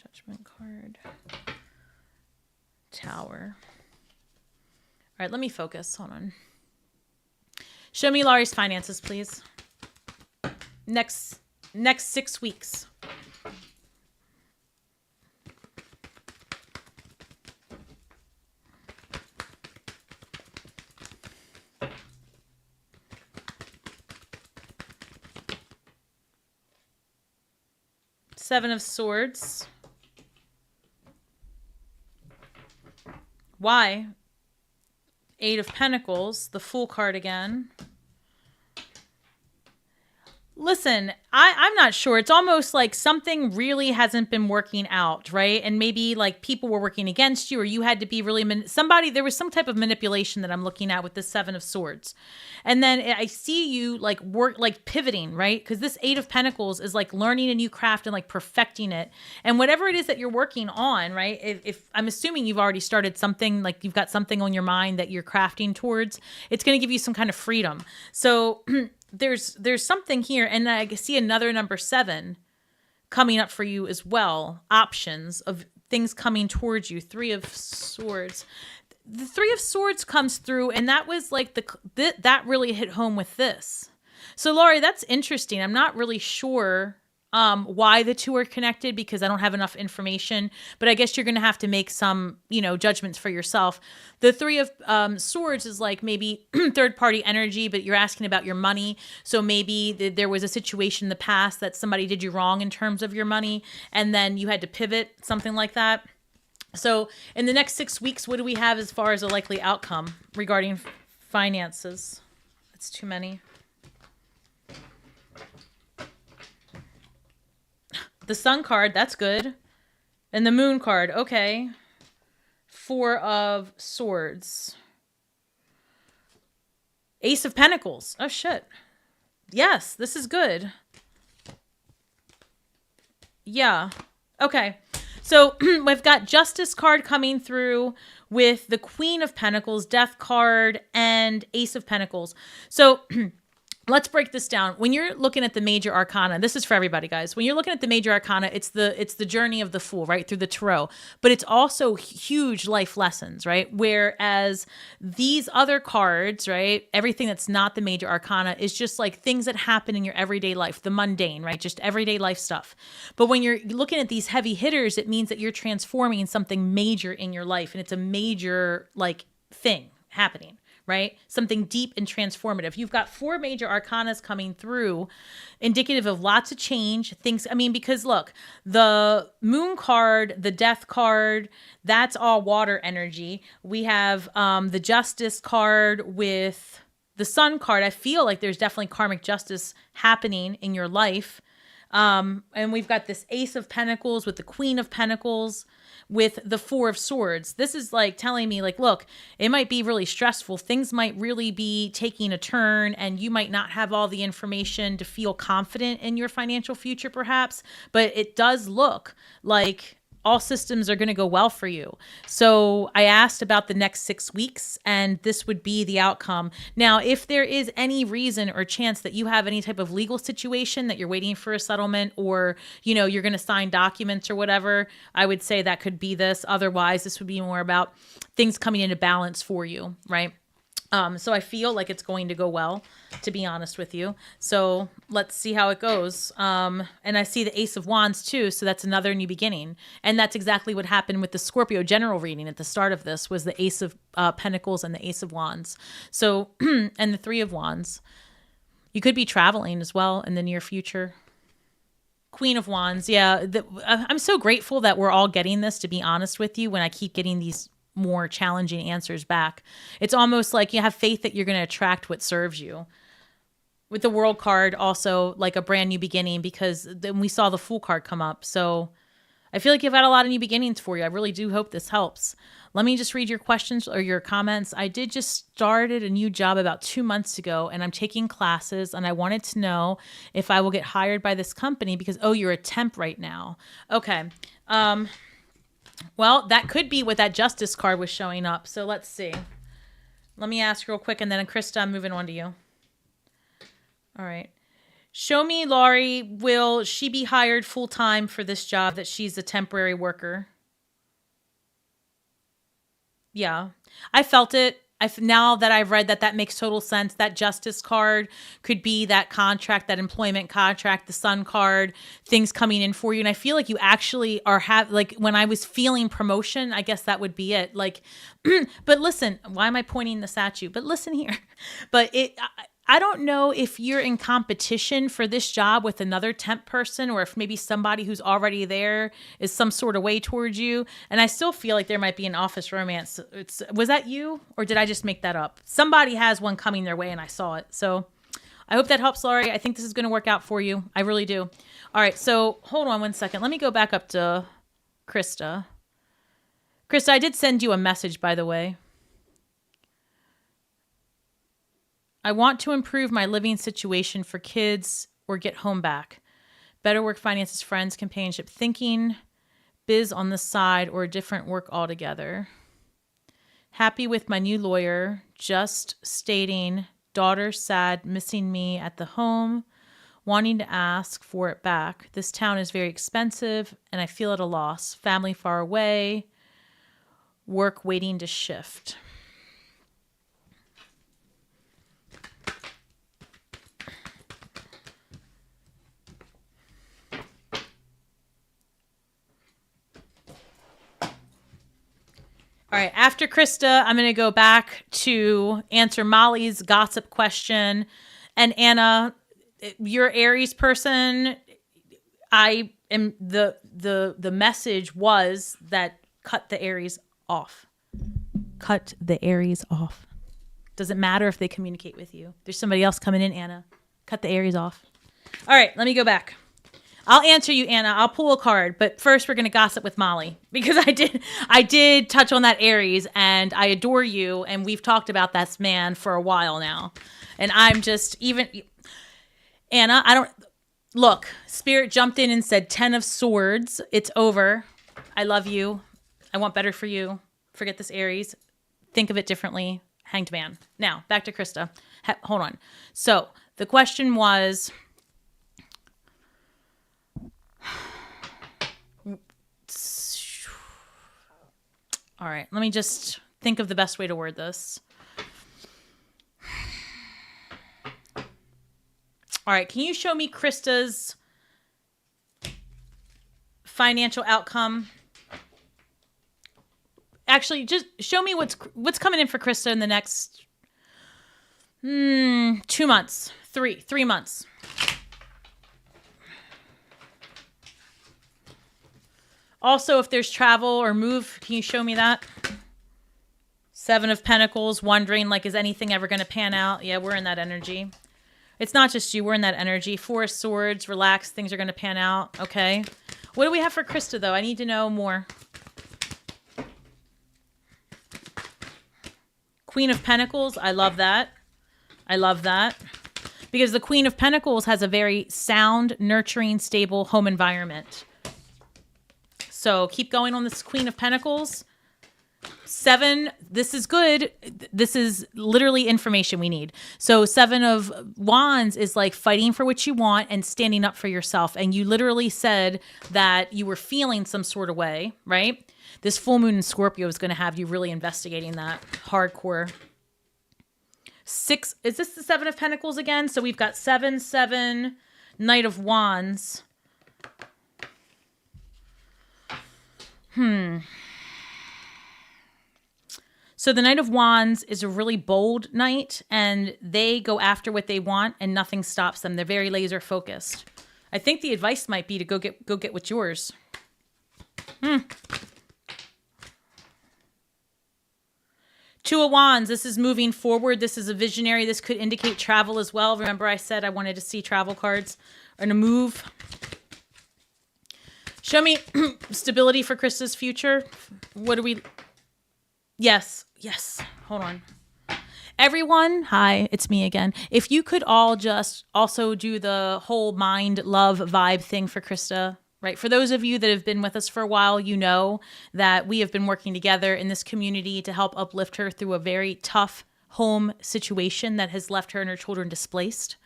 Judgment card. Tower. All right, let me focus. Hold on. Show me Laurie's finances, please. Next 6 weeks. Seven of Swords. Why? Eight of Pentacles, the Fool card again. Listen, I'm not sure. It's almost like something really hasn't been working out, right? And maybe like people were working against you, or you had to be really, there was some type of manipulation that I'm looking at with the Seven of Swords. And then I see you like pivoting, right? Because this Eight of Pentacles is like learning a new craft and like perfecting it. And whatever it is that you're working on, right? If I'm assuming you've already started something, like you've got something on your mind that you're crafting towards, it's going to give you some kind of freedom. So there's something here, and I see another number 7 coming up for you as well. Options of things coming towards you. Three of Swords. The Three of Swords comes through, and that was like that really hit home with this. So Laurie, that's interesting. I'm not really sure why the two are connected, because I don't have enough information, but I guess you're going to have to make some, judgments for yourself. The Three of Swords is like maybe third party energy, but you're asking about your money. So maybe there was a situation in the past that somebody did you wrong in terms of your money, and then you had to pivot, something like that. So in the next 6 weeks, what do we have as far as a likely outcome regarding finances? That's too many. The Sun card, that's good. And the Moon card, okay. Four of Swords. Ace of Pentacles. Oh, shit. Yes, this is good. Yeah. Okay. So we've got Justice card coming through with the Queen of Pentacles, Death card, and Ace of Pentacles. So let's break this down. When you're looking at the major arcana, this is for everybody, guys. When you're looking at the major arcana, it's the journey of the Fool, right, through the tarot. But it's also huge life lessons, right? Whereas these other cards, right, everything that's not the major arcana is just like things that happen in your everyday life, the mundane, right? Just everyday life stuff. But when you're looking at these heavy hitters, it means that you're transforming something major in your life, and it's a major like thing happening. Right? Something deep and transformative. You've got 4 major arcanas coming through, indicative of lots of change. Things, because look, the Moon card, the Death card, that's all water energy. We have the Justice card with the Sun card. I feel like there's definitely karmic justice happening in your life. And we've got this Ace of Pentacles with the Queen of Pentacles, with the Four of Swords. This is like telling me like, look, it might be really stressful. Things might really be taking a turn, and you might not have all the information to feel confident in your financial future perhaps, but it does look like all systems are going to go well for you. So I asked about the next 6 weeks, and this would be the outcome. Now, if there is any reason or chance that you have any type of legal situation that you're waiting for a settlement, or, you're going to sign documents or whatever, I would say that could be this. Otherwise, this would be more about things coming into balance for you, right? So I feel like it's going to go well, to be honest with you. So let's see how it goes. And I see the Ace of Wands too. So that's another new beginning. And that's exactly what happened with the Scorpio general reading at the start of this, was the Ace of Pentacles and the Ace of Wands. So, and the Three of Wands. You could be traveling as well in the near future. Queen of Wands. Yeah. I'm so grateful that we're all getting this, to be honest with you, when I keep getting these more challenging answers back. It's almost like you have faith that you're going to attract what serves you. With the World card, also like a brand new beginning, because then we saw the Fool card come up. So I feel like you've had a lot of new beginnings for you. I really do hope this helps. Let me just read your questions or your comments. I did just started a new job about 2 months ago, and I'm taking classes, and I wanted to know if I will get hired by this company because, you're a temp right now. Okay. Well, that could be what that Justice card was showing up. So let's see. Let me ask real quick, and then Krista, I'm moving on to you. All right. Show me, Laurie, will she be hired full-time for this job that she's a temporary worker? Yeah. I felt it. Now that I've read that makes total sense. That Justice card could be that contract, that employment contract, the Sun card, things coming in for you. And I feel like you actually are when I was feeling promotion, I guess that would be it. Like, but listen, why am I pointing this at you? But listen here. But I don't know if you're in competition for this job with another temp person, or if maybe somebody who's already there is some sort of way towards you. And I still feel like there might be an office romance. Was that you, or did I just make that up? Somebody has one coming their way and I saw it. So I hope that helps, Laurie. I think this is going to work out for you. I really do. All right. So hold on one second. Let me go back up to Krista. Krista, I did send you a message, by the way. I want to improve my living situation for kids or get home back. Better work, finances, friends, companionship, thinking, biz on the side, or different work altogether. Happy with my new lawyer, just stating, daughter sad, missing me at the home, wanting to ask for it back. This town is very expensive and I feel at a loss. Family far away, work waiting to shift. All right, after Krista, I'm going to go back to answer Molly's gossip question. And Anna, you're Aries person. I am the message was that cut the Aries off. Cut the Aries off. Doesn't matter if they communicate with you. There's somebody else coming in, Anna. Cut the Aries off. All right, let me go back. I'll answer you, Anna. I'll pull a card, but first we're going to gossip with Molly, because I did touch on that Aries, and I adore you, and we've talked about that man for a while now. And I'm just Anna, look, Spirit jumped in and said 10 of Swords. It's over. I love you. I want better for you. Forget this Aries. Think of it differently. Hanged Man. Now, back to Krista. Hold on. So the question was... All right, let me just think of the best way to word this. All right, can you show me Krista's financial outcome? Actually, just show me what's coming in for Krista in the next 2 months, 3 months. Also, if there's travel or move, can you show me that? 7 of Pentacles, wondering, like, is anything ever going to pan out? Yeah, we're in that energy. It's not just you. We're in that energy. 4 of Swords, relax. Things are going to pan out. Okay. What do we have for Krista, though? I need to know more. Queen of Pentacles. I love that. I love that. Because the Queen of Pentacles has a very sound, nurturing, stable home environment. So keep going on this Queen of Pentacles. 7, this is good. This is literally information we need. So 7 of Wands is like fighting for what you want and standing up for yourself. And you literally said that you were feeling some sort of way, right? This full moon in Scorpio is going to have you really investigating that hardcore. 6, is this the 7 of Pentacles again? So we've got 7, 7, Knight of Wands. So the Knight of Wands is a really bold knight, and they go after what they want and nothing stops them. They're very laser focused. I think the advice might be to go get what's yours. 2 of Wands, this is moving forward. This is a visionary. This could indicate travel as well. Remember I said I wanted to see travel cards and a move. Show me stability for Krista's future. What do we... Yes. Hold on. Everyone, hi, it's me again. If you could all just also do the whole mind, love, vibe thing for Krista, right? For those of you that have been with us for a while, you know that we have been working together in this community to help uplift her through a very tough home situation that has left her and her children displaced.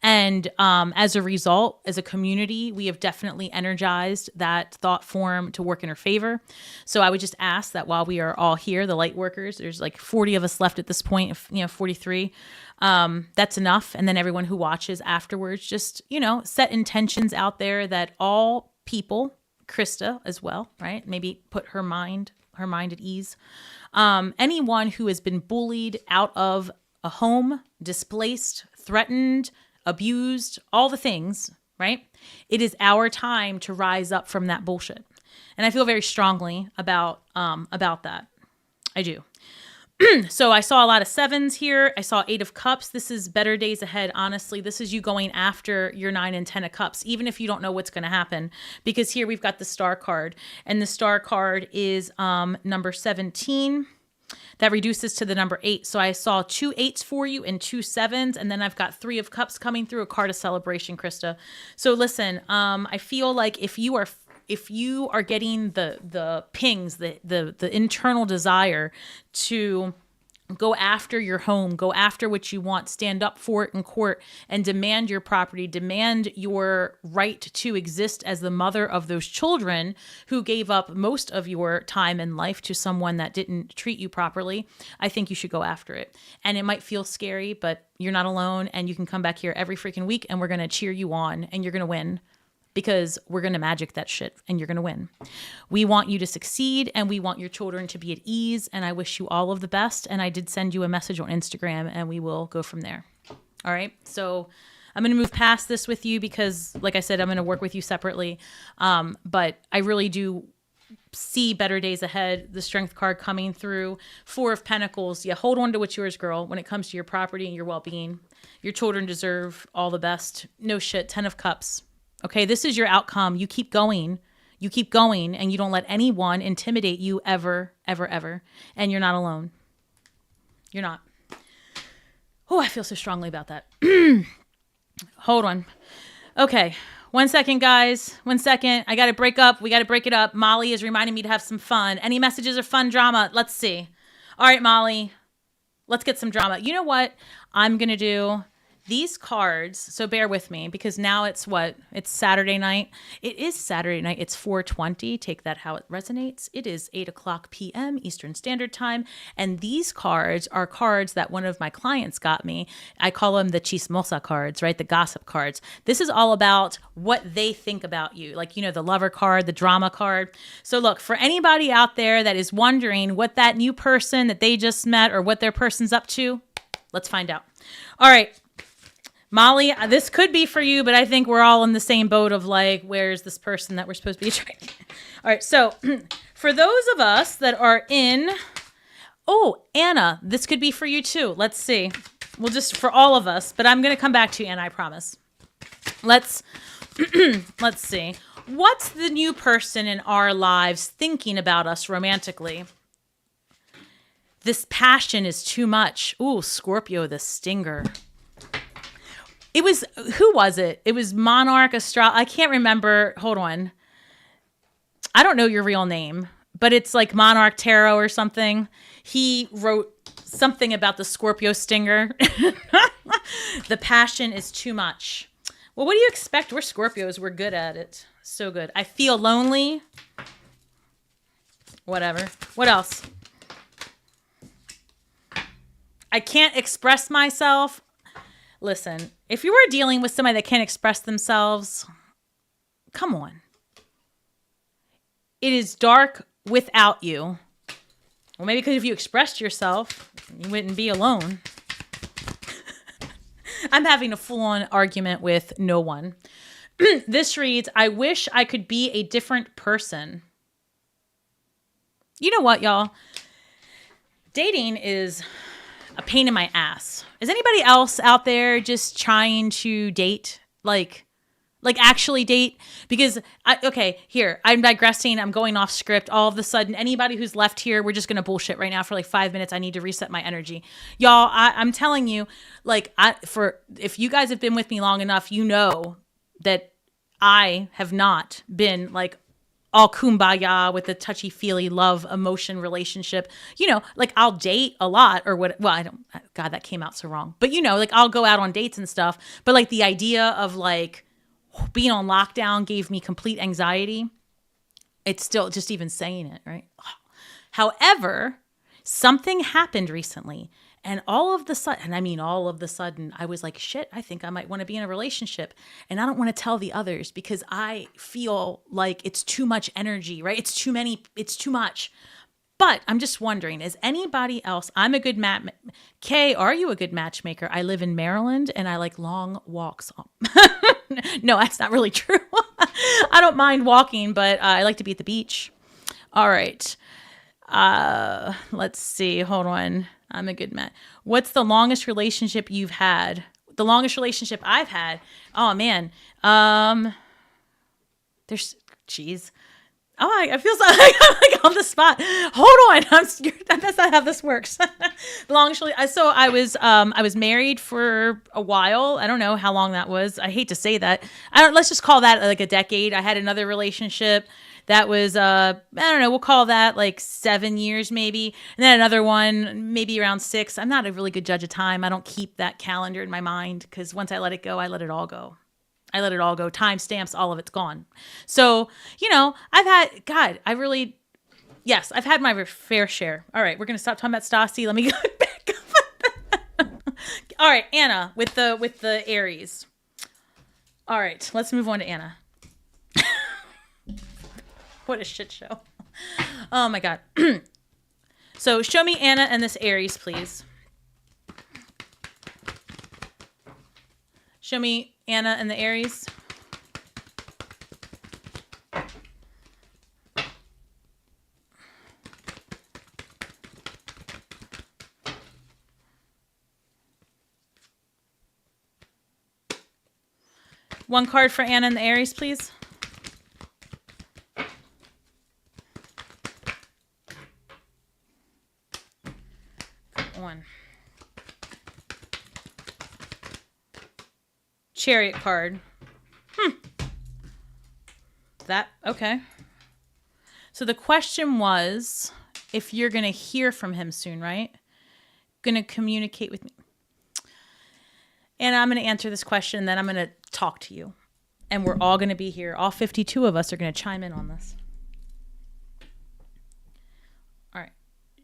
And as a result, as a community, we have definitely energized that thought form to work in her favor. So I would just ask that while we are all here, the light workers, there's like 40 of us left at this point, 43, that's enough. And then everyone who watches afterwards, just, set intentions out there that all people, Krista as well, right? Maybe put her mind at ease. Anyone who has been bullied out of a home, displaced, threatened, abused, all the things, right? It is our time to rise up from that bullshit. And I feel very strongly about that. I do. So I saw a lot of 7s here. I saw 8 of Cups. This is better days ahead. Honestly, this is you going after your 9 and 10 of Cups, even if you don't know what's going to happen. Because here we've got the Star card. And the Star card is number 17. That reduces to the number 8. So I saw 2 8s for you and 2 7s. And then I've got 3 of Cups coming through, a card of celebration, Krista. So listen, I feel like if you are getting the pings, the internal desire to go after your home, go after what you want, stand up for it in court, and demand your property, demand your right to exist as the mother of those children who gave up most of your time and life to someone that didn't treat you properly, I think you should go after it. And it might feel scary, but you're not alone, and you can come back here every freaking week, and we're going to cheer you on, and you're going to win. Because we're going to magic that shit and you're going to win. We want you to succeed and we want your children to be at ease. And I wish you all of the best. And I did send you a message on Instagram and we will go from there. All right. So I'm going to move past this with you because, like I said, I'm going to work with you separately. But I really do see better days ahead. The Strength card coming through. 4 of Pentacles. Yeah, hold on to what's yours, girl, when it comes to your property and your well-being. Your children deserve all the best. No shit. 10 of Cups. Okay, this is your outcome. You keep going. You keep going and you don't let anyone intimidate you ever, ever, ever. And you're not alone. You're not. Oh, I feel so strongly about that. Hold on. Okay, 1 second, guys. 1 second. I got to break up. We got to break it up. Molly is reminding me to have some fun. Any messages or fun drama? Let's see. All right, Molly. Let's get some drama. You know what I'm going to do? These cards, so bear with me because now it's what? It's Saturday night. It is Saturday night. It's 4:20. Take that how it resonates. It is 8:00 p.m. Eastern Standard Time. And these cards are cards that one of my clients got me. I call them the chismosa cards, right? The gossip cards. This is all about what they think about you. Like, you know, the lover card, the drama card. So look, for anybody out there that is wondering what that new person that they just met or what their person's up to, let's find out. All right. Molly, this could be for you, but I think we're all in the same boat of like, where's this person that we're supposed to be attracting? All right, so for those of us that are in, oh, Anna, this could be for you too. Let's see. We'll just, for all of us, but I'm going to come back to you, Anna, I promise. Let's see. What's the new person in our lives thinking about us romantically? This passion is too much. Ooh, Scorpio, the stinger. It was, who was it? It was Monarch I can't remember. Hold on. I don't know your real name, but it's like Monarch Tarot or something. He wrote something about the Scorpio stinger. The passion is too much. Well, what do you expect? We're Scorpios. We're good at it. So good. I feel lonely. Whatever. What else? I can't express myself. Listen, if you are dealing with somebody that can't express themselves, come on. It is dark without you. Well, maybe because if you expressed yourself, you wouldn't be alone. I'm having a full-on argument with no one. This reads, I wish I could be a different person. You know what, y'all? Dating is a pain in my ass. Is anybody else out there just trying to date? Like actually date? Because, here, I'm digressing. I'm going off script. All of a sudden, anybody who's left here, we're just going to bullshit right now for like 5 minutes. I need to reset my energy. Y'all, I'm telling you, if you guys have been with me long enough, you know that I have not been like all kumbaya with the touchy-feely love emotion relationship. You know, like I'll date a lot or what. Well, I don't, God, that came out so wrong. But you know, like I'll go out on dates and stuff. But like the idea of like being on lockdown gave me complete anxiety. It's still just even saying it, right? However, something happened recently. And all of the sudden, I was like, shit, I think I might want to be in a relationship. And I don't want to tell the others because I feel like it's too much energy, right? It's too much. But I'm just wondering, is anybody else? I'm a good Kay, are you a good matchmaker? I live in Maryland and I like long walks. No, that's not really true. I don't mind walking, but I like to be at the beach. All right. Let's see. Hold on. I'm a good match. What's the longest relationship you've had? The longest relationship I've had. Oh man. Geez. Oh, I feel so like on the spot. Hold on, I'm scared. That's not how this works. So I was married for a while. I don't know how long that was. I hate to say that. Let's just call that like a decade. I had another relationship that was I don't know. We'll call that like 7 years maybe, and then another one maybe around 6. I'm not a really good judge of time. I don't keep that calendar in my mind because once I let it go, I let it all go. I let it all go. Timestamps, all of it's gone. So, I've had my fair share. All right, we're going to stop talking about Stasi. Let me go back up. All right, Anna with the Aries. All right, let's move on to Anna. What a shit show. Oh my God. So show me Anna and this Aries, please. Show me Anna and the Aries. One card for Anna and the Aries, please. One. Chariot card. Okay. So the question was if you're going to hear from him soon, right? Going to communicate with me. And I'm going to answer this question, and then I'm going to talk to you. And we're all going to be here. All 52 of us are going to chime in on this. All right.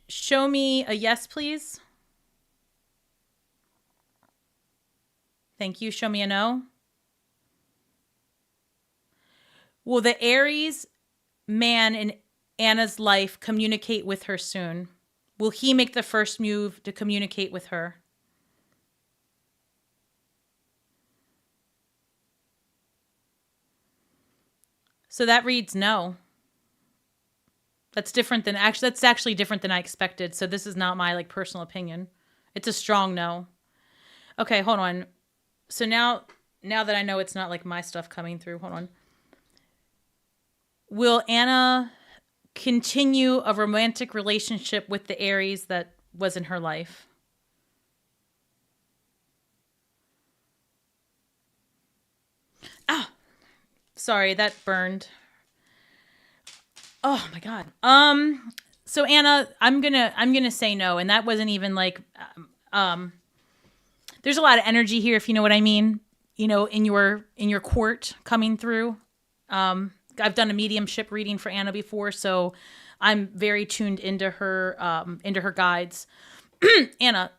Show me a yes, please. Thank you. Show me a no. Will the Aries man in Anna's life communicate with her soon? Will he make the first move to communicate with her? So that reads no. That's actually different than I expected. So this is not my like personal opinion. It's a strong no. Okay, hold on. So now that I know it's not like my stuff coming through, hold on. Will Anna continue a romantic relationship with the Aries that was in her life? Sorry, that burned. Oh my God. So Anna, I'm gonna say no, and that wasn't even like there's a lot of energy here, if you know what I mean. In your court coming through. I've done a mediumship reading for Anna before, so I'm very tuned into her guides. Anna,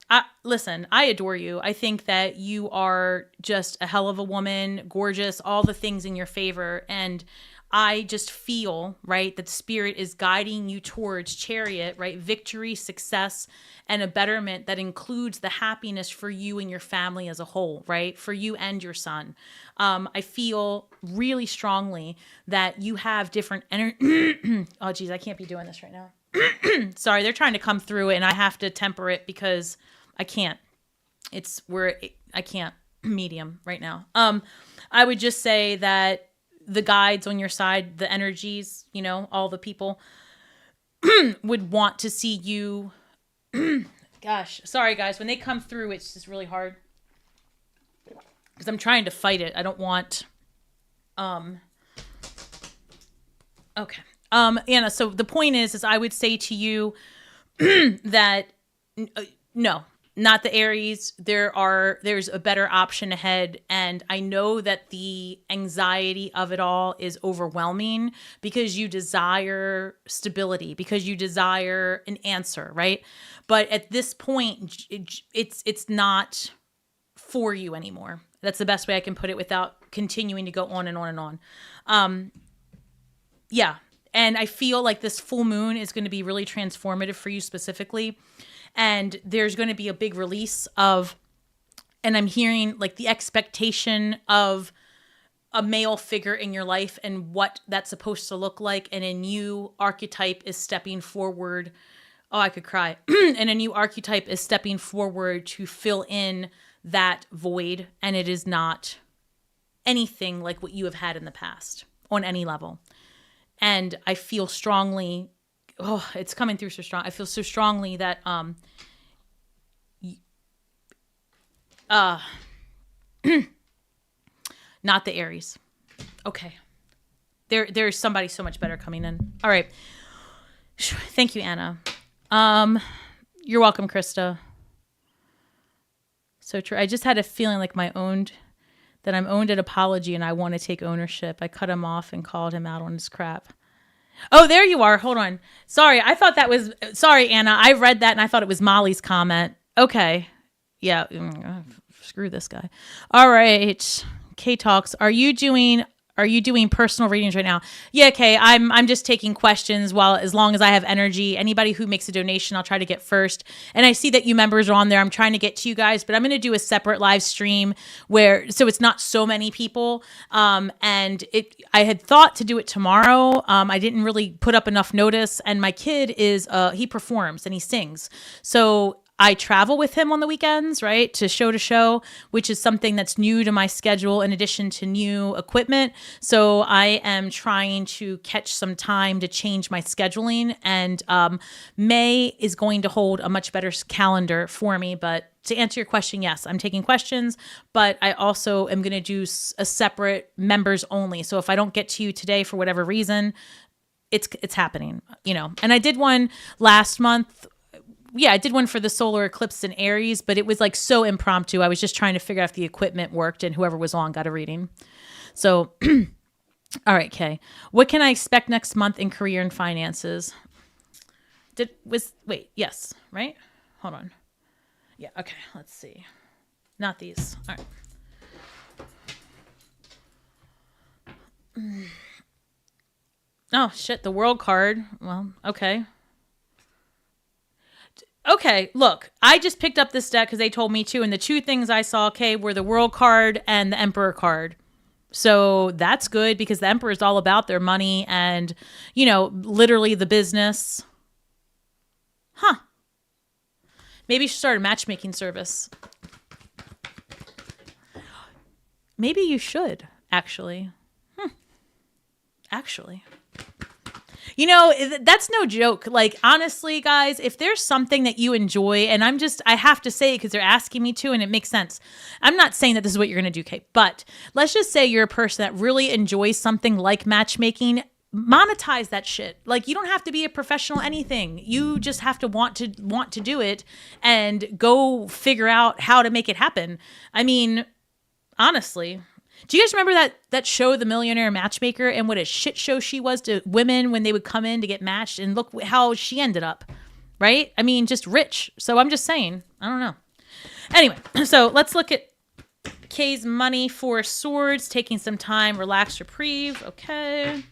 listen, I adore you. I think that you are just a hell of a woman, gorgeous, all the things in your favor. And I just feel, right, that spirit is guiding you towards Chariot, right? Victory, success, and a betterment that includes the happiness for you and your family as a whole, right? For you and your son. I feel really strongly that you have different energy. Oh, geez, I can't be doing this right now. Sorry, they're trying to come through and I have to temper it because I can't. I can't medium right now. I would just say that the guides on your side, the energies, all the people would want to see you. Gosh, sorry guys, when they come through, it's just really hard because I'm trying to fight it. I don't want, okay. Anna, so the point is I would say to you that no, not the Aries. There's a better option ahead. And I know that the anxiety of it all is overwhelming because you desire stability, because you desire an answer, right? But at this point, it's not for you anymore. That's the best way I can put it without continuing to go on and on and on. Yeah. And I feel like this full moon is going to be really transformative for you specifically. And there's going to be a big release of, and I'm hearing like the expectation of a male figure in your life and what that's supposed to look like. And a new archetype is stepping forward. Oh, I could cry. And a new archetype is stepping forward to fill in that void. And it is not anything like what you have had in the past on any level. And I feel strongly, oh, it's coming through so strong. I feel so strongly that, not the Aries. Okay. There's somebody so much better coming in. All right. Thank you, Anna. You're welcome, Krista. So true. I just had a feeling like I'm owed an apology and I want to take ownership. I cut him off and called him out on his crap. Oh, there you are. Hold on. Sorry. Sorry, Anna. I read that and I thought it was Molly's comment. Okay. Yeah. Screw this guy. All right. Kay talks. Are you doing personal readings right now? Yeah, Kay. I'm just taking questions as long as I have energy. Anybody who makes a donation, I'll try to get first. And I see that you members are on there. I'm trying to get to you guys, but I'm going to do a separate live stream so it's not so many people. I had thought to do it tomorrow. I didn't really put up enough notice, and my kid he performs and he sings. So I travel with him on the weekends, right, to show, which is something that's new to my schedule in addition to new equipment. So I am trying to catch some time to change my scheduling. And May is going to hold a much better calendar for me. But to answer your question, yes, I'm taking questions, but I also am going to do a separate members only. So if I don't get to you today for whatever reason, it's happening, And I did one last month. Yeah, I did one for the solar eclipse in Aries, but it was like so impromptu. I was just trying to figure out if the equipment worked, and whoever was on got a reading. So, all right, Kay. What can I expect next month in career and finances? Yes, right? Hold on. Yeah, okay, let's see. Not these. All right. Oh, shit, the world card. Well, okay. Okay, look, I just picked up this deck because they told me to, and the two things I saw, were the World card and the Emperor card. So that's good because the Emperor is all about their money and, literally the business. Huh. Maybe you should start a matchmaking service. Maybe you should, actually. Actually. That's no joke. Like, honestly, guys, if there's something that you enjoy, and I have to say it because they're asking me to, and it makes sense. I'm not saying that this is what you're going to do, Kate, but let's just say you're a person that really enjoys something like matchmaking. Monetize that shit. Like, you don't have to be a professional anything. You just have to want to do it and go figure out how to make it happen. I mean, honestly. Do you guys remember that show, The Millionaire Matchmaker, and what a shit show she was to women when they would come in to get matched? And look how she ended up, right? I mean, just rich. So I'm just saying, I don't know. Anyway, so let's look at Kay's money for swords, taking some time, relax, reprieve. Okay.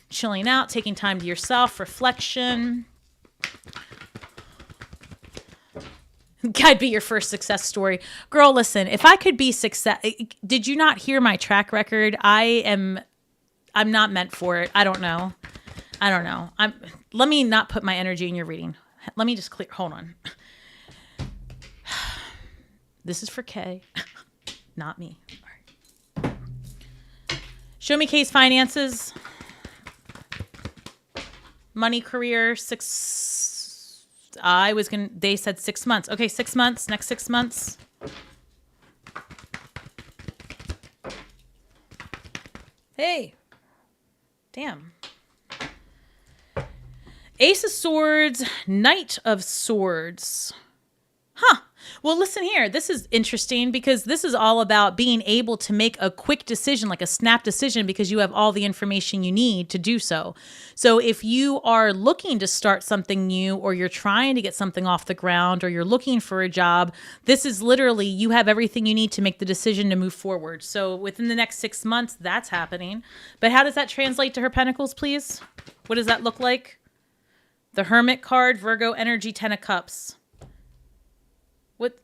Chilling out, taking time to yourself, reflection. I'd be your first success story. Girl, listen, if I could be success, did you not hear my track record? I'm not meant for it. I don't know. Let me not put my energy in your reading. Let me just clear. Hold on. This is for Kay, not me. All right. Show me Kay's finances. Money, career, they said 6 months. Okay, 6 months, next 6 months. Hey, damn. Ace of Swords, Knight of Swords. Huh. Well, listen here. This is interesting because this is all about being able to make a quick decision, like a snap decision, because you have all the information you need to do so. So if you are looking to start something new, or you're trying to get something off the ground, or you're looking for a job, this is literally, you have everything you need to make the decision to move forward. So within the next 6 months, that's happening. But how does that translate to her pentacles, please? What does that look like? The Hermit card, Virgo energy, 10 of Cups. What?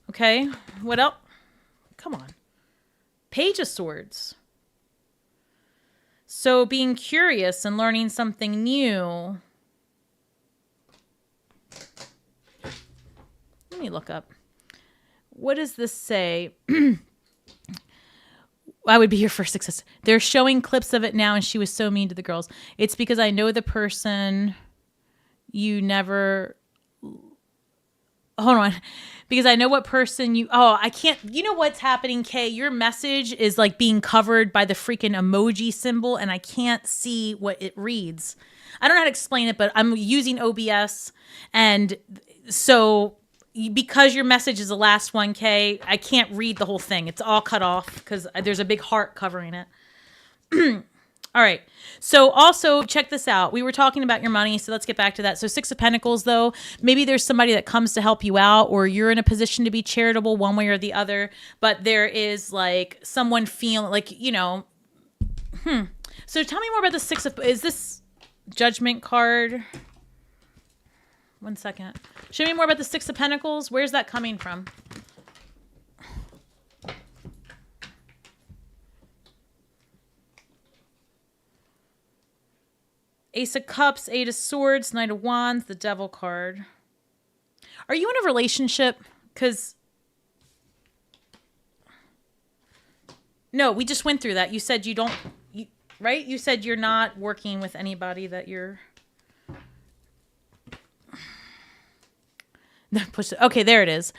Okay, what else? Come on. Page of Swords. So being curious and learning something new. Let me look up. What does this say? I would be your first success. They're showing clips of it now, and she was so mean to the girls. It's because I know the person you never... Hold on. Because I know what person you... Oh, I can't... You know what's happening, Kay? Your message is like being covered by the freaking emoji symbol, and I can't see what it reads. I don't know how to explain it, but I'm using OBS, and so... Because your message is the last one, Kay, I can't read the whole thing. It's all cut off because there's a big heart covering it. All right. So also check this out. We were talking about your money, so let's get back to that. So 6 of Pentacles, though, maybe there's somebody that comes to help you out, or you're in a position to be charitable one way or the other, but there is like someone feeling like, you know, So tell me more about the 6 of... Is this Judgment card? 1 second. Show me more about the 6 of Pentacles. Where's that coming from? Ace of Cups, 8 of Swords, Knight of Wands, the Devil card. Are you in a relationship? Because... No, we just went through that. You said you don't... right? You said you're not working with anybody that you're... Okay, there it is.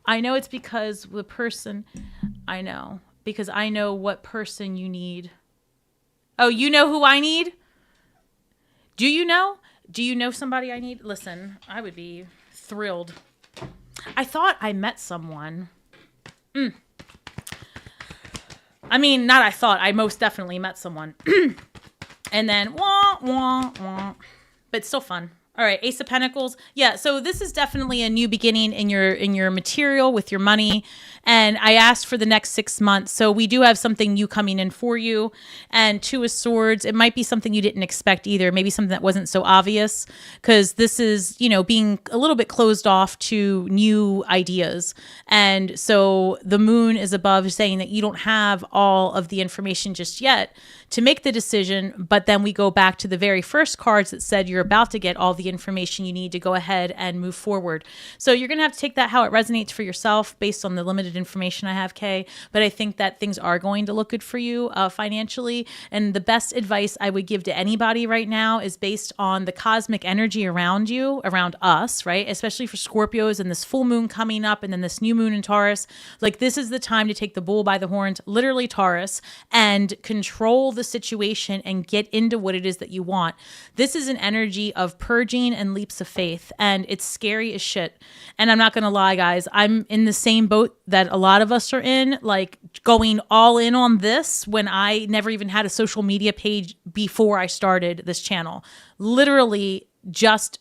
I know it's because the person... I know. Because I know what person you need. Oh, you know who I need? Do you know? Do you know somebody I need? Listen, I would be thrilled. I thought I met someone. I mean, not I thought. I most definitely met someone. And then, wah, wah, wah. But still fun. All right, Ace of Pentacles. Yeah, so this is definitely a new beginning in your material with your money. And I asked for the next 6 months. So we do have something new coming in for you. And 2 of Swords, it might be something you didn't expect either. Maybe something that wasn't so obvious, because this is, you know, being a little bit closed off to new ideas. And so the moon is above, saying that you don't have all of the information just yet to make the decision. But then we go back to the very first cards that said you're about to get all the information you need to go ahead and move forward. So you're going to have to take that how it resonates for yourself based on the limited information I have, Kay. But I think that things are going to look good for you financially. And the best advice I would give to anybody right now is based on the cosmic energy around you, around us, right? Especially for Scorpios and this full moon coming up and then this new moon in Taurus. Like, this is the time to take the bull by the horns, literally Taurus, and control the situation and get into what it is that you want. This is an energy of purging and leaps of faith, and it's scary as shit. And I'm not gonna lie, guys, I'm in the same boat that a lot of us are in, like going all in on this when I never even had a social media page before I started this channel. Literally just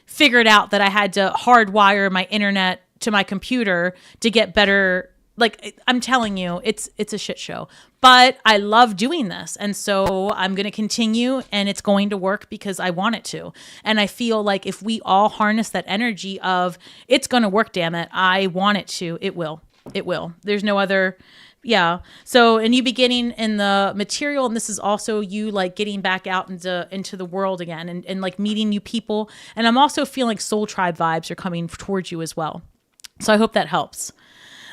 figured out that I had to hardwire my internet to my computer to get better. Like, I'm telling you, it's a shit show. But I love doing this. And so I'm going to continue, and it's going to work because I want it to. And I feel like if we all harness that energy of, it's going to work, damn it, I want it to, it will. It will. There's no other... Yeah. So a new beginning in the material. And this is also you like getting back out into the world again and like meeting new people. And I'm also feeling like soul tribe vibes are coming towards you as well. So I hope that helps.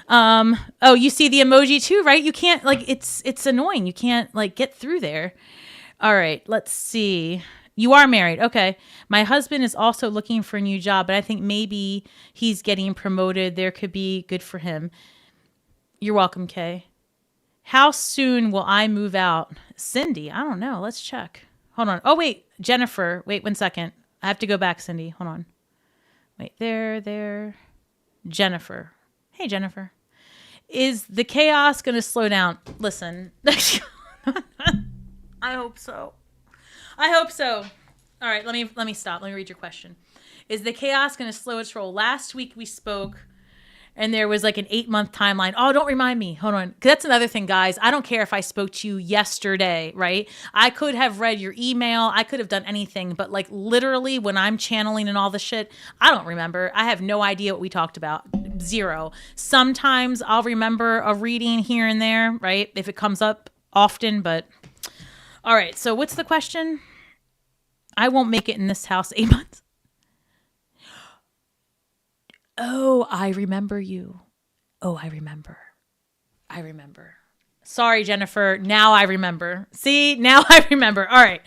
Oh, you see the emoji too, right? You can't like, it's annoying. You can't like get through there. All right, let's see. You are married. Okay. My husband is also looking for a new job, but I think maybe he's getting promoted. There could be good for him. You're welcome, Kay. How soon will I move out? Cindy, I don't know. Let's check. Hold on. Oh, wait, Jennifer. Wait 1 second. I have to go back, Cindy. Hold on. Wait, there. Jennifer. Hey, Jennifer. Is the chaos going to slow down? Listen. I hope so. All right, let me stop. Let me read your question. Is the chaos going to slow its roll? Last week we spoke and there was like an 8-month timeline. Oh, don't remind me. Hold on. 'Cause that's another thing, guys. I don't care if I spoke to you yesterday, right? I could have read your email. I could have done anything. But like literally when I'm channeling and all the shit, I don't remember. I have no idea what we talked about. Zero. Sometimes I'll remember a reading here and there, right? If it comes up often, but all right. So what's the question? I won't make it in this house 8 months. Oh, I remember you. Oh, I remember. Sorry, Jennifer. Now I remember. See, now I remember. All right.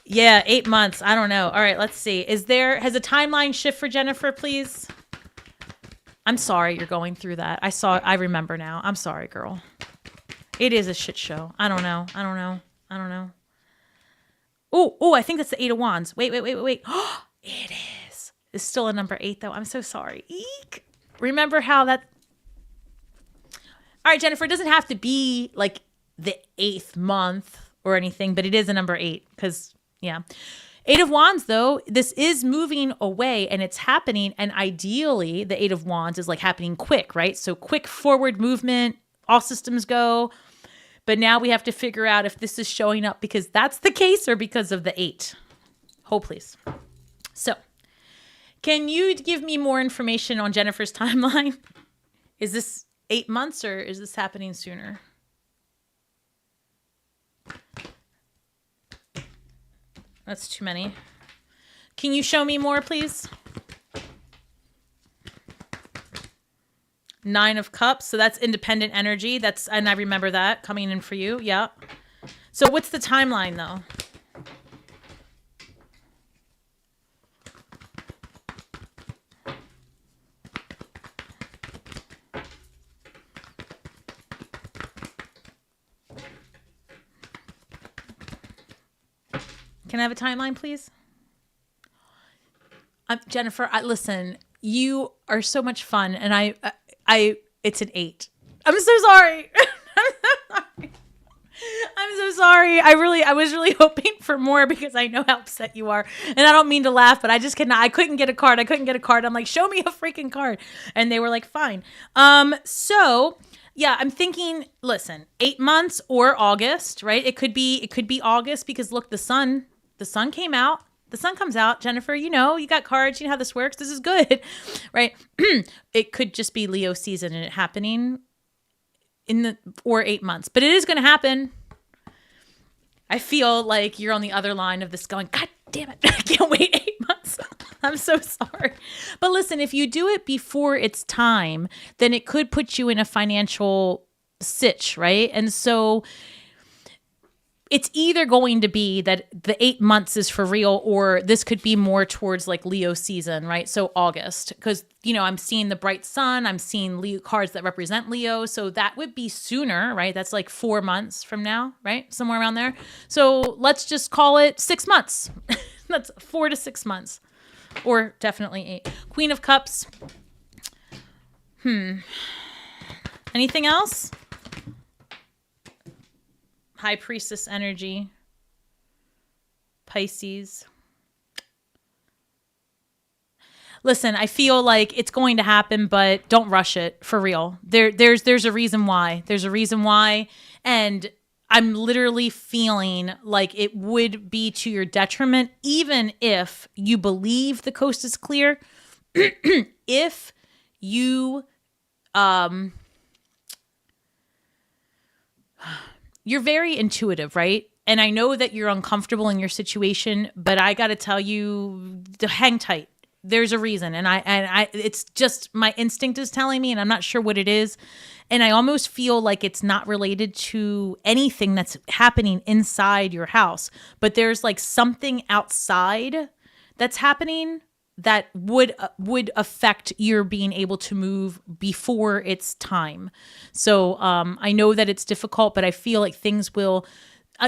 Yeah, 8 months. I don't know. All right, let's see. Has a timeline shift for Jennifer, please? I'm sorry you're going through that. I remember now. I'm sorry, girl. It is a shit show. I don't know. Oh, I think that's the 8 of Wands. Wait. Oh, it is. It's still a number 8, though. I'm so sorry. Eek. Remember how that... All right, Jennifer, it doesn't have to be like the 8th month or anything, but it is a number 8 because, yeah. 8 of Wands, though, this is moving away and it's happening. And ideally, the 8 of Wands is like happening quick, right? So quick forward movement, all systems go. But now we have to figure out if this is showing up because that's the case or because of the 8. Hold, please. So, can you give me more information on Jennifer's timeline? Is this 8 months or is this happening sooner? That's too many. Can you show me more, please? 9 of Cups. So that's independent energy. And I remember that coming in for you. Yeah. So what's the timeline though? Can I have a timeline, please? Jennifer, listen, you are so much fun. And it's an 8. I'm so sorry. I'm so sorry. I was really hoping for more because I know how upset you are. And I don't mean to laugh, but I just cannot. I couldn't get a card. I'm like, show me a freaking card. And they were like, fine. So yeah, I'm thinking, listen, 8 months or August, right? It could be August because look, the sun came out. The sun comes out, Jennifer, you got cards, you know how this works. This is good, right? It could just be Leo season and it happening or 8 months, but it is going to happen. I feel like you're on the other line of this going, God damn it. I can't wait 8 months. I'm so sorry. But listen, if you do it before it's time, then it could put you in a financial sitch, right? And so it's either going to be that the 8 months is for real, or this could be more towards like Leo season, right? So August, because, I'm seeing the bright sun. I'm seeing Leo cards that represent Leo. So that would be sooner, right? That's like 4 months from now, right? Somewhere around there. So let's just call it 6 months. That's 4 to 6 months, or definitely 8. Queen of Cups. Anything else? High Priestess energy. Pisces. Listen, I feel like it's going to happen, but don't rush it for real. There's a reason why. There's a reason why. And I'm literally feeling like it would be to your detriment, even if you believe the coast is clear. If you, you're very intuitive, right? And I know that you're uncomfortable in your situation, but I got to tell you, hang tight. There's a reason. And I it's just my instinct is telling me, and I'm not sure what it is. And I almost feel like it's not related to anything that's happening inside your house, but there's like something outside that's happening that would affect your being able to move before it's time. So I know that it's difficult, but I feel like things will,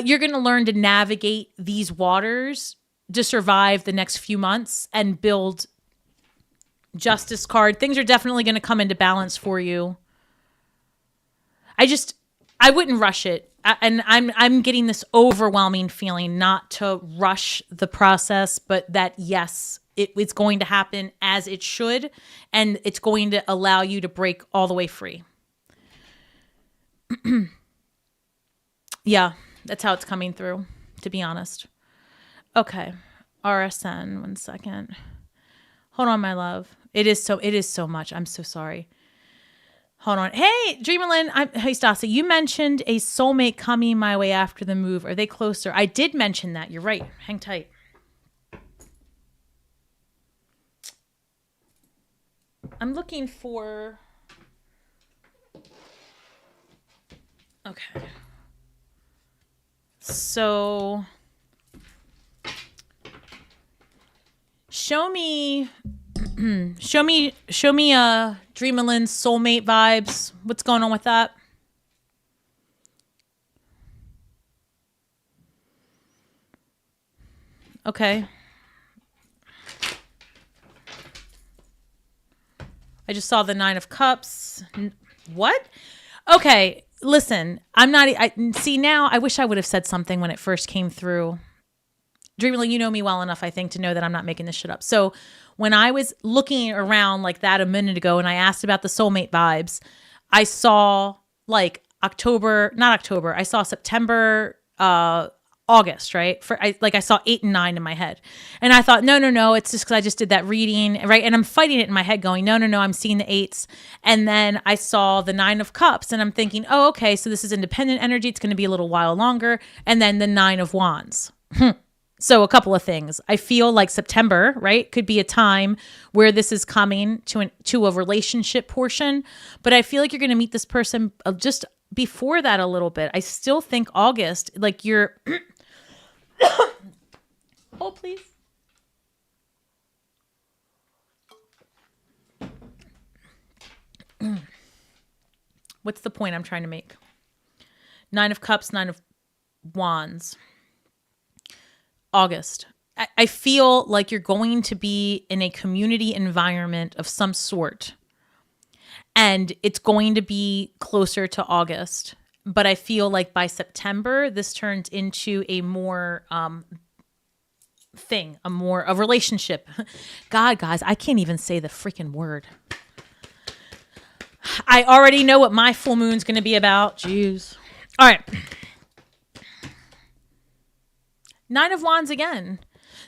you're going to learn to navigate these waters to survive the next few months and build justice card. Things are definitely going to come into balance for you. I wouldn't rush it. I'm getting this overwhelming feeling not to rush the process, but that yes, it's going to happen as it should, and it's going to allow you to break all the way free. Yeah, that's how it's coming through, to be honest. Okay. RSN, 1 second. Hold on, my love. It is so much. I'm so sorry. Hold on. Hey, Dreamerlyn. Hey, Stasi. You mentioned a soulmate coming my way after the move. Are they closer? I did mention that. You're right. Hang tight. I'm looking for... Okay. So... Show me Dreamerlyn's soulmate vibes. What's going on with that? Okay. I just saw the 9 of Cups. What? Okay, listen. See, now I wish I would have said something when it first came through. Dreamerlyn, you know me well enough, I think, to know that I'm not making this shit up. So when I was looking around like that a minute ago and I asked about the soulmate vibes, I saw like I saw September, August, right? I saw 8 and 9 in my head. And I thought, no, it's just because I just did that reading, right? And I'm fighting it in my head going, no, I'm seeing the 8s. And then I saw the 9 of Cups and I'm thinking, oh, okay, so this is independent energy. It's going to be a little while longer. And then the 9 of Wands. So a couple of things. I feel like September, right, could be a time where this is coming to a relationship portion. But I feel like you're going to meet this person just before that a little bit. I still think August, like you're... Hold, please. What's the point I'm trying to make? 9 of Cups, 9 of Wands. August. I feel like you're going to be in a community environment of some sort. And it's going to be closer to August. But I feel like by September, this turns into a more a relationship. God, guys, I can't even say the freaking word. I already know what my full moon's going to be about. Jeez. All right. 9 of Wands again.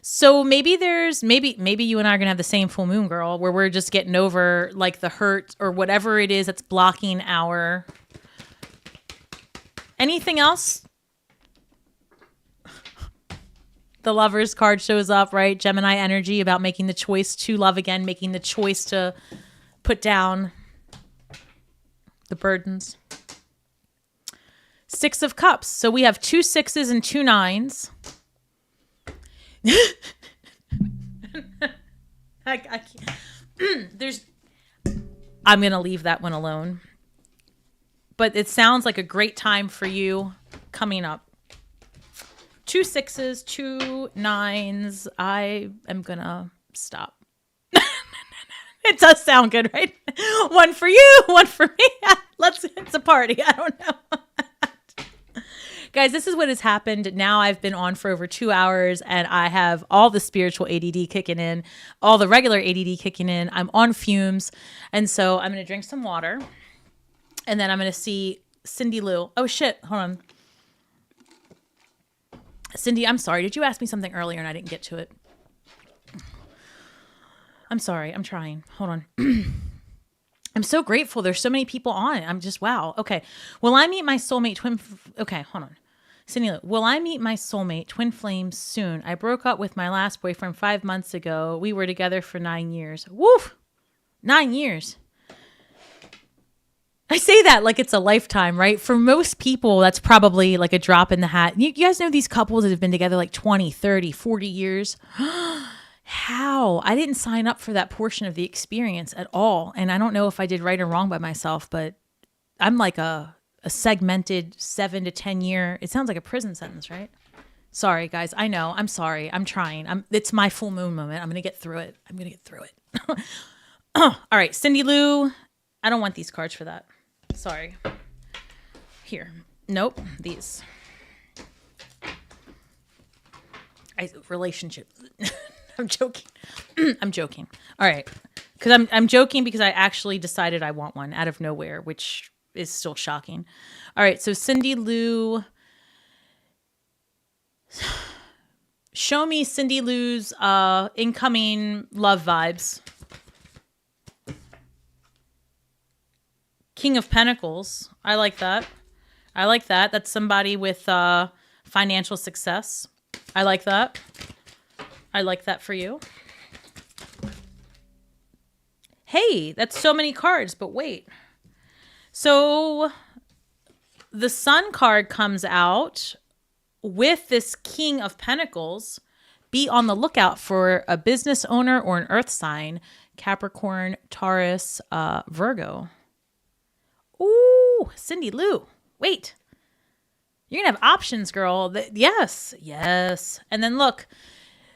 So maybe you and I are going to have the same full moon, girl, where we're just getting over like the hurt or whatever it is that's blocking our... Anything else? The Lovers card shows up, right? Gemini energy about making the choice to love again, making the choice to put down the burdens. 6 of Cups. So we have 2 6s and 2 9s. I can't. I'm going to leave that one alone. But it sounds like a great time for you coming up. 2 6s, 2 9s. I am going to stop. It does sound good, right? One for you, one for me. It's a party. I don't know. Guys, this is what has happened. Now I've been on for over 2 hours and I have all the spiritual ADD kicking in, all the regular ADD kicking in. I'm on fumes. And so I'm going to drink some water and then I'm going to see Cindy Lou. Oh shit. Hold on. Cindy, I'm sorry. Did you ask me something earlier and I didn't get to it? I'm sorry. I'm trying. Hold on. I'm so grateful. There's so many people on it. I'm just, wow. Okay. Will I meet my soulmate twin? Okay. Hold on. Cindy, will I meet my soulmate twin flame soon? I broke up with my last boyfriend 5 months ago. We were together for 9 years. Woof. 9 years. I say that like it's a lifetime, right? For most people, that's probably like a drop in the hat. You guys know these couples that have been together like 20, 30, 40 years. How? I didn't sign up for that portion of the experience at all. And I don't know if I did right or wrong by myself, but I'm like a segmented 7 to 10 year. It sounds like a prison sentence, right? Sorry, guys. I know. I'm sorry. I'm trying. It's my full moon moment. I'm going to get through it. All right. Cindy Lou. I don't want these cards for that. Sorry. Here. Nope. These. Relationship. I'm joking. I'm joking. All right. Because I'm joking because I actually decided I want one out of nowhere, which is still shocking. All right. So Cindy Lou. Show me Cindy Lou's incoming love vibes. King of Pentacles. I like that. That's somebody with financial success. I like that. I like that for you. Hey, that's so many cards, but wait. So the Sun card comes out with this King of Pentacles. Be on the lookout for a business owner or an earth sign. Capricorn, Taurus, Virgo. Ooh, Cindy Lou. Wait. You're going to have options, girl. Yes. And then look,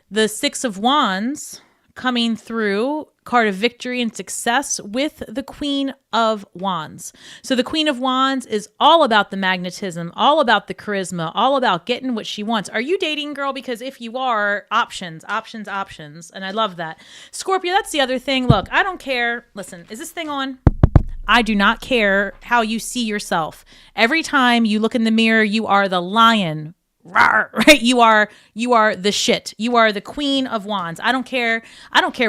the Six of Wands coming through, card of victory and success with the Queen of Wands. So the Queen of Wands is all about the magnetism, all about the charisma, all about getting what she wants. Are you dating, girl? Because if you are, options. And I love that. Scorpio, that's the other thing. Look, I don't care. Listen, is this thing on? I do not care how you see yourself. Every time you look in the mirror, you are the lion. Rawr, right? You are the shit. You are the Queen of Wands. I don't care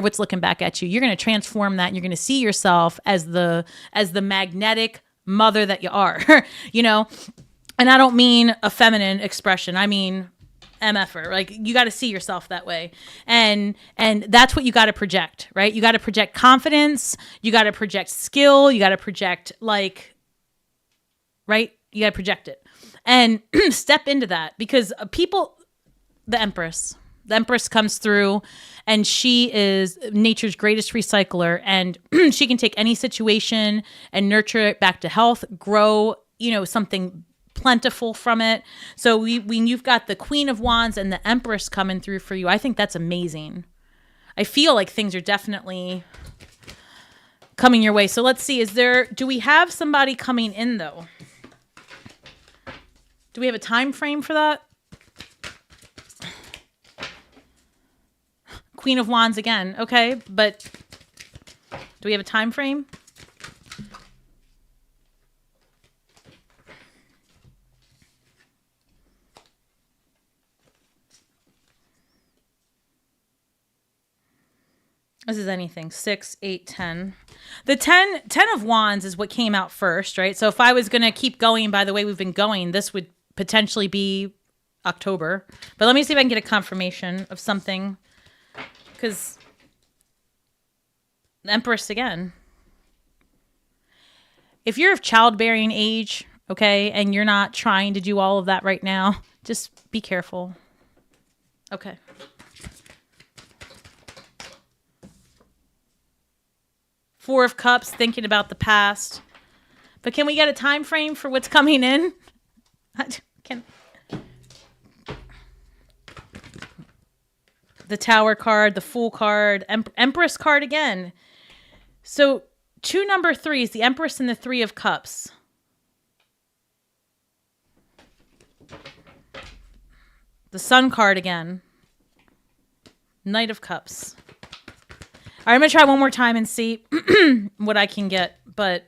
what's looking back at you. You're going to transform that. And you're going to see yourself as the magnetic mother that you are, you know? And I don't mean a feminine expression. I mean MFer. Like, you got to see yourself that way. And that's what you got to project, right? You got to project confidence. You got to project skill. You got to project right? You got to project it. And step into that, because the Empress comes through, and she is nature's greatest recycler, and she can take any situation and nurture it back to health, grow, something plentiful from it. So when you've got the Queen of Wands and the Empress coming through for you, I think that's amazing. I feel like things are definitely coming your way. So let's see, do we have somebody coming in though? Do we have a time frame for that? Queen of Wands again. Okay, but do we have a time frame? This is anything. 6, 8, 10. The 10 of Wands is what came out first, right? So if I was going to keep going by the way we've been going, this would potentially be October. But let me see if I can get a confirmation of something. Because the Empress again. If you're of childbearing age, okay, and you're not trying to do all of that right now, just be careful. Okay. Four of Cups, thinking about the past. But can we get a time frame for what's coming in? The Tower card, the Fool card, Empress card again. So 2 number 3s, the Empress and the 3 of Cups. The Sun card again. Knight of Cups. All right, I'm going to try one more time and see what I can get. But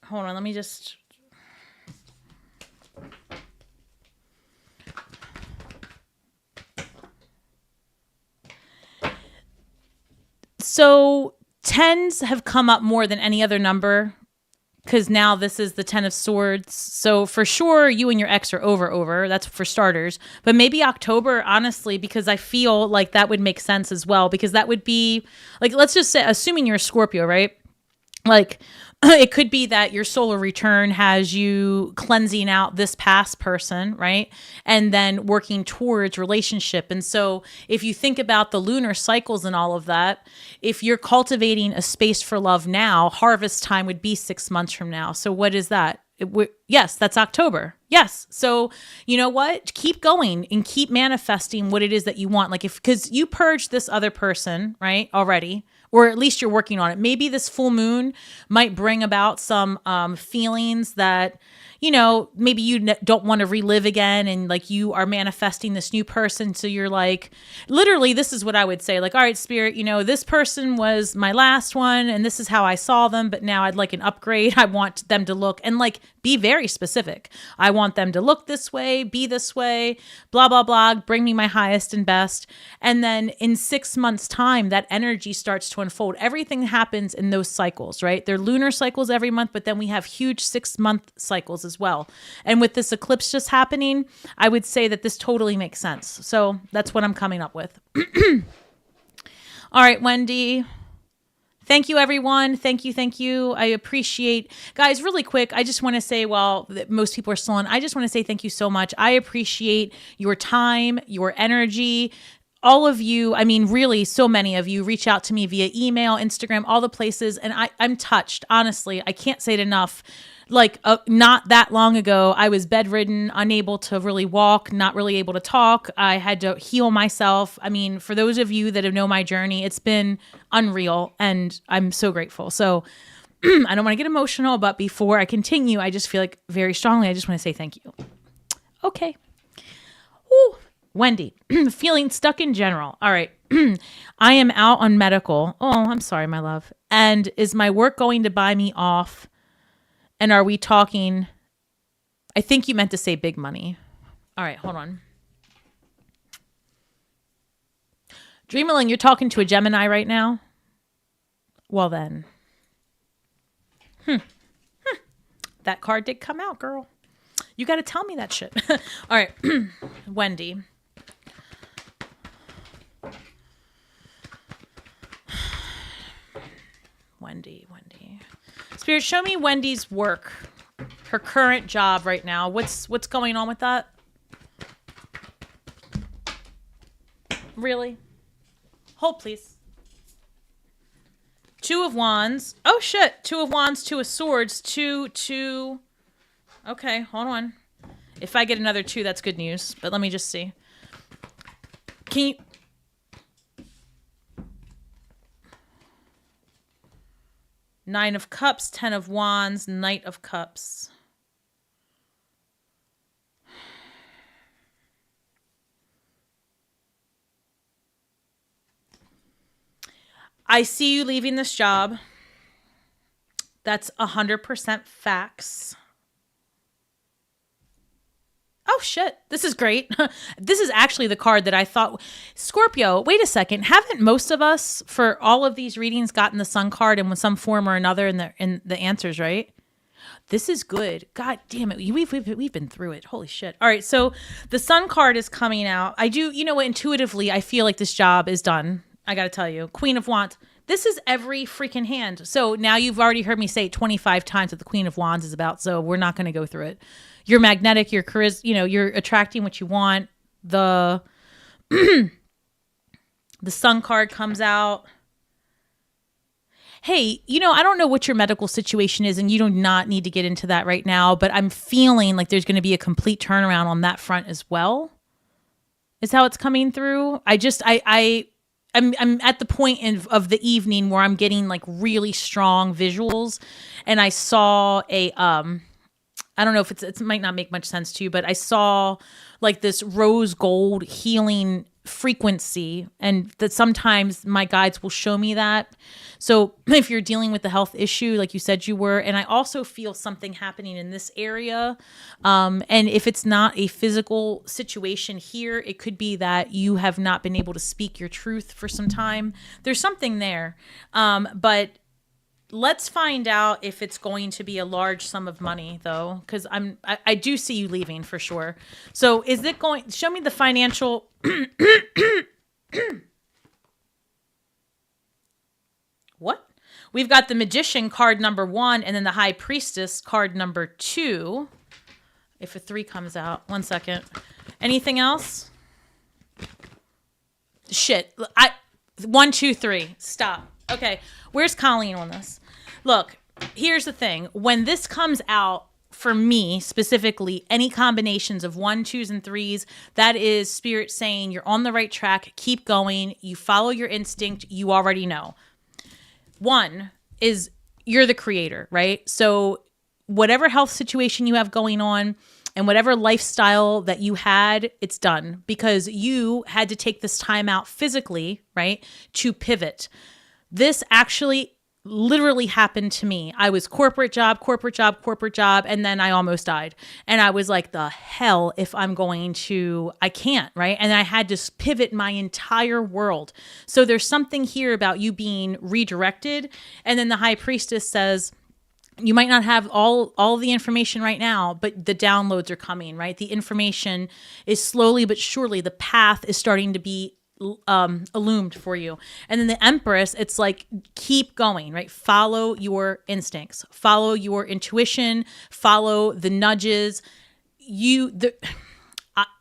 hold on, let me just... So 10s have come up more than any other number, because now this is the 10 of Swords. So for sure, you and your ex are over. That's for starters. But maybe October, honestly, because I feel like that would make sense as well. Because that would be, like, let's just say, assuming you're a Scorpio, right? Like, it could be that your solar return has you cleansing out this past person, right? And then working towards relationship. And so if you think about the lunar cycles and all of that, if you're cultivating a space for love now, harvest time would be 6 months from now. So what is that? Yes, that's October. Yes. So you know what? Keep going and keep manifesting what it is that you want. Like because you purged this other person, right, already, or at least you're working on it. Maybe this full moon might bring about some feelings that, maybe you don't want to relive again. And like you are manifesting this new person. So you're like, literally, this is what I would say. Like, all right, spirit, this person was my last one and this is how I saw them. But now I'd like an upgrade. I want them to look and like be very specific. I want them to look this way, be this way, blah, blah, blah. Bring me my highest and best. And then in 6 months' time, that energy starts to unfold. Everything happens in those cycles, right? They're lunar cycles every month, but then we have huge 6-month cycles as well. And with this eclipse just happening, I would say that this totally makes sense. So that's what I'm coming up with. All right, Wendy. Thank you, everyone. Thank you. I appreciate, guys, really quick. I just want to say, most people are still on. I just want to say thank you so much. I appreciate your time, your energy. All of you, I mean, really, so many of you reach out to me via email, Instagram, all the places. And I'm touched. Honestly, I can't say it enough. Like not that long ago, I was bedridden, unable to really walk, not really able to talk. I had to heal myself. I mean, for those of you that have known my journey, it's been unreal and I'm so grateful. So I don't want to get emotional, but before I continue, I just feel like very strongly, I just want to say thank you. Okay. Ooh. Wendy, feeling stuck in general. All right. I am out on medical. Oh, I'm sorry, my love. And is my work going to buy me off? And are we talking? I think you meant to say big money. All right, hold on. Dreamerling, you're talking to a Gemini right now? Well then. That card did come out, girl. You got to tell me that shit. All right, Wendy. Wendy. Spirit, show me Wendy's work, her current job right now. What's going on with that? Really? Hold, please. 2 of Wands. Oh, shit. 2 of Wands, 2 of Swords, 2. Okay, hold on. If I get another 2, that's good news. But let me just see. Can you... Nine of Cups, 10 of Wands, Knight of Cups. I see you leaving this job. That's 100% facts. Oh, shit. This is great. This is actually the card that I thought. Scorpio, wait a second. Haven't most of us, for all of these readings, gotten the Sun card in some form or another in the answers, right? This is good. God damn it. We've been through it. Holy shit. All right. So the Sun card is coming out. I do, intuitively, I feel like this job is done. I got to tell you. Queen of Wands. This is every freaking hand. So now you've already heard me say 25 times what the Queen of Wands is about. So we're not going to go through it. You're magnetic, you're charisma, you're attracting what you want. The the Sun card comes out. Hey, I don't know what your medical situation is, and you do not need to get into that right now, but I'm feeling like there's going to be a complete turnaround on that front as well. Is how it's coming through. I'm at the point of the evening where I'm getting like really strong visuals, and I saw a I don't know if it might not make much sense to you, but I saw like this rose gold healing frequency, and that sometimes my guides will show me that. So if you're dealing with the health issue, like you said you were, and I also feel something happening in this area. And if it's not a physical situation here, it could be that you have not been able to speak your truth for some time. There's something there. But let's find out if it's going to be a large sum of money, though, because I do see you leaving for sure. So is it going? Show me the financial. What? We've got the Magician card number 1, and then the High Priestess card number 2. If a 3 comes out, 1 second. Anything else? Shit. 1, 2, 3. Stop. Okay. Where's Colleen on this? Look, here's the thing. When this comes out, for me specifically, any combinations of 1, 2s, and 3s, that is spirit saying you're on the right track. Keep going. You follow your instinct. You already know. 1 is you're the creator, right? So whatever health situation you have going on and whatever lifestyle that you had, it's done because you had to take this time out physically, right, to pivot. This actually literally happened to me. I was corporate job, and then I almost died. And I was like, the hell if I'm going to, I can't, right? And I had to pivot my entire world. So there's something here about you being redirected. And then the high priestess says, you might not have all the information right now, but the downloads are coming, right? The information is slowly but surely, the path is starting to be illumined for you. And then the Empress, it's like, keep going, right? Follow your instincts, follow your intuition, follow the nudges.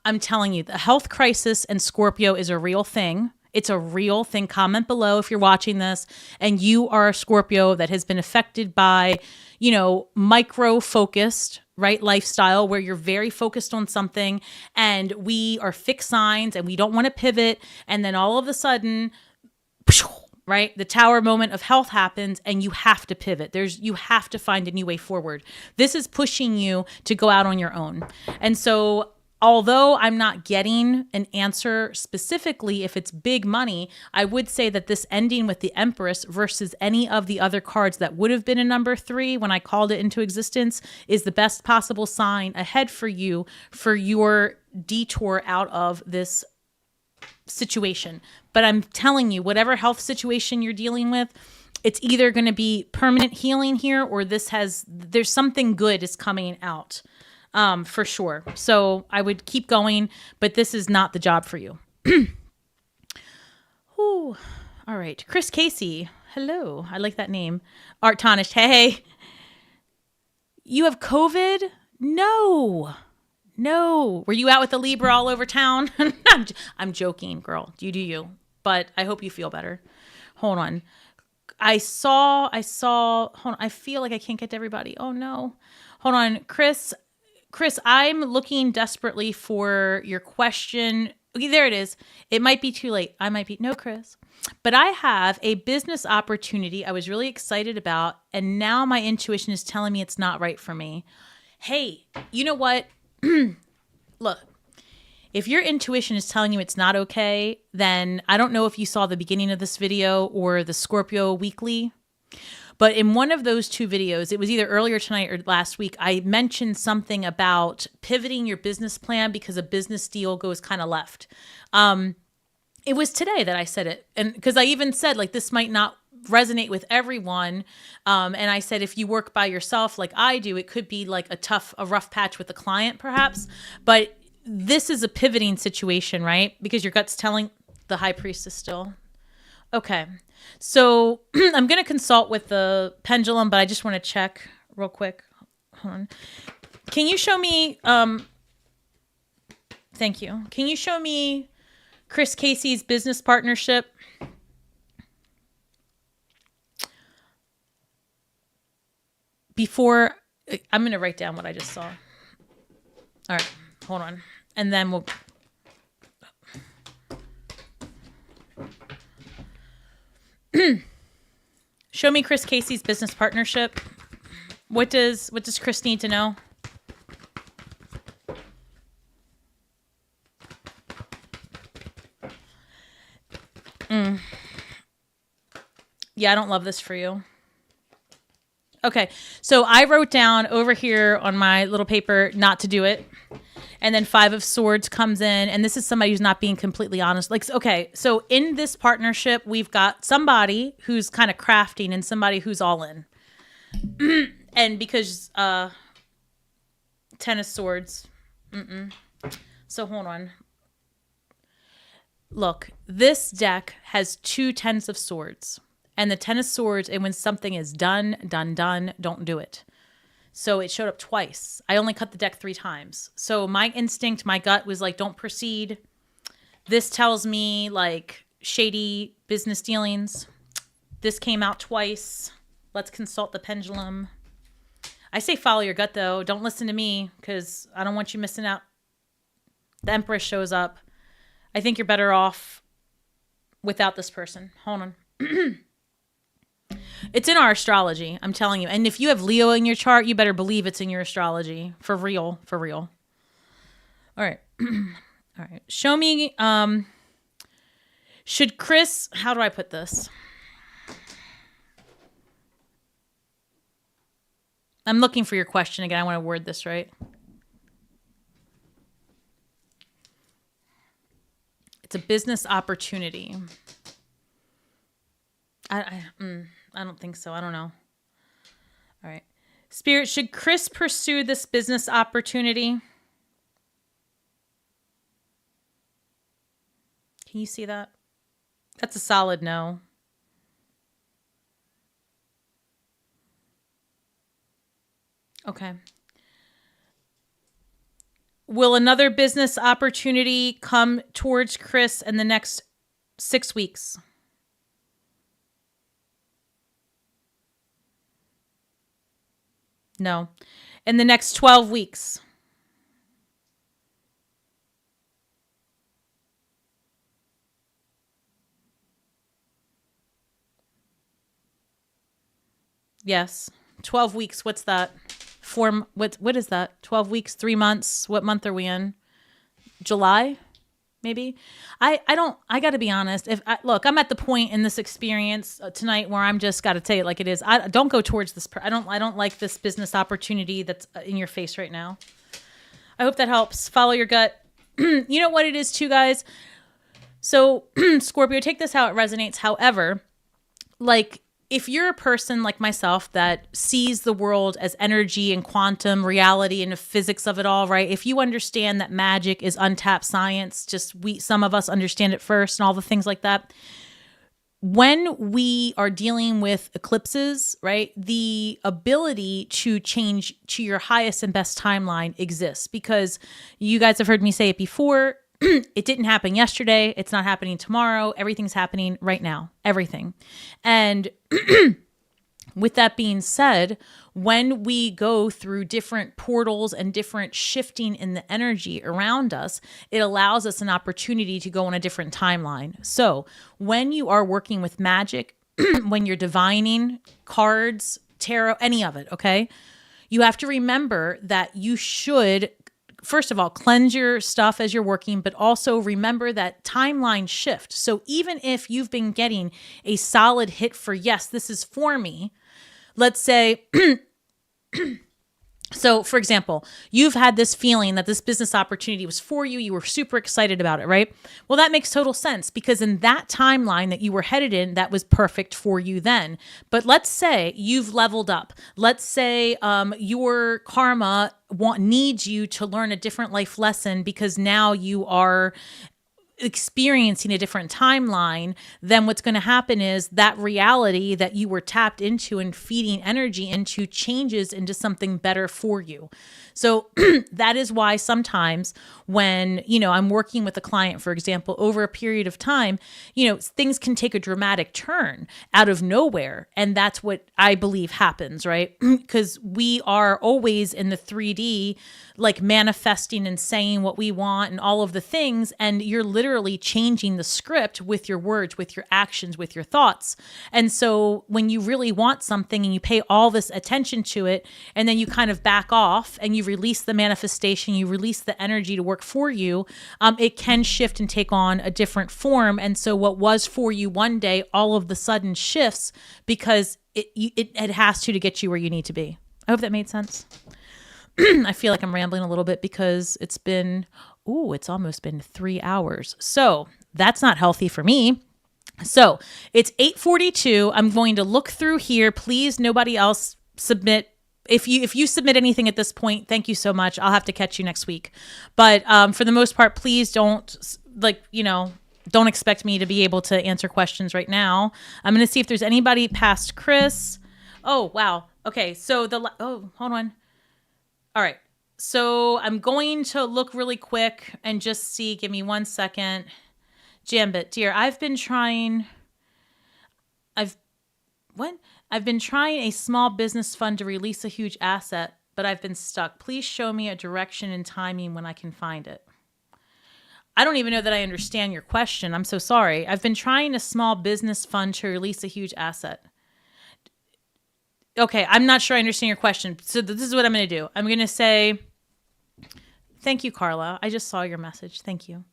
I'm telling you, the health crisis and Scorpio is a real thing. It's a real thing. Comment below if you're watching this and you are a Scorpio that has been affected by, micro-focused, right, lifestyle where you're very focused on something and we are fixed signs and we don't want to pivot. And then all of a sudden, right, the tower moment of health happens and you have to pivot. You have to find a new way forward. This is pushing you to go out on your own. And so although I'm not getting an answer specifically if it's big money, I would say that this ending with the Empress versus any of the other cards that would have been a number 3 when I called it into existence is the best possible sign ahead for you for your detour out of this situation. But I'm telling you, whatever health situation you're dealing with, it's either going to be permanent healing here or there's something good is coming out. For sure. So I would keep going, but this is not the job for you. Ooh. All right. Chris Casey. Hello. I like that name. Art Tonish. Hey. You have COVID? No. Were you out with the Libra all over town? I'm joking, girl. You do you. But I hope you feel better. Hold on. I saw, hold on. I feel like I can't get to everybody. Oh no. Hold on. Chris, I'm looking desperately for your question. Okay, there it is. It might be too late. No, Chris. But I have a business opportunity I was really excited about, and now my intuition is telling me it's not right for me. Hey, you know what? Look, if your intuition is telling you it's not okay, then I don't know if you saw the beginning of this video or the Scorpio Weekly. But in one of those 2 videos, it was either earlier tonight or last week, I mentioned something about pivoting your business plan because a business deal goes kind of left. It was today that I said it. And because I even said, like, this might not resonate with everyone. And I said, if you work by yourself like I do, it could be like a rough patch with a client perhaps. But this is a pivoting situation, right? Because your gut's telling the high priestess still. Okay. So I'm going to consult with the pendulum, but I just want to check real quick. Hold on. Can you show me, thank you. Can you show me Chris Casey's business partnership? Before, I'm going to write down what I just saw. All right, hold on. And then we'll... Show me Chris Casey's business partnership. What does Chris need to know? Yeah, I don't love this for you. Okay, so I wrote down over here on my little paper not to do it. And then 5 of Swords comes in, and this is somebody who's not being completely honest. Like, okay, so in this partnership, we've got somebody who's kind of crafting and somebody who's all in. And because 10 of Swords. So hold on. Look, this deck has 2 tens of Swords. And the 10 of Swords, and when something is done, don't do it. So it showed up twice. I only cut the deck 3 times. So my instinct, my gut was like, don't proceed. This tells me like shady business dealings. This came out twice. Let's consult the pendulum. I say follow your gut, though. Don't listen to me because I don't want you missing out. The Empress shows up. I think you're better off without this person. Hold on. It's in our astrology, I'm telling you. And if you have Leo in your chart, you better believe it's in your astrology. For real. For real. All right. All right. Show me, should Chris, how do I put this? I'm looking for your question again. I want to word this right. It's a business opportunity. I don't think so. I don't know. All right. Spirit, should Chris pursue this business opportunity? Can you see that? That's a solid no. Okay. Will another business opportunity come towards Chris in the next 6 weeks? No. In the next 12 weeks? Yes. 12 weeks. What's that? What is that? 12 weeks, 3 months. What month are we in? July? Maybe. I got to be honest. Look, I'm at the point in this experience tonight where I'm just got to tell you like it is. I don't go towards this. I don't like this business opportunity that's in your face right now. I hope that helps. Follow your gut. You know what it is too, guys? So Scorpio, take this how it resonates. However, like, if you're a person like myself that sees the world as energy and quantum reality and the physics of it all, right? If you understand that magic is untapped science, some of us understand it first and all the things like that. When we are dealing with eclipses, right, the ability to change to your highest and best timeline exists because you guys have heard me say it before. It didn't happen yesterday. It's not happening tomorrow. Everything's happening right now. Everything. And with that being said, when we go through different portals and different shifting in the energy around us, it allows us an opportunity to go on a different timeline. So when you are working with magic, when you're divining cards, tarot, any of it, okay, you have to remember that you should, first of all, cleanse your stuff as you're working, but also remember that timeline shift. So even if you've been getting a solid hit for, yes, this is for me, let's say, so for example, you've had this feeling that this business opportunity was for you. You were super excited about it, right? Well, that makes total sense because in that timeline that you were headed in, that was perfect for you then. But let's say you've leveled up. Let's say your karma needs you to learn a different life lesson because now you are experiencing a different timeline. Then what's going to happen is that reality that you were tapped into and feeding energy into changes into something better for you. So that is why sometimes when, I'm working with a client, for example, over a period of time, things can take a dramatic turn out of nowhere. And that's what I believe happens, right? Because we are always in the 3D, like manifesting and saying what we want and all of the things. And you're literally changing the script with your words, with your actions, with your thoughts. And so when you really want something and you pay all this attention to it, and then you kind of back off and you release the manifestation, you release the energy to work for you, it can shift and take on a different form. And so what was for you one day, all of the sudden shifts because it has to get you where you need to be. I hope that made sense. I feel like I'm rambling a little bit because it's almost been 3 hours. So that's not healthy for me. So it's 8:42. I'm going to look through here. Please, nobody else submit. If you submit anything at this point, thank you so much. I'll have to catch you next week. But for the most part, please don't don't expect me to be able to answer questions right now. I'm going to see if there's anybody past Chris. Oh, wow. Okay. So hold on. All right. So I'm going to look really quick and just see. Give me 1 second. Jambit, dear, I've been trying. I've been trying a small business fund to release a huge asset, but I've been stuck. Please show me a direction and timing when I can find it. I don't even know that I understand your question. I'm so sorry. I've been trying a small business fund to release a huge asset. Okay, I'm not sure I understand your question. So this is what I'm going to do. I'm going to say, thank you, Carla. I just saw your message. Thank you.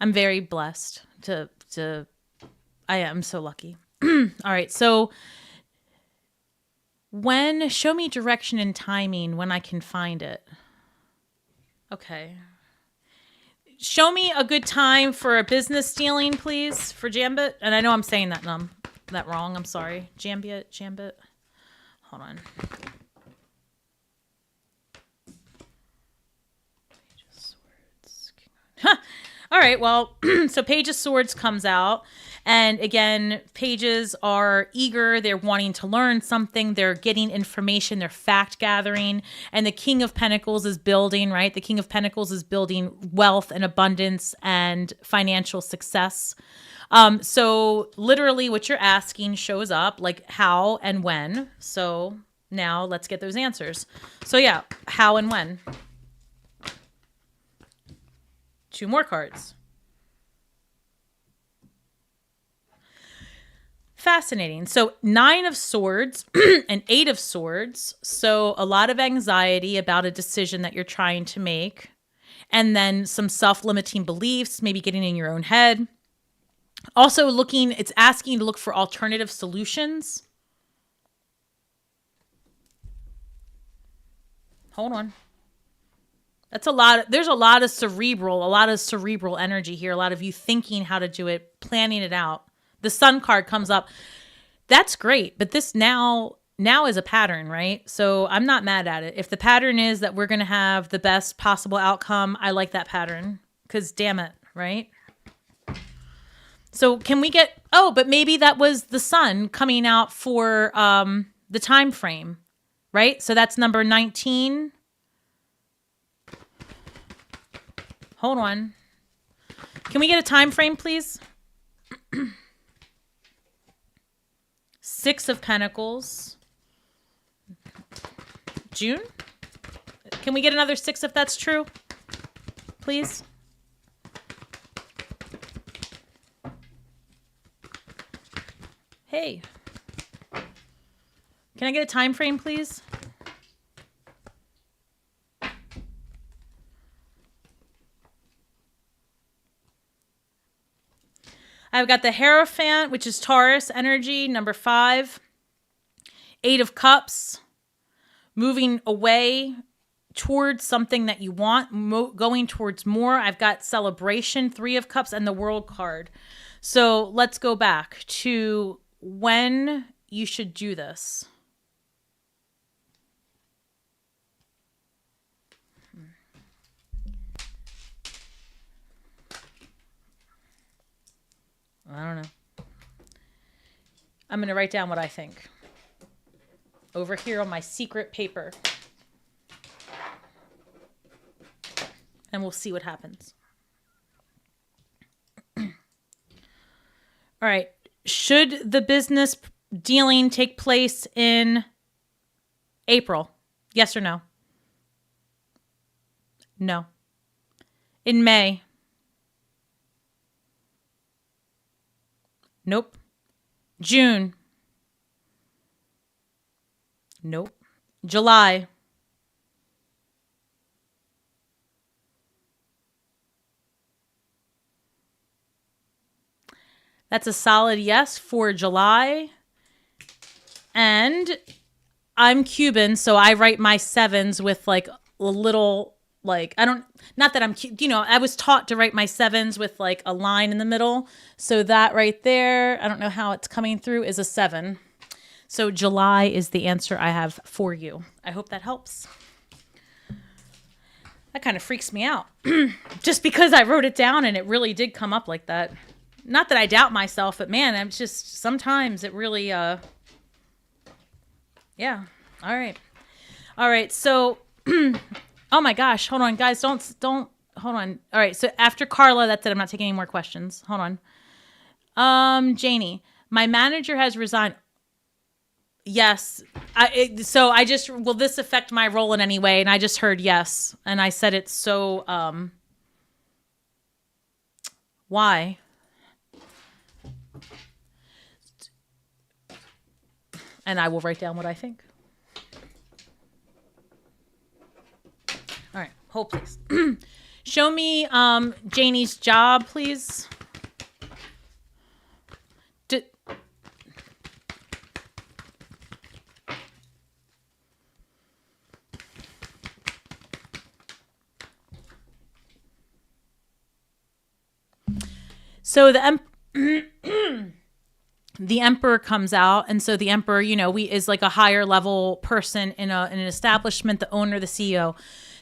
I'm very blessed I am so lucky. All right, so show me direction and timing when I can find it. Okay. Show me a good time for a business dealing, please, for Jambit. And I know I'm saying that wrong. I'm sorry. Jambit. Hold on. Page of Swords. Huh. All right, well, so Page of Swords comes out. And again, pages are eager. They're wanting to learn something. They're getting information. They're fact gathering. And the King of Pentacles is building, right? The King of Pentacles is building wealth and abundance and financial success. So literally what you're asking shows up, like how and when. So now let's get those answers. So yeah, how and when. 2 more cards. Fascinating. So 9 of Swords and 8 of Swords. So a lot of anxiety about a decision that you're trying to make. And then some self-limiting beliefs, maybe getting in your own head. Also it's asking you to look for alternative solutions. Hold on. There's a lot of cerebral energy here. A lot of you thinking how to do it, planning it out. The Sun card comes up. That's great. But this now is a pattern, right? So I'm not mad at it. If the pattern is that we're going to have the best possible outcome, I like that pattern because damn it, right? So can we but maybe that was the Sun coming out for the time frame, right? So that's number 19. Hold on. Can we get a time frame, please? 6 of Pentacles. June? Can we get another 6 if that's true? Please? Hey. Can I get a time frame, please? I've got the Hierophant, which is Taurus energy, number 5. 8 of Cups, moving away towards something that you want, going towards more. I've got Celebration, 3 of Cups, and the World card. So let's go back to when you should do this. I don't know. I'm going to write down what I think. Over here on my secret paper. And we'll see what happens. All right. Should the business dealing take place in April? Yes or no? No. In May? Nope. June? Nope. July? That's a solid yes for July. And I'm Cuban, so I write my 7s with like a little, like, I was taught to write my 7s with like a line in the middle. So that right there, I don't know how it's coming through, is a 7. So July is the answer I have for you. I hope that helps. That kind of freaks me out. Just because I wrote it down and it really did come up like that. Not that I doubt myself, but man, I'm just, sometimes it really, yeah. All right. So, oh my gosh, hold on, guys. Don't, hold on. All right. So after Carla, that's it. I'm not taking any more questions. Hold on. Janie, my manager has resigned. Yes. Will this affect my role in any way? And I just heard yes. And I said it so, why? And I will write down what I think. All right, hold please. Show me Janie's job, please. So the emperor comes out, and so the emperor, is like a higher level person in an establishment, the owner, the CEO.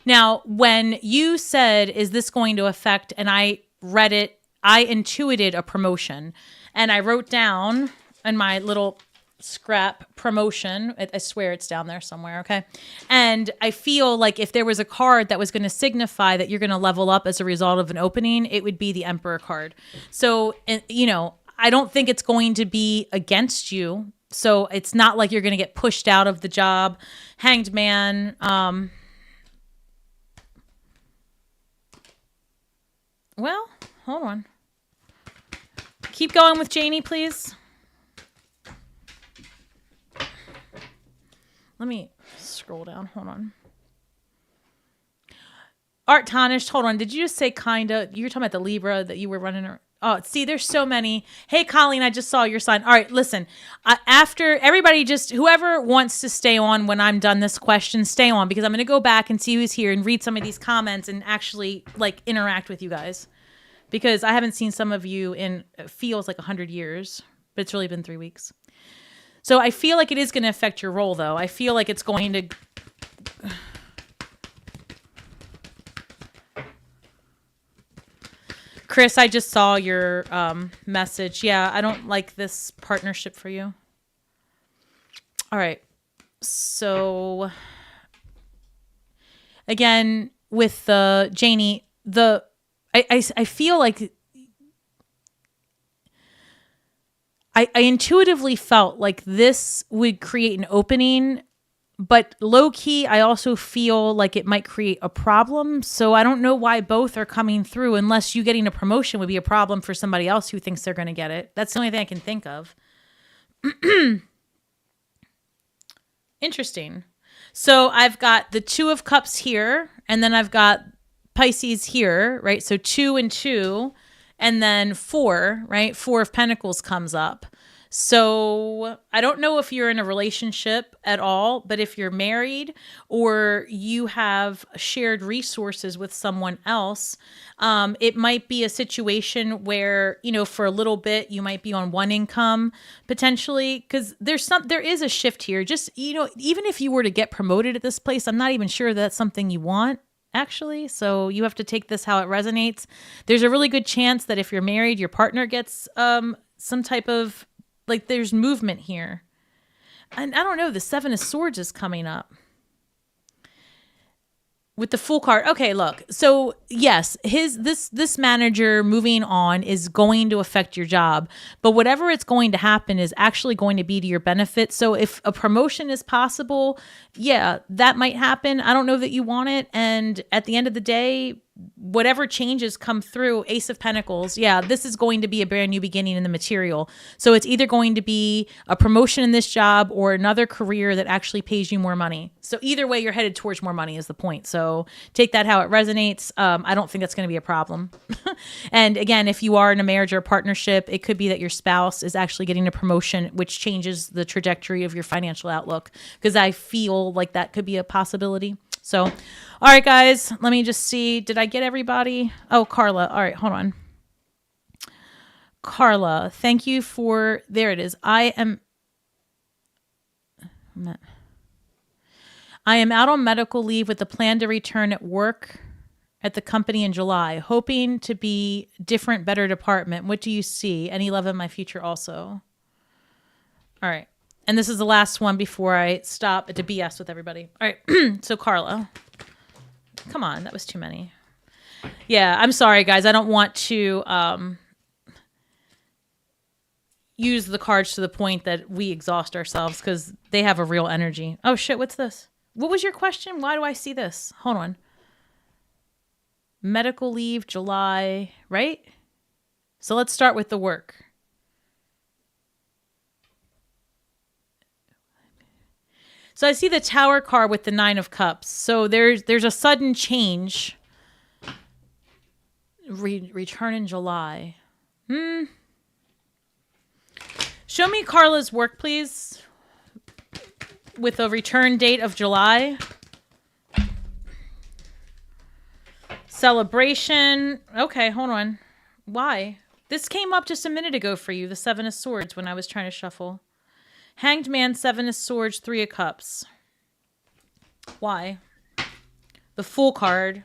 Now, when you said, "Is this going to affect?" and I read it, I intuited a promotion, and I wrote down in my little scrap promotion. I swear it's down there somewhere. Okay. And I feel like if there was a card that was going to signify that you're going to level up as a result of an opening, it would be the Emperor card. So, I don't think it's going to be against you. So it's not like you're going to get pushed out of the job. Hanged Man. Well, hold on. Keep going with Janie, please. Let me scroll down. Hold on. Art Tarnished. Hold on. Did you just say kinda? You were talking about the Libra that you were running around. Oh, see, there's so many. Hey, Colleen, I just saw your sign. All right, listen. After everybody, whoever wants to stay on when I'm done this question, stay on, because I'm going to go back and see who's here and read some of these comments and actually interact with you guys, because I haven't seen some of you in feels like 100 years, but it's really been 3 weeks. So I feel like it is going to affect your role, though. I feel like it's going to... Chris, I just saw your message. Yeah, I don't like this partnership for you. All right. So, again, with Janie, I feel like... I intuitively felt like this would create an opening, but low key, I also feel like it might create a problem. So I don't know why both are coming through, unless you getting a promotion would be a problem for somebody else who thinks they're going to get it. That's the only thing I can think of. Interesting. So I've got the 2 of Cups here, and then I've got Pisces here, right? So 2 and 2. And then 4, right? 4 of Pentacles comes up. So I don't know if you're in a relationship at all, but if you're married or you have shared resources with someone else, it might be a situation where, for a little bit, you might be on one income potentially, because there is a shift here. Just, even if you were to get promoted at this place, I'm not even sure that's something you want, actually. So you have to take this how it resonates. There's a really good chance that if you're married, your partner gets some type of, there's movement here. And I don't know, the 7 of Swords is coming up with the Fool card. Okay, look. So yes, this manager moving on is going to affect your job, but whatever it's going to happen is actually going to be to your benefit. So if a promotion is possible, yeah, that might happen. I don't know that you want it. And at the end of the day, whatever changes come through, Ace of Pentacles, yeah, this is going to be a brand new beginning in the material. So it's either going to be a promotion in this job or another career that actually pays you more money. So either way, you're headed towards more money is the point. So take that how it resonates. I don't think that's going to be a problem. And again, if you are in a marriage or a partnership, it could be that your spouse is actually getting a promotion, which changes the trajectory of your financial outlook, because I feel like that could be a possibility. So, all right, guys, let me just see. Did I get everybody? Oh, Carla. All right, hold on. Carla, thank you for, there it is. I am out on medical leave with the plan to return at work at the company in July, hoping to be different, better department. What do you see? Any love in my future also? All right. And this is the last one before I stop to BS with everybody. All right. So Carla, come on. That was too many. Yeah. I'm sorry, guys. I don't want to, use the cards to the point that we exhaust ourselves because they have a real energy. Oh shit, what's this? What was your question? Why do I see this? Hold on. Medical leave, July, right? So let's start with the work. So I see the Tower card with the 9 of Cups. So there's a sudden change. Return in July. Show me Carla's work, please. With a return date of July. Celebration. Okay, hold on. Why? This came up just a minute ago for you, the 7 of Swords, when I was trying to shuffle. Hanged Man, 7 of Swords, 3 of Cups. Why? The Fool card.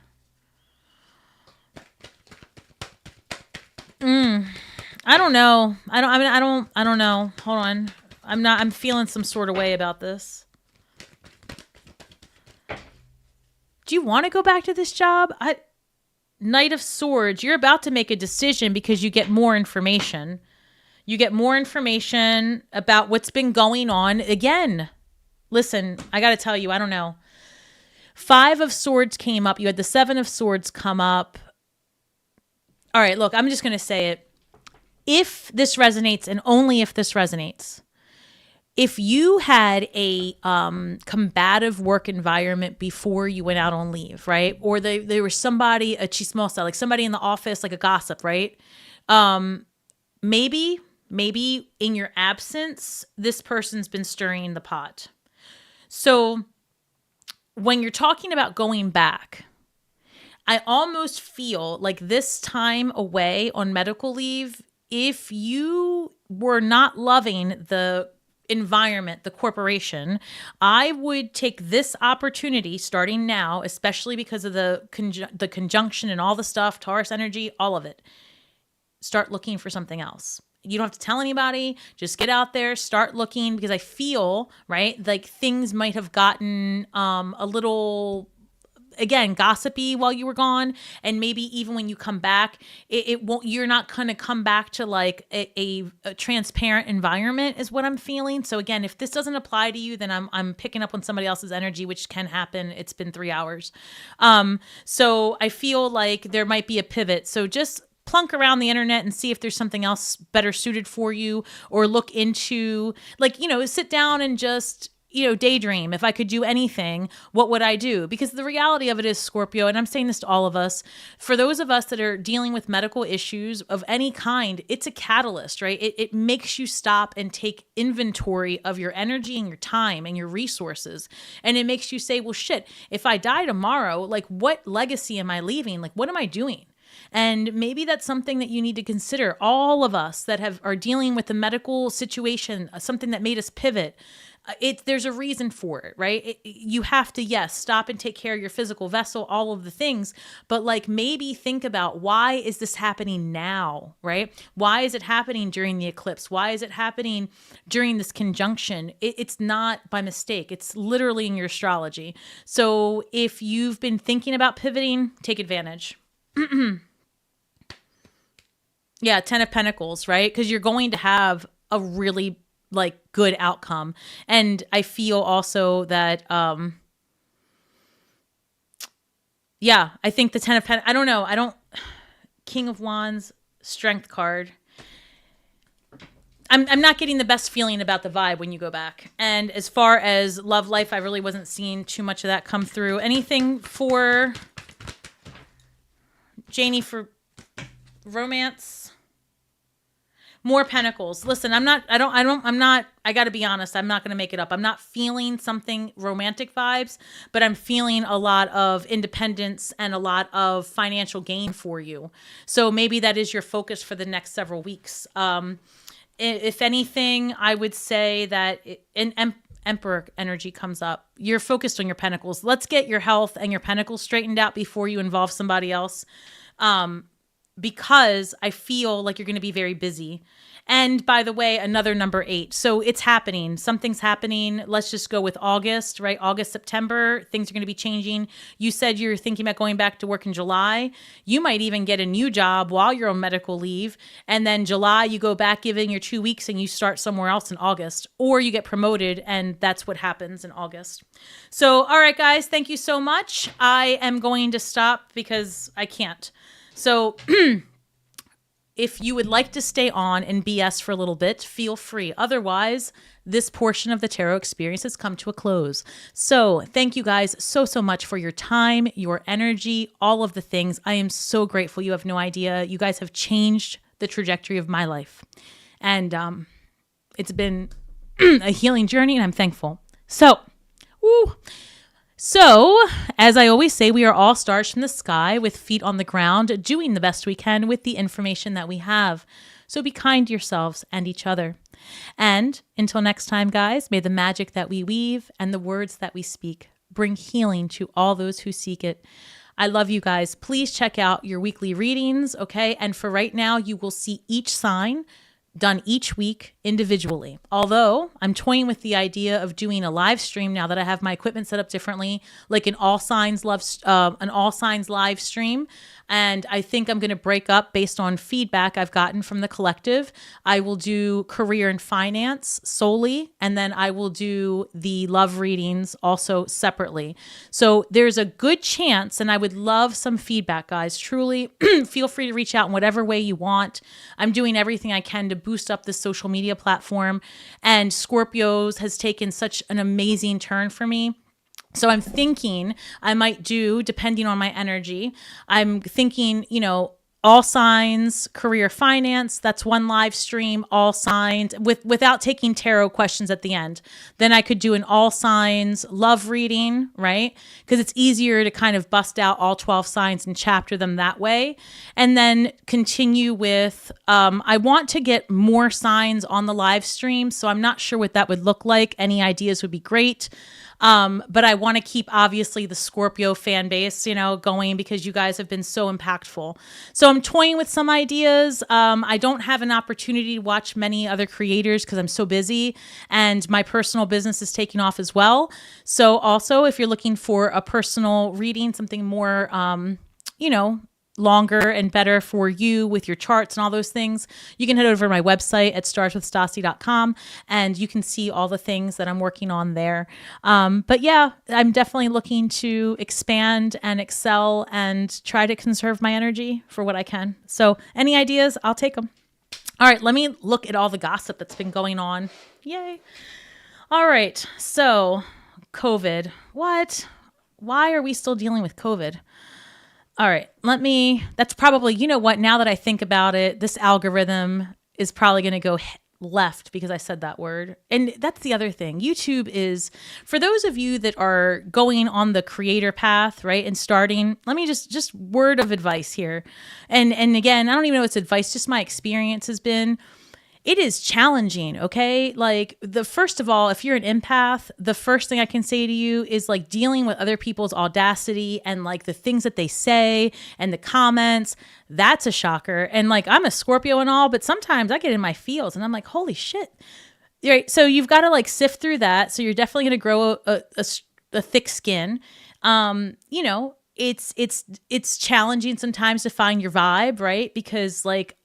I don't know. I don't know. Hold on. I'm feeling some sort of way about this. Do you want to go back to this job? Knight of Swords, you're about to make a decision because you get more information. You get more information about what's been going on. Again, listen, I got to tell you, I don't know. 5 of Swords came up. You had the 7 of Swords come up. All right, look, I'm just going to say it. If this resonates, and only if this resonates, if you had a combative work environment before you went out on leave, right? Or there was somebody, a chismosa, like somebody in the office, like a gossip, right? Maybe in your absence, this person's been stirring the pot. So when you're talking about going back, I almost feel like this time away on medical leave, if you were not loving the environment, the corporation, I would take this opportunity starting now, especially because of the conjunction and all the stuff, Taurus energy, all of it. Start looking for something else. You don't have to tell anybody. Just get out there, start looking, because I feel, right, like things might have gotten a little, again, gossipy while you were gone. And maybe even when you come back, it won't, you're not going to come back to like a transparent environment is what I'm feeling. So again, if this doesn't apply to you, then I'm picking up on somebody else's energy, which can happen. It's been 3 hours. So I feel like there might be a pivot. So just plunk around the internet and see if there's something else better suited for you, or look into, like, sit down and just, daydream. If I could do anything, what would I do? Because the reality of it is, Scorpio, and I'm saying this to all of us, for those of us that are dealing with medical issues of any kind, it's a catalyst, right? It makes you stop and take inventory of your energy and your time and your resources. And it makes you say, well, shit, if I die tomorrow, like, what legacy am I leaving? Like, what am I doing? And maybe that's something that you need to consider. All of us that are dealing with a medical situation, something that made us pivot, there's a reason for it, right? You have to, yes, stop and take care of your physical vessel, all of the things, but like maybe think about, why is this happening now, right? Why is it happening during the eclipse? Why is it happening during this conjunction? It's not by mistake. It's literally in your astrology. So if you've been thinking about pivoting, take advantage. Yeah, 10 of Pentacles, right? Because you're going to have a really like good outcome. And I feel also that, yeah, I think the 10 of Pentacles, I don't know. King of Wands, Strength card. I'm not getting the best feeling about the vibe when you go back. And as far as love life, I really wasn't seeing too much of that come through. Anything for Janie for romance? More Pentacles. Listen, I gotta be honest, I'm not gonna make it up. I'm not feeling something romantic vibes, but I'm feeling a lot of independence and a lot of financial gain for you. So maybe that is your focus for the next several weeks. If anything, I would say that Emperor energy comes up. You're focused on your Pentacles. Let's get your health and your Pentacles straightened out before you involve somebody else. because I feel like you're going to be very busy. And by the way, another number 8. So it's happening. Something's happening. Let's just go with August, right? August, September, things are going to be changing. You said you're thinking about going back to work in July. You might even get a new job while you're on medical leave. And then July, you go back, give in your 2 weeks, and you start somewhere else in August. Or you get promoted, and that's what happens in August. So, all right, guys, thank you so much. I am going to stop because I can't. So if you would like to stay on and BS for a little bit, feel free. Otherwise, this portion of the tarot experience has come to a close. So thank you guys so much for your time, your energy, all of the things. I am so grateful. You have no idea. You guys have changed the trajectory of my life. And it's been a healing journey, and I'm thankful. So, as I always say, we are all stars from the sky with feet on the ground, doing the best we can with the information that we have. So be kind to yourselves and each other. And until next time, guys, may the magic that we weave and the words that we speak bring healing to all those who seek it. I love you guys. Please check out your weekly readings, okay? And for right now, you will see each sign done each week individually. Although I'm toying with the idea of doing a live stream now that I have my equipment set up differently, like an all signs live stream. And I think I'm going to break up based on feedback I've gotten from the collective. I will do career and finance solely, and then I will do the love readings also separately. So there's a good chance, and I would love some feedback, guys. Truly, feel free to reach out in whatever way you want. I'm doing everything I can to boost up this social media platform, and Scorpios has taken such an amazing turn for me. So I'm thinking I might do, depending on my energy, I'm thinking, all signs, career finance, that's one live stream, all signs, without taking tarot questions at the end. Then I could do an all signs love reading, right? Because it's easier to kind of bust out all 12 signs and chapter them that way. And then continue with, I want to get more signs on the live stream, so I'm not sure what that would look like. Any ideas would be great. But I want to keep obviously the Scorpio fan base, going because you guys have been so impactful. So I'm toying with some ideas. I don't have an opportunity to watch many other creators because I'm so busy, and my personal business is taking off as well. So also, if you're looking for a personal reading, something more, longer and better for you with your charts and all those things, you can head over to my website at starswithstasi.com, and you can see all the things that I'm working on there. But yeah, I'm definitely looking to expand and excel and try to conserve my energy for what I can. So any ideas, I'll take them. All right, let me look at all the gossip that's been going on. Yay. All right, so COVID. What? Why are we still dealing with COVID? All right, that's probably, now that I think about it, this algorithm is probably going to go left because I said that word. And that's the other thing. YouTube is, for those of you that are going on the creator path, right, and starting, let me just word of advice here. And again, I don't even know what's advice, just my experience has been, it is challenging, okay? Like, first of all, if you're an empath, the first thing I can say to you is like dealing with other people's audacity and like the things that they say and the comments, that's a shocker. And like, I'm a Scorpio and all, but sometimes I get in my feels and I'm like, holy shit. Right? So you've got to like sift through that. So you're definitely going to grow a thick skin. It's challenging sometimes to find your vibe, right? Because like,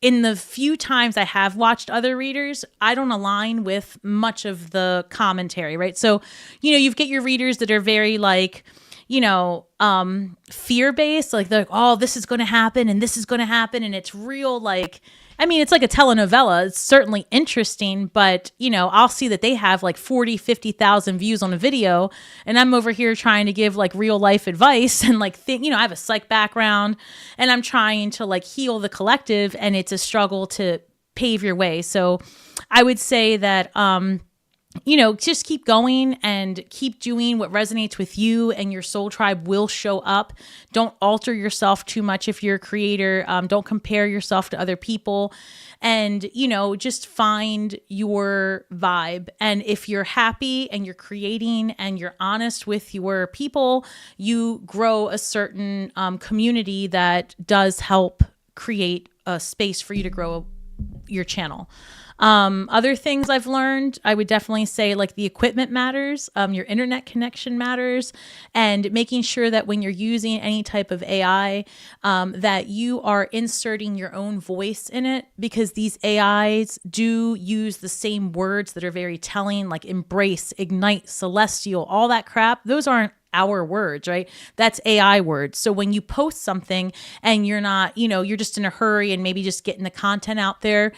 in the few times I have watched other readers, I don't align with much of the commentary, right? So, you get your readers that are very like, fear-based, like they're like, oh, this is going to happen and this is going to happen. And it's real, like, it's like a telenovela. It's certainly interesting, but, I'll see that they have like 40, 50,000 views on a video. And I'm over here trying to give like real life advice and like I have a psych background and I'm trying to like heal the collective, and it's a struggle to pave your way. So I would say that, just keep going and keep doing what resonates with you, and your soul tribe will show up. Don't alter yourself too much if you're a creator. Don't compare yourself to other people, and, just find your vibe. And if you're happy and you're creating and you're honest with your people, you grow a certain community that does help create a space for you to grow your channel. Other things I've learned, I would definitely say like the equipment matters, your internet connection matters, and making sure that when you're using any type of AI, that you are inserting your own voice in it, because these AIs do use the same words that are very telling, like embrace, ignite, celestial, all that crap. Those aren't our words, right? That's AI words. So when you post something and you're not, you're just in a hurry and maybe just getting the content out there,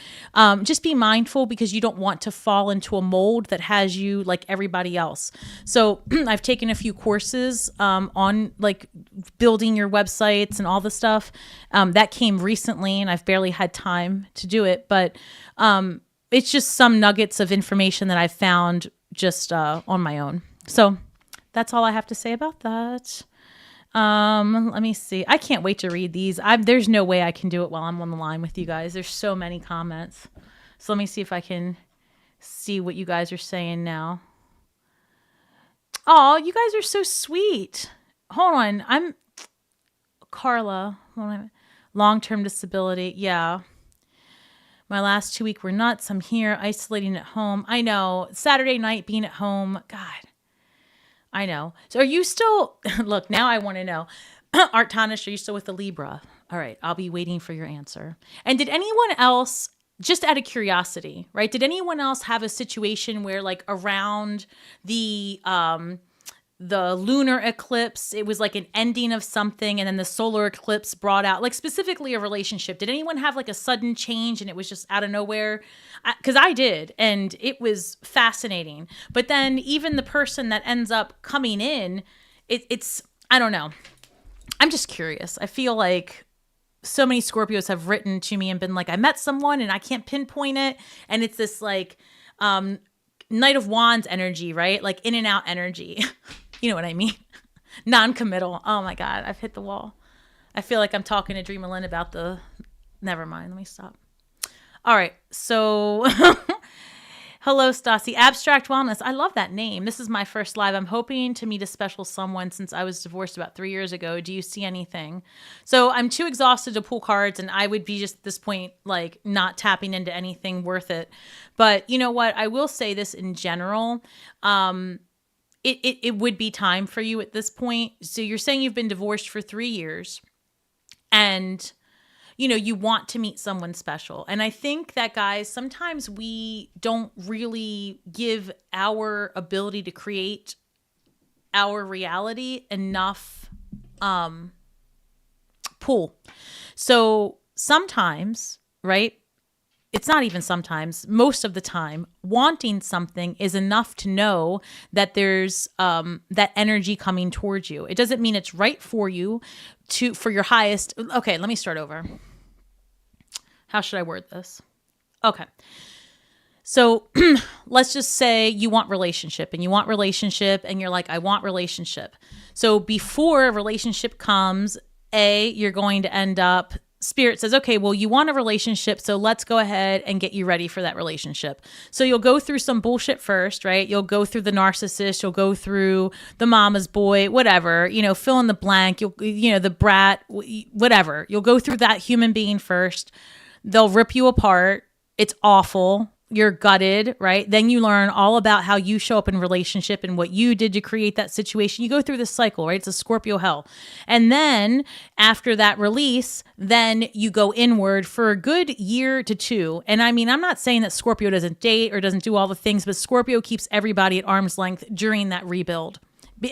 just be mindful, because you don't want to fall into a mold that has you like everybody else. So I've taken a few courses on like building your websites and all the stuff that came recently, and I've barely had time to do it, but it's just some nuggets of information that I've found just on my own. So that's all I have to say about that. Let me see. I can't wait to read these. There's no way I can do it while I'm on the line with you guys. There's so many comments. So let me see if I can see what you guys are saying now. Oh, you guys are so sweet. Hold on. I'm Carla. Long-term disability. Yeah. My last 2 weeks were nuts. I'm here isolating at home. I know. Saturday night being at home. God. I know. So are you still, look, now I want to know, Art Tanish, are you still with the Libra? All right. I'll be waiting for your answer. And did anyone else, just out of curiosity, right? Did anyone else have a situation where like around the lunar eclipse, it was like an ending of something, and then the solar eclipse brought out like specifically a relationship? Did anyone have like a sudden change and it was just out of nowhere? Because I did, and it was fascinating. But then even the person that ends up coming in, it's I don't know. I'm just curious. I feel like so many Scorpios have written to me and been like, I met someone and I can't pinpoint it. And it's this like Knight of Wands energy, right? Like in and out energy. You know what I mean? Non-committal. Oh my God, I've hit the wall. I feel like I'm talking to Dreamer Lynn about never mind, let me stop. All right, so hello, Stasi. Abstract Wellness. I love that name. This is my first live. I'm hoping to meet a special someone since I was divorced about 3 years ago. Do you see anything? So I'm too exhausted to pull cards, and I would be just at this point like not tapping into anything worth it. But you know what? I will say this in general. It would be time for you at this point. So you're saying you've been divorced for 3 years, and you want to meet someone special. And I think that, guys, sometimes we don't really give our ability to create our reality enough pull. So sometimes, right? It's not even sometimes, most of the time, wanting something is enough to know that there's that energy coming towards you. It doesn't mean it's right for you for your highest. Okay, let me start over. How should I word this? Okay. So let's just say you want relationship and you're like, I want relationship. So before a relationship comes, you're going to end up, Spirit says, okay, well, you want a relationship, so let's go ahead and get you ready for that relationship. So you'll go through some bullshit first, right? You'll go through the narcissist, you'll go through the mama's boy, whatever, fill in the blank, the brat, whatever. You'll go through that human being first. They'll rip you apart. It's awful. You're gutted, right? Then you learn all about how you show up in relationship and what you did to create that situation. You go through this cycle, right? It's a Scorpio hell. And then after that release, then you go inward for a good year to 2. And I mean, I'm not saying that Scorpio doesn't date or doesn't do all the things, but Scorpio keeps everybody at arm's length during that rebuild.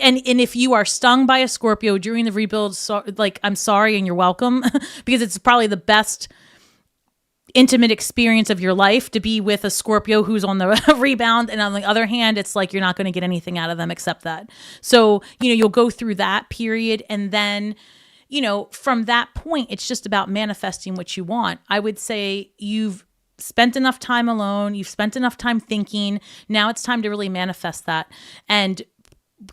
And if you are stung by a Scorpio during the rebuild, I'm sorry and you're welcome, because it's probably the best intimate experience of your life to be with a Scorpio who's on the rebound. And on the other hand, it's like you're not going to get anything out of them except that. So, you'll go through that period. And then, from that point, it's just about manifesting what you want. I would say you've spent enough time alone. You've spent enough time thinking. Now it's time to really manifest that. And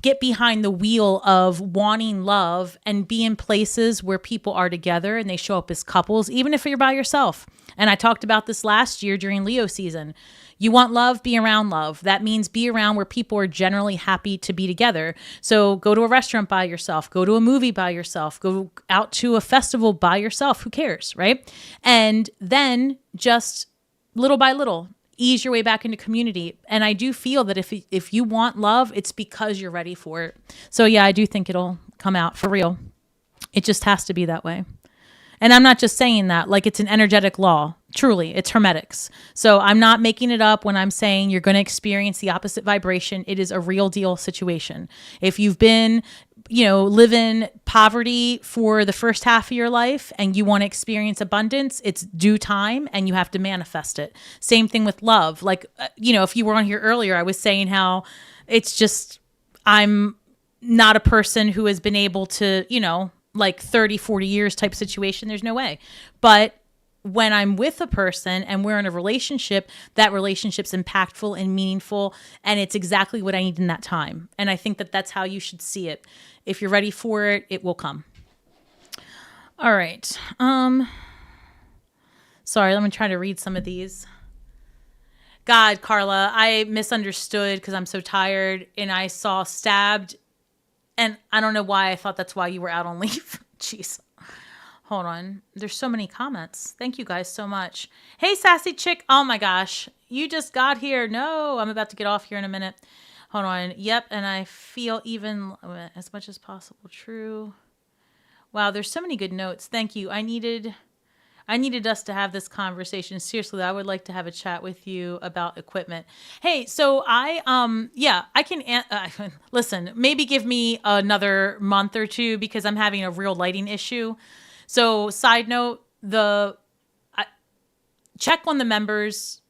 get behind the wheel of wanting love and be in places where people are together and they show up as couples, even if you're by yourself. And I talked about this last year during Leo season. You want love, be around love. That means be around where people are generally happy to be together. So go to a restaurant by yourself, go to a movie by yourself, go out to a festival by yourself. Who cares, right? And then just little by little, ease your way back into community. And I do feel that if you want love, it's because you're ready for it. So yeah, I do think it'll come out for real. It just has to be that way. And I'm not just saying that, like it's an energetic law. Truly, it's hermetics. So I'm not making it up when I'm saying you're going to experience the opposite vibration. It is a real deal situation. If you've been, live in poverty for the first half of your life and you want to experience abundance, it's due time and you have to manifest it. Same thing with love. Like, if you were on here earlier, I was saying how it's just, I'm not a person who has been able to, like 30, 40 years type situation. There's no way. But when I'm with a person and we're in a relationship, that relationship's impactful and meaningful, and it's exactly what I need in that time. And I think that that's how you should see it. If you're ready for it, it will come. All right. Sorry, let me try to read some of these. God, Carla, I misunderstood because I'm so tired, and I saw stabbed, and I don't know why I thought that's why you were out on leave. Jeez. Hold on. There's so many comments. Thank you guys so much. Hey, sassy chick. Oh my gosh. You just got here. No, I'm about to get off here in a minute. Hold on. Yep. And I feel even as much as possible true. Wow. There's so many good notes. Thank you. I needed us to have this conversation. Seriously, I would like to have a chat with you about equipment. Hey, so I can listen, maybe give me another month or two because I'm having a real lighting issue. So side note, check on the members.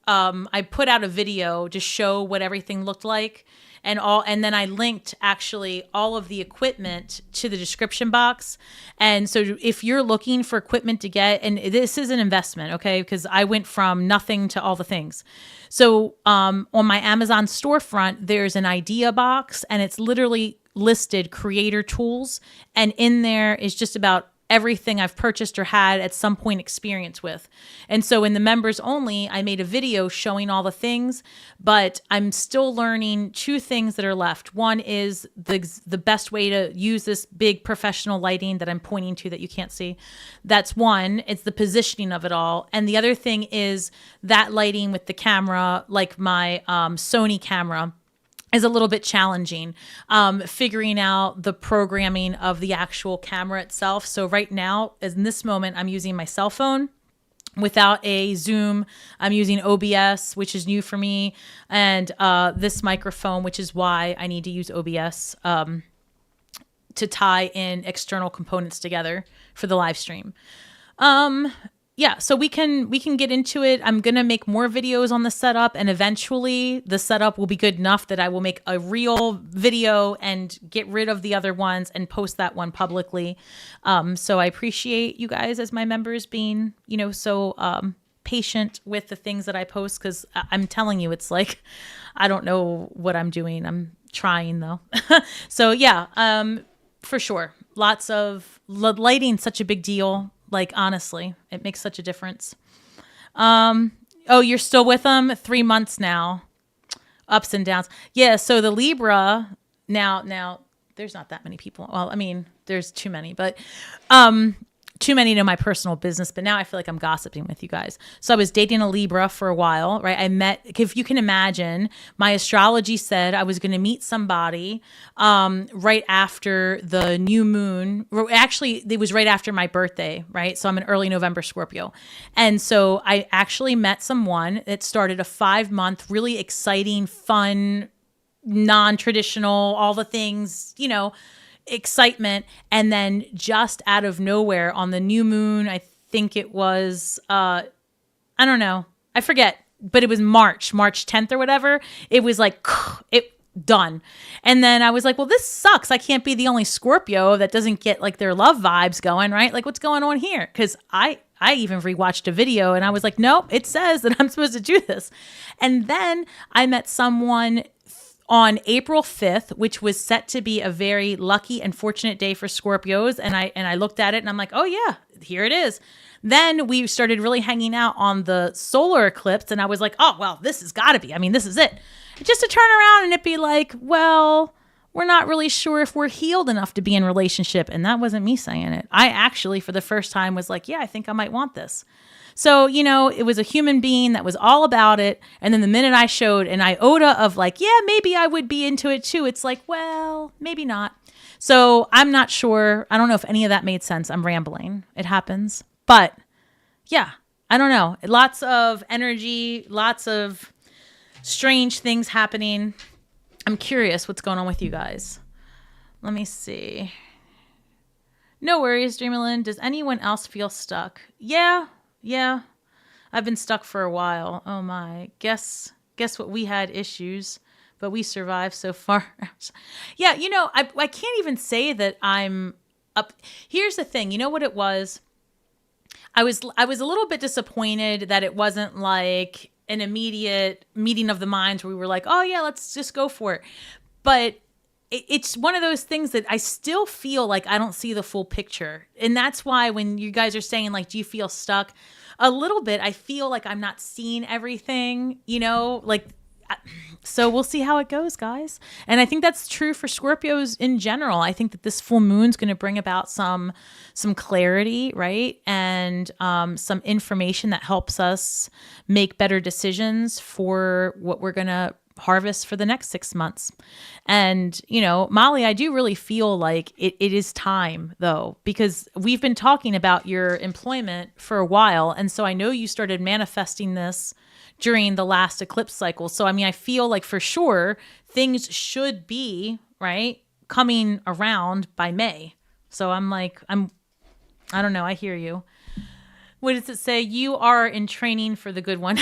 I put out a video to show what everything looked like and then I linked actually all of the equipment to the description box. And so if you're looking for equipment to get, and this is an investment, okay? Because I went from nothing to all the things. So on my Amazon storefront, there's an idea box and it's literally listed creator tools. And in there is just about everything I've purchased or had at some point experience with. And so in the members only, I made a video showing all the things, but I'm still learning two things that are left. One is the best way to use this big professional lighting that I'm pointing to that you can't see. That's one. It's the positioning of it all. And the other thing is that lighting with the camera, like my Sony camera, is a little bit challenging, figuring out the programming of the actual camera itself. So right now, in this moment, I'm using my cell phone without a zoom. I'm using OBS, which is new for me, and this microphone, which is why I need to use OBS to tie in external components together for the live stream. Yeah, so we can get into it. I'm going to make more videos on the setup, and eventually the setup will be good enough that I will make a real video and get rid of the other ones and post that one publicly. So I appreciate you guys as my members being, so patient with the things that I post, because I'm telling you, it's like, I don't know what I'm doing. I'm trying though. So yeah, for sure. Lots of lighting, such a big deal. Like, honestly, it makes such a difference. Oh, you're still with them? 3 months now. Ups and downs. Yeah, so the Libra, now there's not that many people. Well, I mean, there's too many, but too many to my personal business. But now I feel like I'm gossiping with you guys. So I was dating a Libra for a while, right? I met, if you can imagine, my astrology said I was going to meet somebody right after the new moon. Actually, it was right after my birthday, right? So I'm an early November Scorpio. And so I actually met someone that started a 5-month, really exciting, fun, non-traditional, all the things, excitement. And then just out of nowhere on the new moon, I think it was, I don't know, I forget, but it was March 10th or whatever. It was like, it done. And then I was like, well, this sucks. I can't be the only Scorpio that doesn't get like their love vibes going, right? Like, what's going on here? Because I even rewatched a video and I was like, nope, it says that I'm supposed to do this. And then I met someone on April 5th, which was set to be a very lucky and fortunate day for Scorpios. And I looked at it and I'm like, oh yeah, here it is. Then we started really hanging out on the solar eclipse. And I was like, oh, well, this has got to be. I mean, this is it. Just to turn around and it be like, well, we're not really sure if we're healed enough to be in relationship. And that wasn't me saying it. I actually, for the first time, was like, yeah, I think I might want this. So, it was a human being that was all about it. And then the minute I showed an iota of like, yeah, maybe I would be into it too. It's like, well, maybe not. So I'm not sure. I don't know if any of that made sense. I'm rambling. It happens. But yeah, I don't know. Lots of energy, lots of strange things happening. I'm curious what's going on with you guys. Let me see. No worries, Dreamerlyn. Does anyone else feel stuck? Yeah. I've been stuck for a while. Oh my. Guess what? We had issues, but we survived so far. Yeah, I can't even say that I'm up. Here's the thing. You know what it was? I was a little bit disappointed that it wasn't like an immediate meeting of the minds where we were like, oh yeah, let's just go for it. But it's one of those things that I still feel like I don't see the full picture. And that's why when you guys are saying like, do you feel stuck? A little bit, I feel like I'm not seeing everything, so we'll see how it goes, guys. And I think that's true for Scorpios in general. I think that this full moon's going to bring about some clarity, right? And some information that helps us make better decisions for what we're going to harvest for the next 6 months. And, Molly, I do really feel like it is time though, because we've been talking about your employment for a while. And so I know you started manifesting this during the last eclipse cycle. So, I mean, I feel like for sure things should be right coming around by May. So I don't know. I hear you. What does it say? You are in training for the good one.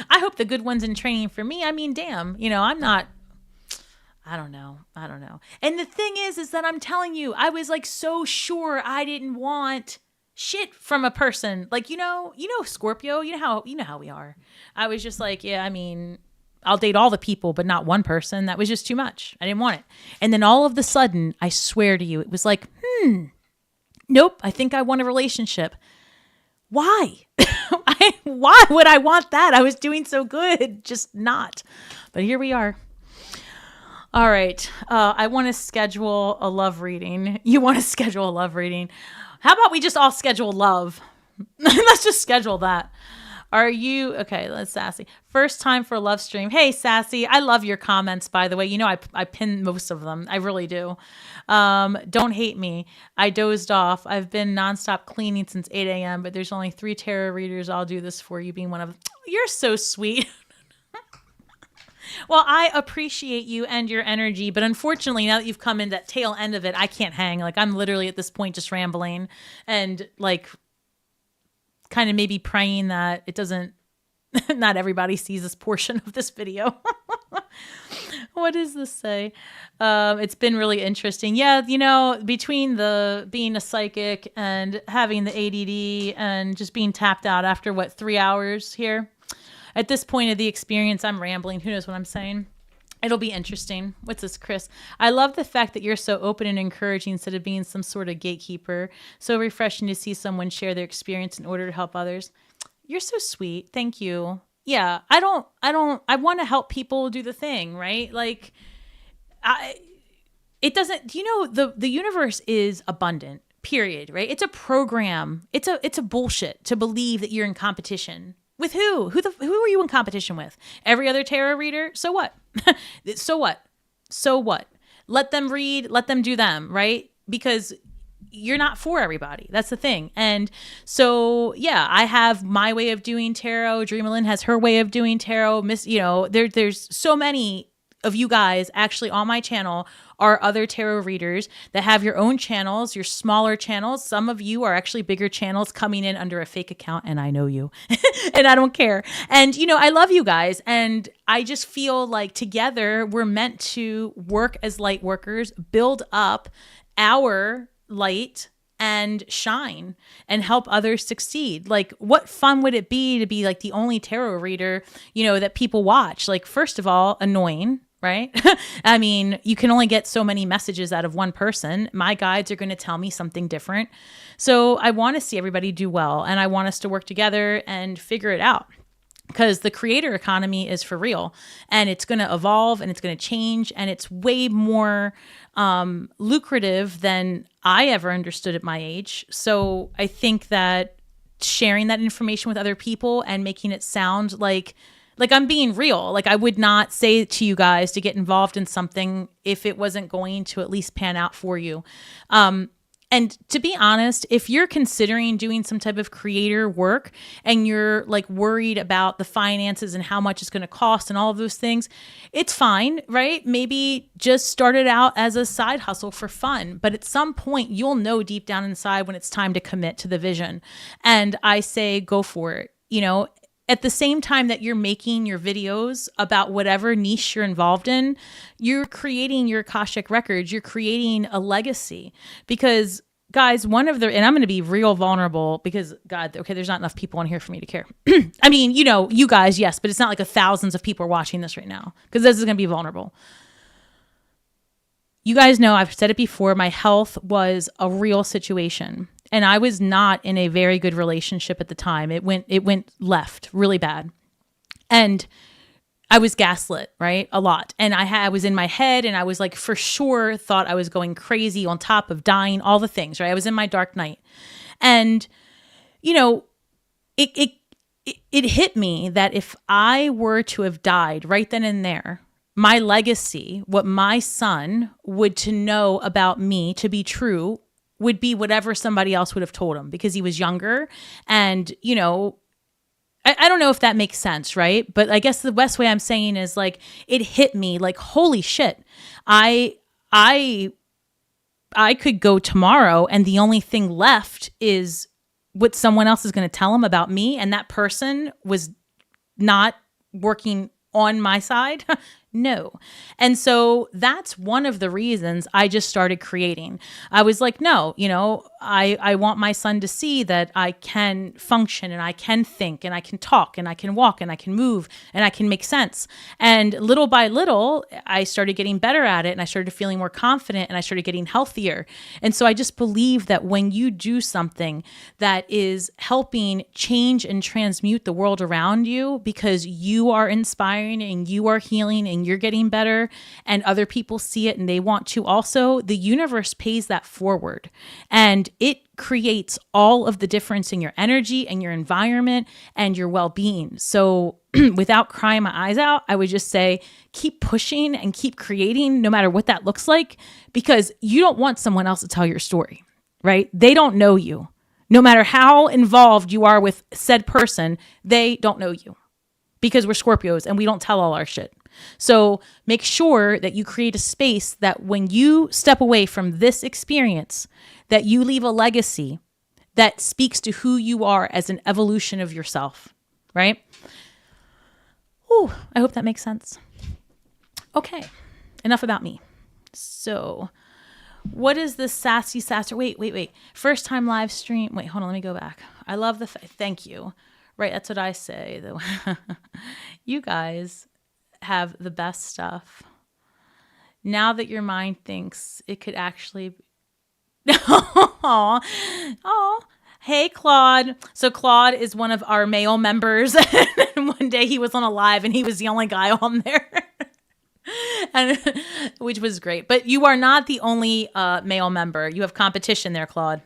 I hope the good one's in training for me. I mean, damn, I'm not, I don't know. And the thing is that I'm telling you, I was like so sure I didn't want shit from a person. Like, Scorpio, you know how we are. I was just like, yeah, I mean, I'll date all the people, but not one person. That was just too much. I didn't want it. And then all of the sudden, I swear to you, it was like, nope, I think I want a relationship. Why? Why would I want that? I was doing so good. Just not. But here we are. All right. I want to schedule a love reading. You want to schedule a love reading? How about we just all schedule love? Let's just schedule that. Are you okay? Let's Sassy. First time for a love stream. Hey, Sassy. I love your comments, by the way. I pin most of them. I really do. Don't hate me. I dozed off. I've been nonstop cleaning since 8 a.m., but there's only 3 tarot readers. I'll do this for you, being one of them. You're so sweet. Well, I appreciate you and your energy, but unfortunately, now that you've come in that tail end of it, I can't hang. Like, I'm literally at this point just rambling and like kind of maybe praying that it doesn't, not everybody sees this portion of this video. What does this say? It's been really interesting. Yeah, between the being a psychic and having the ADD and just being tapped out after 3 hours here. At this point of the experience, I'm rambling. Who knows what I'm saying? It'll be interesting. What's this, Chris? I love the fact that you're so open and encouraging instead of being some sort of gatekeeper. So refreshing to see someone share their experience in order to help others. You're so sweet. Thank you. Yeah, I want to help people do the thing, right? Like, it doesn't, the universe is abundant, period, right? It's a program. It's a bullshit to believe that you're in competition. With who? Who are you in competition with? Every other tarot reader? So what? So what? Let them read, let them do them, right? Because you're not for everybody. That's the thing. And so, yeah, I have my way of doing tarot. Dreamerlyn has her way of doing tarot. There's so many of you guys actually on my channel are other tarot readers that have your own channels, your smaller channels. Some of you are actually bigger channels coming in under a fake account, and I know you and I don't care. And, I love you guys. And I just feel like together we're meant to work as light workers, build up our light and shine and help others succeed. Like, what fun would it be to be like the only tarot reader, that people watch? Like, first of all, annoying, right? I mean, you can only get so many messages out of one person. My guides are going to tell me something different. So I want to see everybody do well, and I want us to work together and figure it out. Because the creator economy is for real, and it's going to evolve and it's going to change, and it's way more lucrative than I ever understood at my age. So I think that sharing that information with other people and making it sound like I'm being real. Like, I would not say to you guys to get involved in something if it wasn't going to at least pan out for you. And to be honest, if you're considering doing some type of creator work and you're like worried about the finances and how much it's going to cost and all of those things, it's fine, right? Maybe just start it out as a side hustle for fun. But at some point, you'll know deep down inside when it's time to commit to the vision. And I say, go for it. At the same time that you're making your videos about whatever niche you're involved in, you're creating your Akashic records. You're creating a legacy. Because, guys, and I'm going to be real vulnerable because, God, okay, there's not enough people on here for me to care. I mean, you guys, yes, but it's not like thousands of people are watching this right now because this is going to be vulnerable. You guys know, I've said it before, my health was a real situation. And I was not in a very good relationship at the time. It went left really bad. And I was gaslit, right? A lot. And I was in my head, and I was like, for sure thought I was going crazy on top of dying, all the things, right? I was in my dark night. And, it hit me that if I were to have died right then and there, my legacy, what my son would to know about me to be true, would be whatever somebody else would have told him because he was younger. And, I don't know if that makes sense, right? But I guess the best way I'm saying is like, it hit me like, holy shit. I could go tomorrow and the only thing left is what someone else is going to tell him about me. And that person was not working on my side. No. And so that's one of the reasons I just started creating. I was like, no, I want my son to see that I can function and I can think and I can talk and I can walk and I can move and I can make sense. And little by little, I started getting better at it and I started feeling more confident and I started getting healthier. And so I just believe that when you do something that is helping change and transmute the world around you because you are inspiring and you are healing and you're getting better and other people see it and they want to also, the universe pays that forward and it creates all of the difference in your energy and your environment and your well-being. So without crying my eyes out, I would just say, keep pushing and keep creating no matter what that looks like, because you don't want someone else to tell your story, right? They don't know you. No matter how involved you are with said person, they don't know you because we're Scorpios and we don't tell all our shit. So make sure that you create a space that when you step away from this experience, that you leave a legacy that speaks to who you are as an evolution of yourself, right? Ooh, I hope that makes sense. Okay, enough about me. So what is the sassy sasser? Wait. First time live stream. Wait, hold on, let me go back. I love thank you. Right, that's what I say. You guys have the best stuff. Now that your mind thinks it could actually oh, hey Claude. So Claude is one of our male members. And one day he was on a live and he was the only guy on there. And which was great. But you are not the only male member. You have competition there, Claude.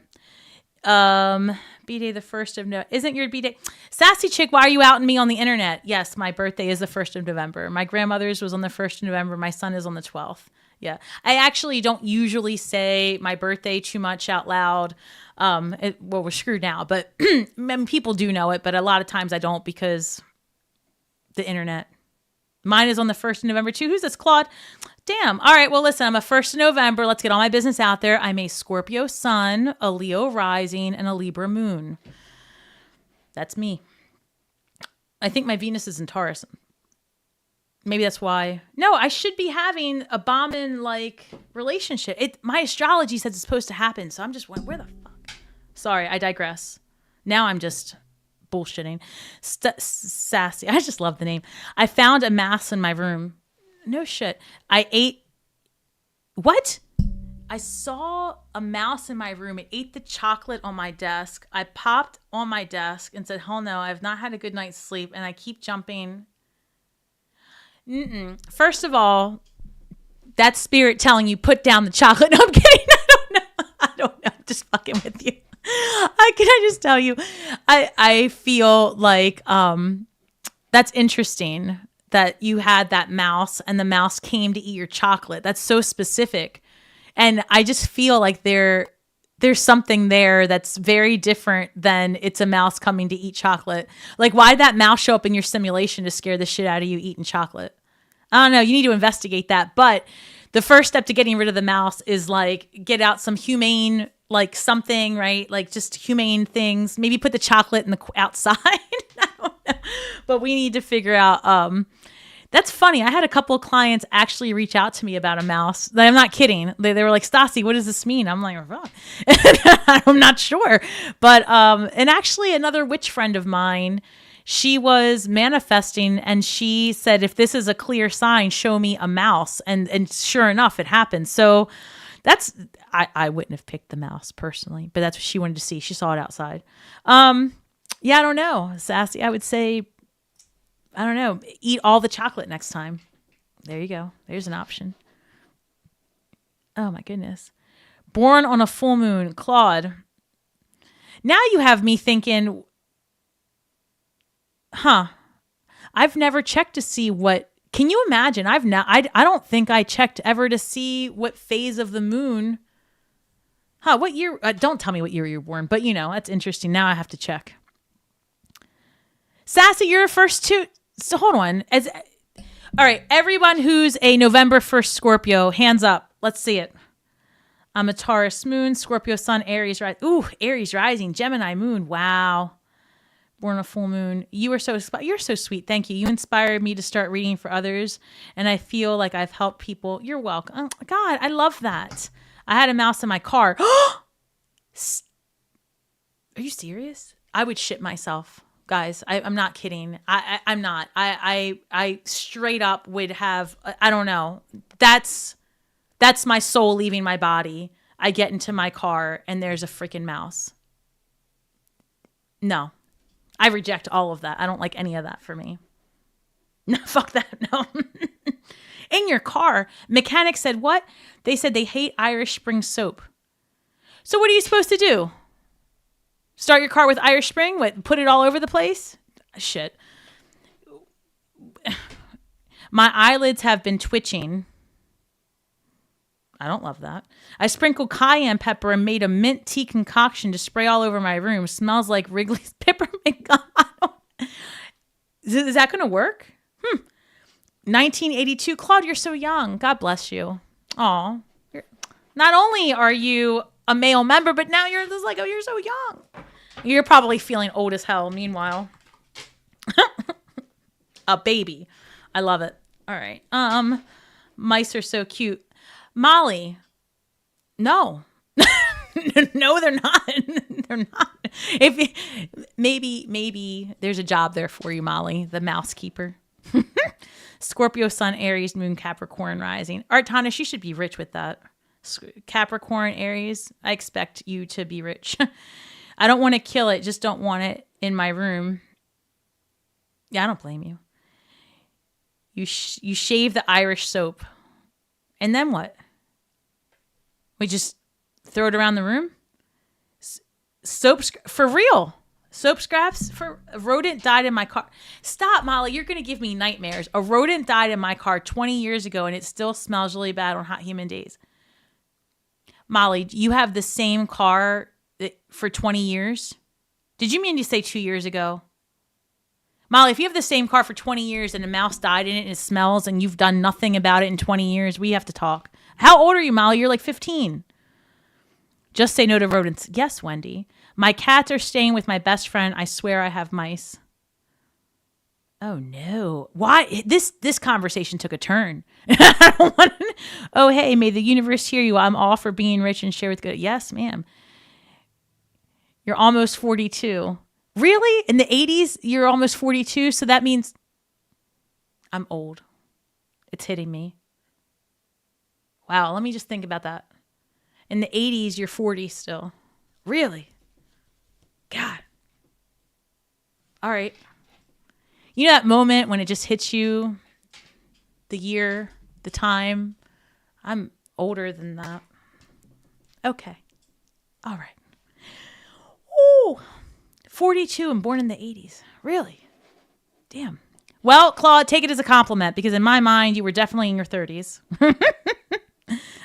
B-Day the 1st of November. Isn't your B-Day? Sassy chick, why are you outing me on the internet? Yes, my birthday is the 1st of November. My grandmother's was on the 1st of November. My son is on the 12th. Yeah. I actually don't usually say my birthday too much out loud. We're screwed now, but people do know it, but a lot of times I don't because the internet. Mine is on the 1st of November too. Who's this, Claude? Damn. All right. Well, listen, I'm a 1st of November. Let's get all my business out there. I'm a Scorpio sun, a Leo rising, and a Libra moon. That's me. I think my Venus is in Taurus. Maybe that's why. No, I should be having a bombing like relationship. My astrology says it's supposed to happen. So I'm just wondering, where the fuck? Sorry, I digress. Now I'm just bullshitting. Sassy. I just love the name. I found a mouse in my room. No shit. I ate. What? I saw a mouse in my room. It ate the chocolate on my desk. I popped on my desk and said, hell no, I've not had a good night's sleep. And I keep jumping. First of all, that spirit telling you put down the chocolate. No, I'm kidding. I don't know. I'm just fucking with you. Can I just tell you, I feel like that's interesting that you had that mouse and the mouse came to eat your chocolate. That's so specific. And I just feel like there's something there that's very different than it's a mouse coming to eat chocolate. Like, why'd that mouse show up in your simulation to scare the shit out of you eating chocolate? I don't know. You need to investigate that. But the first step to getting rid of the mouse is like get out some humane, like something, right? Like just humane things. Maybe put the chocolate in the outside. I don't know. But we need to figure out. That's funny. I had a couple of clients actually reach out to me about a mouse. I'm not kidding. They were like, Stasi, what does this mean? I'm like, oh. I'm not sure. But and actually another witch friend of mine, she was manifesting and she said, if this is a clear sign, show me a mouse. And sure enough, it happened. So I wouldn't have picked the mouse personally, but that's what she wanted to see. She saw it outside. Yeah, I don't know. Sassy, I would say, I don't know, eat all the chocolate next time. There you go. There's an option. Oh my goodness. Born on a full moon, Claude. Now you have me thinking, I've never checked to see what, can you imagine? I don't think I checked ever to see what phase of the moon. What year? Don't tell me what year you're born, but that's interesting. Now I have to check. Sassy, you're a first two. So hold on. All right, everyone who's a November 1st Scorpio, hands up. Let's see it. I'm a Taurus moon, Scorpio sun, Aries rising. Ooh, Aries rising, Gemini moon. Wow. Born on a full moon. You're so sweet. Thank you. You inspired me to start reading for others, and I feel like I've helped people. You're welcome. Oh, God, I love that. I had a mouse in my car. Are you serious? I would shit myself. Guys, I'm not kidding. I'm not. I straight up would have, I don't know. That's my soul leaving my body. I get into my car and there's a freaking mouse. No, I reject all of that. I don't like any of that for me. No, fuck that. No. In your car, mechanic said what? They said they hate Irish Spring soap. So what are you supposed to do? Start your car with Irish Spring? What, put it all over the place? Shit. My eyelids have been twitching. I don't love that. I sprinkled cayenne pepper and made a mint tea concoction to spray all over my room. Smells like Wrigley's peppermint gum. Is that going to work? 1982. Claude, you're so young. God bless you. Aw. Not only are you a male member, but now you're just like, oh, you're so young. You're probably feeling old as hell. Meanwhile, a baby. I love it. All right. Mice are so cute. Molly. No. No, they're not. They're not. Maybe there's a job there for you, Molly, the mouse keeper. Scorpio sun, Aries moon, Capricorn rising. Artanis, you should be rich with that. Capricorn, Aries, I expect you to be rich. I don't want to kill it, just don't want it in my room. Yeah, I don't blame you. You shave the Irish soap. And then what? We just throw it around the room? Soap, for real. Soap scraps for a rodent died in my car. Stop, Molly. You're going to give me nightmares. A rodent died in my car 20 years ago and it still smells really bad on hot humid days. Molly, you have the same car for 20 years? Did you mean to say 2 years ago? Molly, if you have the same car for 20 years and a mouse died in it and it smells and you've done nothing about it in 20 years, we have to talk. How old are you, Molly? You're like 15. Just say no to rodents. Yes, Wendy. My cats are staying with my best friend. I swear I have mice. Oh, no. Why? This conversation took a turn. I don't want to. Oh, hey, may the universe hear you. I'm all for being rich and share with good. Yes, ma'am. You're almost 42. Really? In the 80s, you're almost 42. So that means I'm old. It's hitting me. Wow. Let me just think about that. In the 80s, you're 40 still. Really? God. All right. You know that moment when it just hits you? The year, the time. I'm older than that. Okay. All right. Ooh. 42 and born in the 80s. Really? Damn. Well, Claude, take it as a compliment because in my mind, you were definitely in your 30s.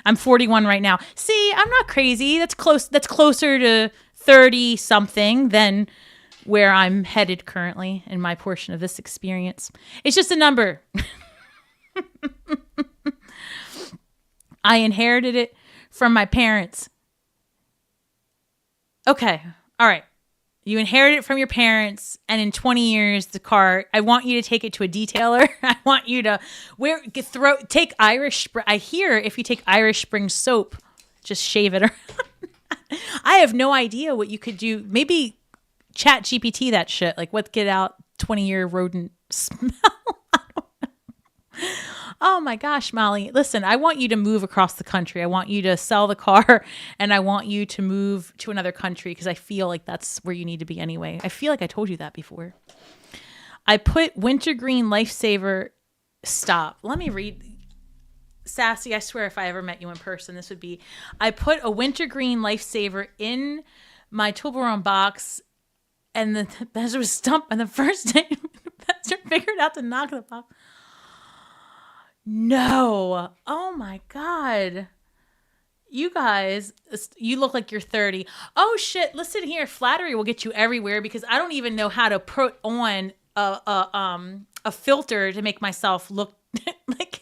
I'm 41 right now. See, I'm not crazy. That's close. That's closer to 30 something than where I'm headed currently in my portion of this experience. It's just a number. I inherited it from my parents. Okay. All right. You inherit it from your parents, and in 20 years, the car, I want you to take it to a detailer. I want you to take Irish Spring. I hear if you take Irish Spring soap, just shave it around. I have no idea what you could do. Maybe Chat GPT that shit. Like, what get out 20-year rodent smell? I don't know. Oh my gosh, Molly. Listen, I want you to move across the country. I want you to sell the car and I want you to move to another country because I feel like that's where you need to be anyway. I feel like I told you that before. I put wintergreen lifesaver. Stop. Let me read. Sassy, I swear if I ever met you in person, this would be, I put a wintergreen lifesaver in my Toblerone box and the buzzer was stumped and the first day the buzzer figured out to knock the box. No. Oh my God. You guys, you look like you're 30. Oh shit. Listen here. Flattery will get you everywhere because I don't even know how to put on a filter to make myself look like,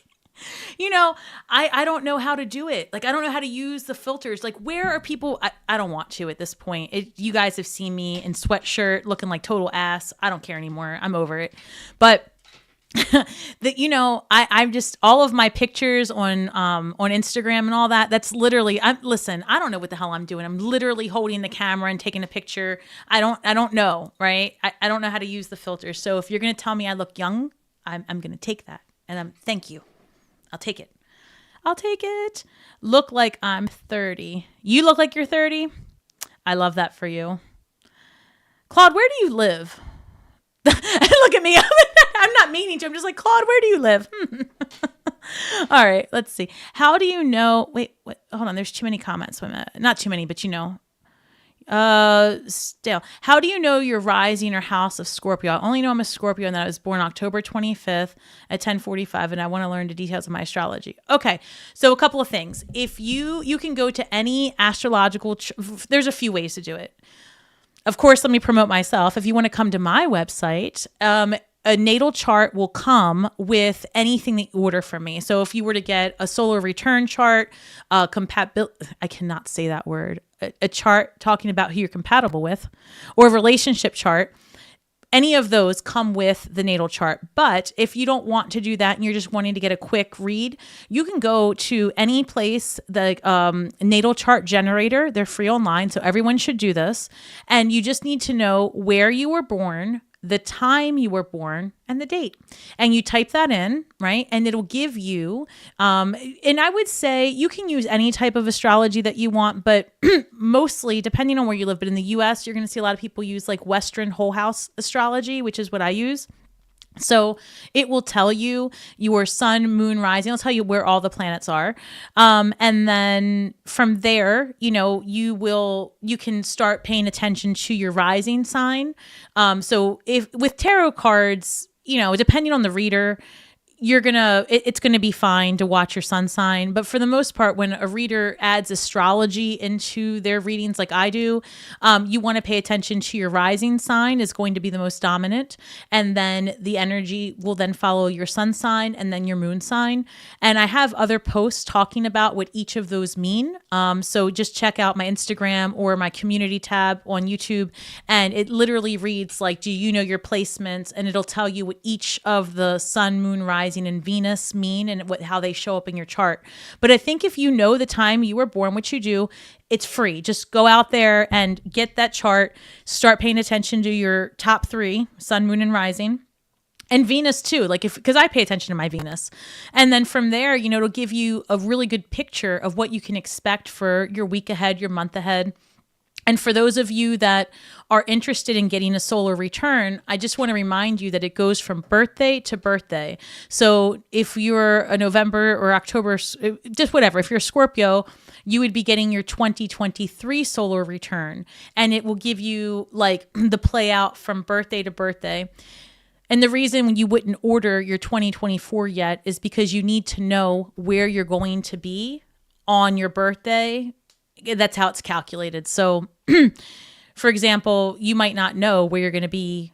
I don't know how to do it. Like, I don't know how to use the filters. Like, where are people? I don't want to at this point. You guys have seen me in sweatshirt looking like total ass. I don't care anymore. I'm over it. But I'm just all of my pictures on Instagram and all that. That's literally. Listen. I don't know what the hell I'm doing. I'm literally holding the camera and taking a picture. I don't know. Right. I don't know how to use the filters. So if you're gonna tell me I look young, I'm gonna take that. And thank you. I'll take it. Look like I'm 30. You look like you're 30. I love that for you. Claude, where do you live? Look at me. I'm not meaning to. I'm just like, Claude, where do you live? All right, let's see. How do you know? Wait, hold on. There's too many comments. Wait a minute. Not too many, but still. How do you know your rising or house of Scorpio? I only know I'm a Scorpio and that I was born October 25th at 10:45, and I want to learn the details of my astrology. Okay, so a couple of things. If you can go to any astrological, there's a few ways to do it. Of course, let me promote myself. If you want to come to my website, a natal chart will come with anything that you order from me. So if you were to get a solar return chart, I cannot say that word, a chart talking about who you're compatible with, or a relationship chart, any of those come with the natal chart. But if you don't want to do that and you're just wanting to get a quick read, you can go to any place, the natal chart generator. They're free online, so everyone should do this. And you just need to know where you were born, the time you were born, and the date. And you type that in, right? And it'll give you, and I would say you can use any type of astrology that you want, but mostly depending on where you live. But in the US, you're going to see a lot of people use like Western whole house astrology, which is what I use. So it will tell you your sun, moon, rising. It'll tell you where all the planets are. And then from there, you can start paying attention to your rising sign. So if with tarot cards, depending on the reader, it's going to be fine to watch your sun sign. But for the most part, when a reader adds astrology into their readings like I do, you want to pay attention to your rising sign is going to be the most dominant. And then the energy will then follow your sun sign and then your moon sign. And I have other posts talking about what each of those mean. So just check out my Instagram or my community tab on YouTube. And it literally reads like, do you know your placements? And it'll tell you what each of the sun, moon, rising rising, and Venus mean and how they show up in your chart. But I think if you know the time you were born, which you do, it's free. Just go out there and get that chart, start paying attention to your top 3, sun, moon, and rising. And Venus too, because I pay attention to my Venus. And then from there, it'll give you a really good picture of what you can expect for your week ahead, your month ahead. And for those of you that are interested in getting a solar return, I just want to remind you that it goes from birthday to birthday. So if you're a November or October, just whatever, if you're a Scorpio, you would be getting your 2023 solar return. And it will give you the play out from birthday to birthday. And the reason you wouldn't order your 2024 yet is because you need to know where you're going to be on your birthday. That's how it's calculated. So, for example, you might not know where you're going to be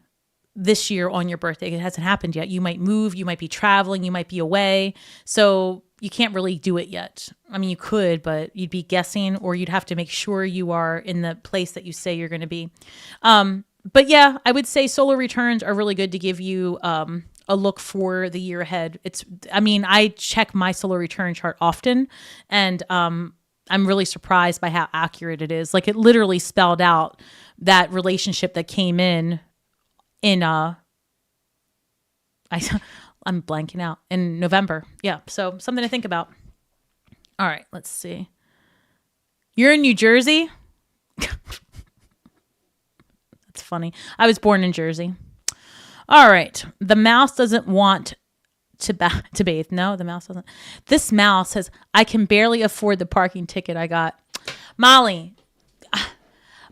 this year on your birthday. It hasn't happened yet. You might move, you might be traveling, you might be away. So you can't really do it yet. I mean, you could, but you'd be guessing, or you'd have to make sure you are in the place that you say you're going to be. But yeah, I would say solar returns are really good to give you a look for the year ahead. I check my solar return chart often, and I'm really surprised by how accurate it is. It literally spelled out that relationship that came in I'm blanking out, in November. Yeah, so something to think about. All right, let's see. You're in New Jersey? It's funny. I was born in Jersey. All right. The mouse doesn't want to bathe. No, the mouse doesn't. This mouse says, I can barely afford the parking ticket I got. Molly,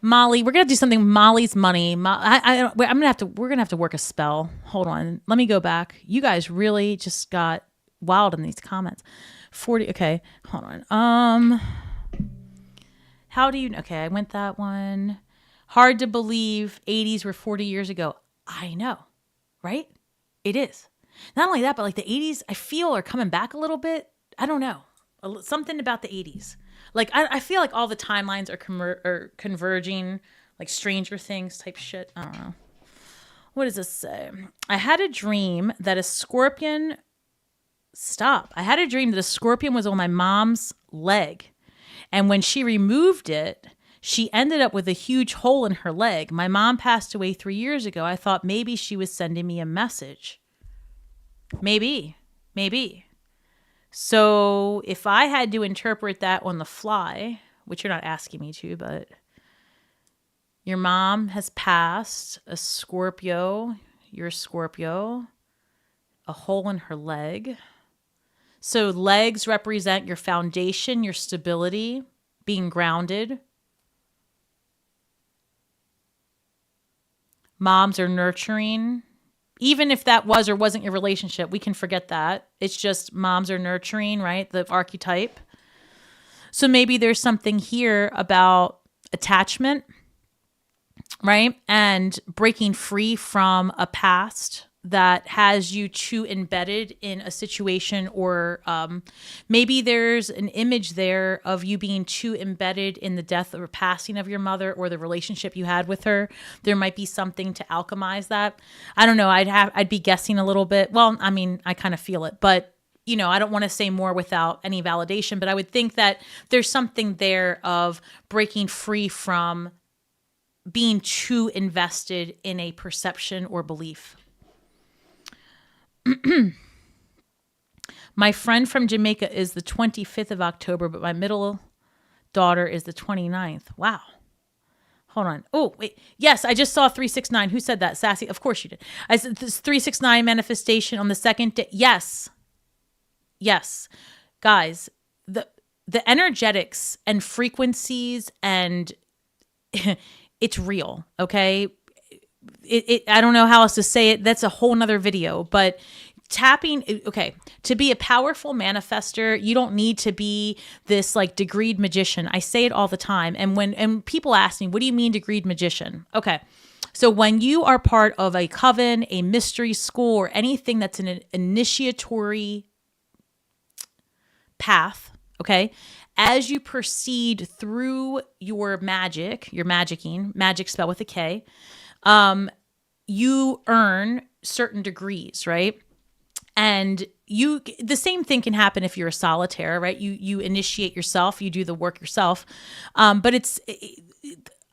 we're going to do something. Molly's money. We're going to have to work a spell. Hold on. Let me go back. You guys really just got wild in these comments. 40. Okay. Hold on. How do you, okay. I went that one. Hard to believe 80s were 40 years ago. I know, right? It is. Not only that, but the 80s, I feel are coming back a little bit. I don't know. Something about the 80s. I feel like all the timelines are converging, like Stranger Things type shit. I don't know. What does this say? I had a dream that a scorpion... Stop. I had a dream that a scorpion was on my mom's leg. And when she removed it... she ended up with a huge hole in her leg. My mom passed away 3 years ago. I thought maybe she was sending me a message. Maybe. So if I had to interpret that on the fly, which you're not asking me to, but your mom has passed, a Scorpio, you're a Scorpio, a hole in her leg. So legs represent your foundation, your stability, being grounded. Moms are nurturing. Even if that was or wasn't your relationship, we can forget that. It's just moms are nurturing, right? The archetype. So maybe there's something here about attachment, right? And breaking free from a past that has you too embedded in a situation, or maybe there's an image there of you being too embedded in the death or passing of your mother or the relationship you had with her. There might be something to alchemize that. I don't know. I'd be guessing a little bit. Well, I mean, I kind of feel it, but I don't want to say more without any validation, but I would think that there's something there of breaking free from being too invested in a perception or belief. My friend from Jamaica is the 25th of October, but my middle daughter is the 29th. Wow. Hold on. Oh, wait. Yes, I just saw 369. Who said that? Sassy. Of course you did. I said this 369 manifestation on the second day. Yes. Guys, the energetics and frequencies and it's real, okay? I don't know how else to say it. That's a whole nother video, but tapping, okay, to be a powerful manifester, you don't need to be this degreed magician. I say it all the time. And when people ask me, what do you mean degreed magician? Okay. So when you are part of a coven, a mystery school, or anything that's an initiatory path, okay, as you proceed through your magic, your magicking, magic spell with a K, you earn certain degrees, right? And the same thing can happen if you're a solitaire, right? You initiate yourself, you do the work yourself. But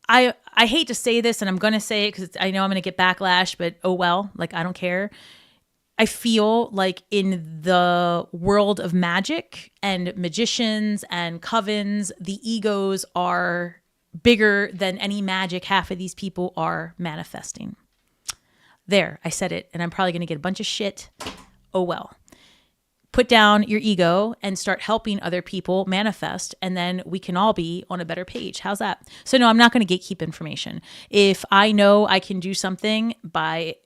I hate to say this, and I'm going to say it because I know I'm going to get backlash, but oh well, like I don't care. I feel like in the world of magic and magicians and covens, the egos are bigger than any magic half of these people are manifesting. There, I said it, and I'm probably going to get a bunch of shit. Oh well. Put down your ego and start helping other people manifest, and then we can all be on a better page. How's that? So no, I'm not going to gatekeep information. If I know I can do something by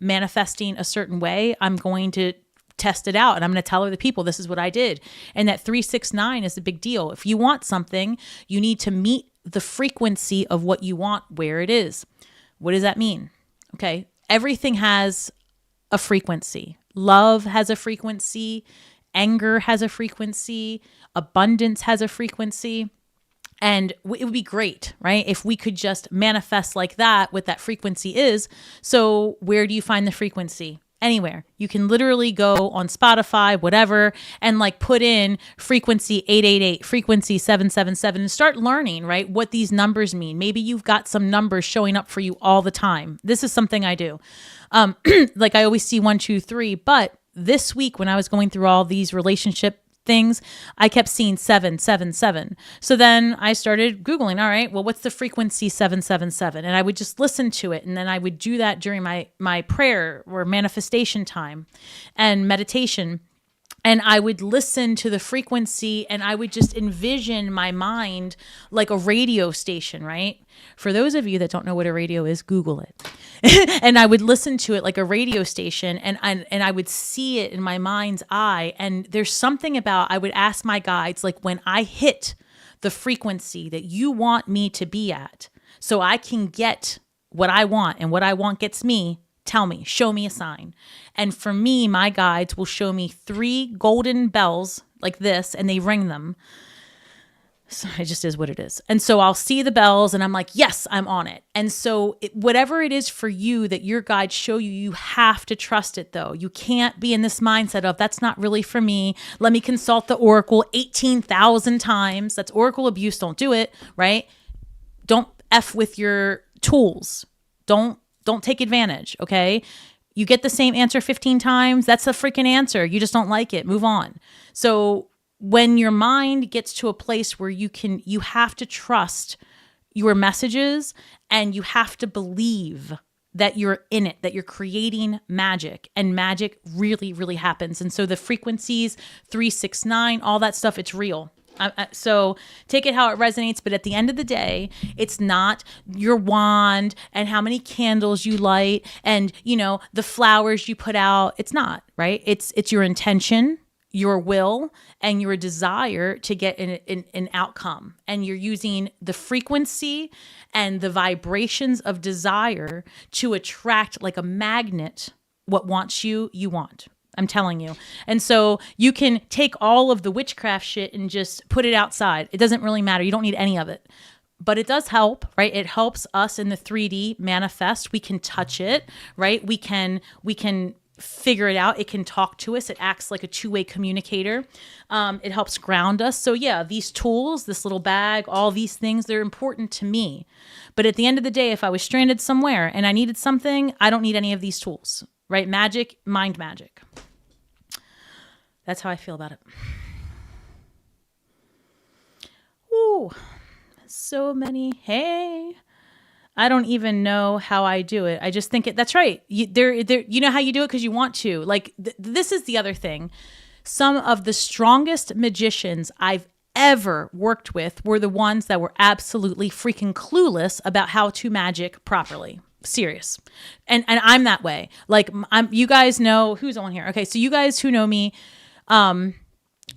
manifesting a certain way, I'm going to test it out, and I'm going to tell other people this is what I did. And that 369 is a big deal. If you want something, you need to meet the frequency of what you want where it is. What does that mean? Okay, everything has a frequency. Love has a frequency, anger has a frequency, abundance has a frequency. And it would be great, right? If we could just manifest like that, what that frequency is. So where do you find the frequency? Anywhere. You can literally go on Spotify, whatever, and like put in frequency 888, frequency 777, and start learning, right? What these numbers mean. Maybe you've got some numbers showing up for you all the time. This is something I do. Like I always see 1, 2, 3, but this week when I was going through all these relationship things, I kept seeing 777. So then I started Googling, all right, well, what's the frequency 777? And I would just listen to it. And then I would do that during my prayer or manifestation time and meditation. And I would listen to the frequency and I would just envision my mind like a radio station, right? For those of you that don't know what a radio is, Google it. And I would listen to it like a radio station and I would see it in my mind's eye. And there's something about, I would ask my guides, like when I hit the frequency that you want me to be at, so I can get what I want, and what I want gets me, tell me, show me a sign. And for me, my guides will show me 3 golden bells like this, and they ring them. So it just is what it is. And so I'll see the bells and I'm like, yes, I'm on it. And so whatever it is for you that your guides show you, you have to trust it though. You can't be in this mindset of that's not really for me. Let me consult the oracle 18,000 times. That's oracle abuse. Don't do it, right? Don't F with your tools. Don't take advantage, okay? You get the same answer 15 times. That's a freaking answer. You just don't like it. Move on. So when your mind gets to a place where you have to trust your messages and you have to believe that you're in it, that you're creating magic, and magic really, really happens. And so the frequencies, 369, all that stuff, it's real. So take it how it resonates. But at the end of the day, it's not your wand and how many candles you light and, the flowers you put out. It's not, right? It's your intention, your will, and your desire to get an outcome. And you're using the frequency and the vibrations of desire to attract like a magnet what wants you want. I'm telling you. And so you can take all of the witchcraft shit and just put it outside. It doesn't really matter. You don't need any of it. But it does help, right? It helps us in the 3D manifest. We can touch it, right? We can figure it out. It can talk to us. It acts like a two-way communicator. It helps ground us. So yeah, these tools, this little bag, all these things, they're important to me. But at the end of the day, if I was stranded somewhere and I needed something, I don't need any of these tools, right? Magic, mind magic. That's how I feel about it. Ooh, so many. Hey, I don't even know how I do it. I just think that's right. You know how you do it because you want to. Like this is the other thing. Some of the strongest magicians I've ever worked with were the ones that were absolutely freaking clueless about how to magic properly. Serious. And I'm that way. Like you guys know who's on here. Okay, so you guys who know me,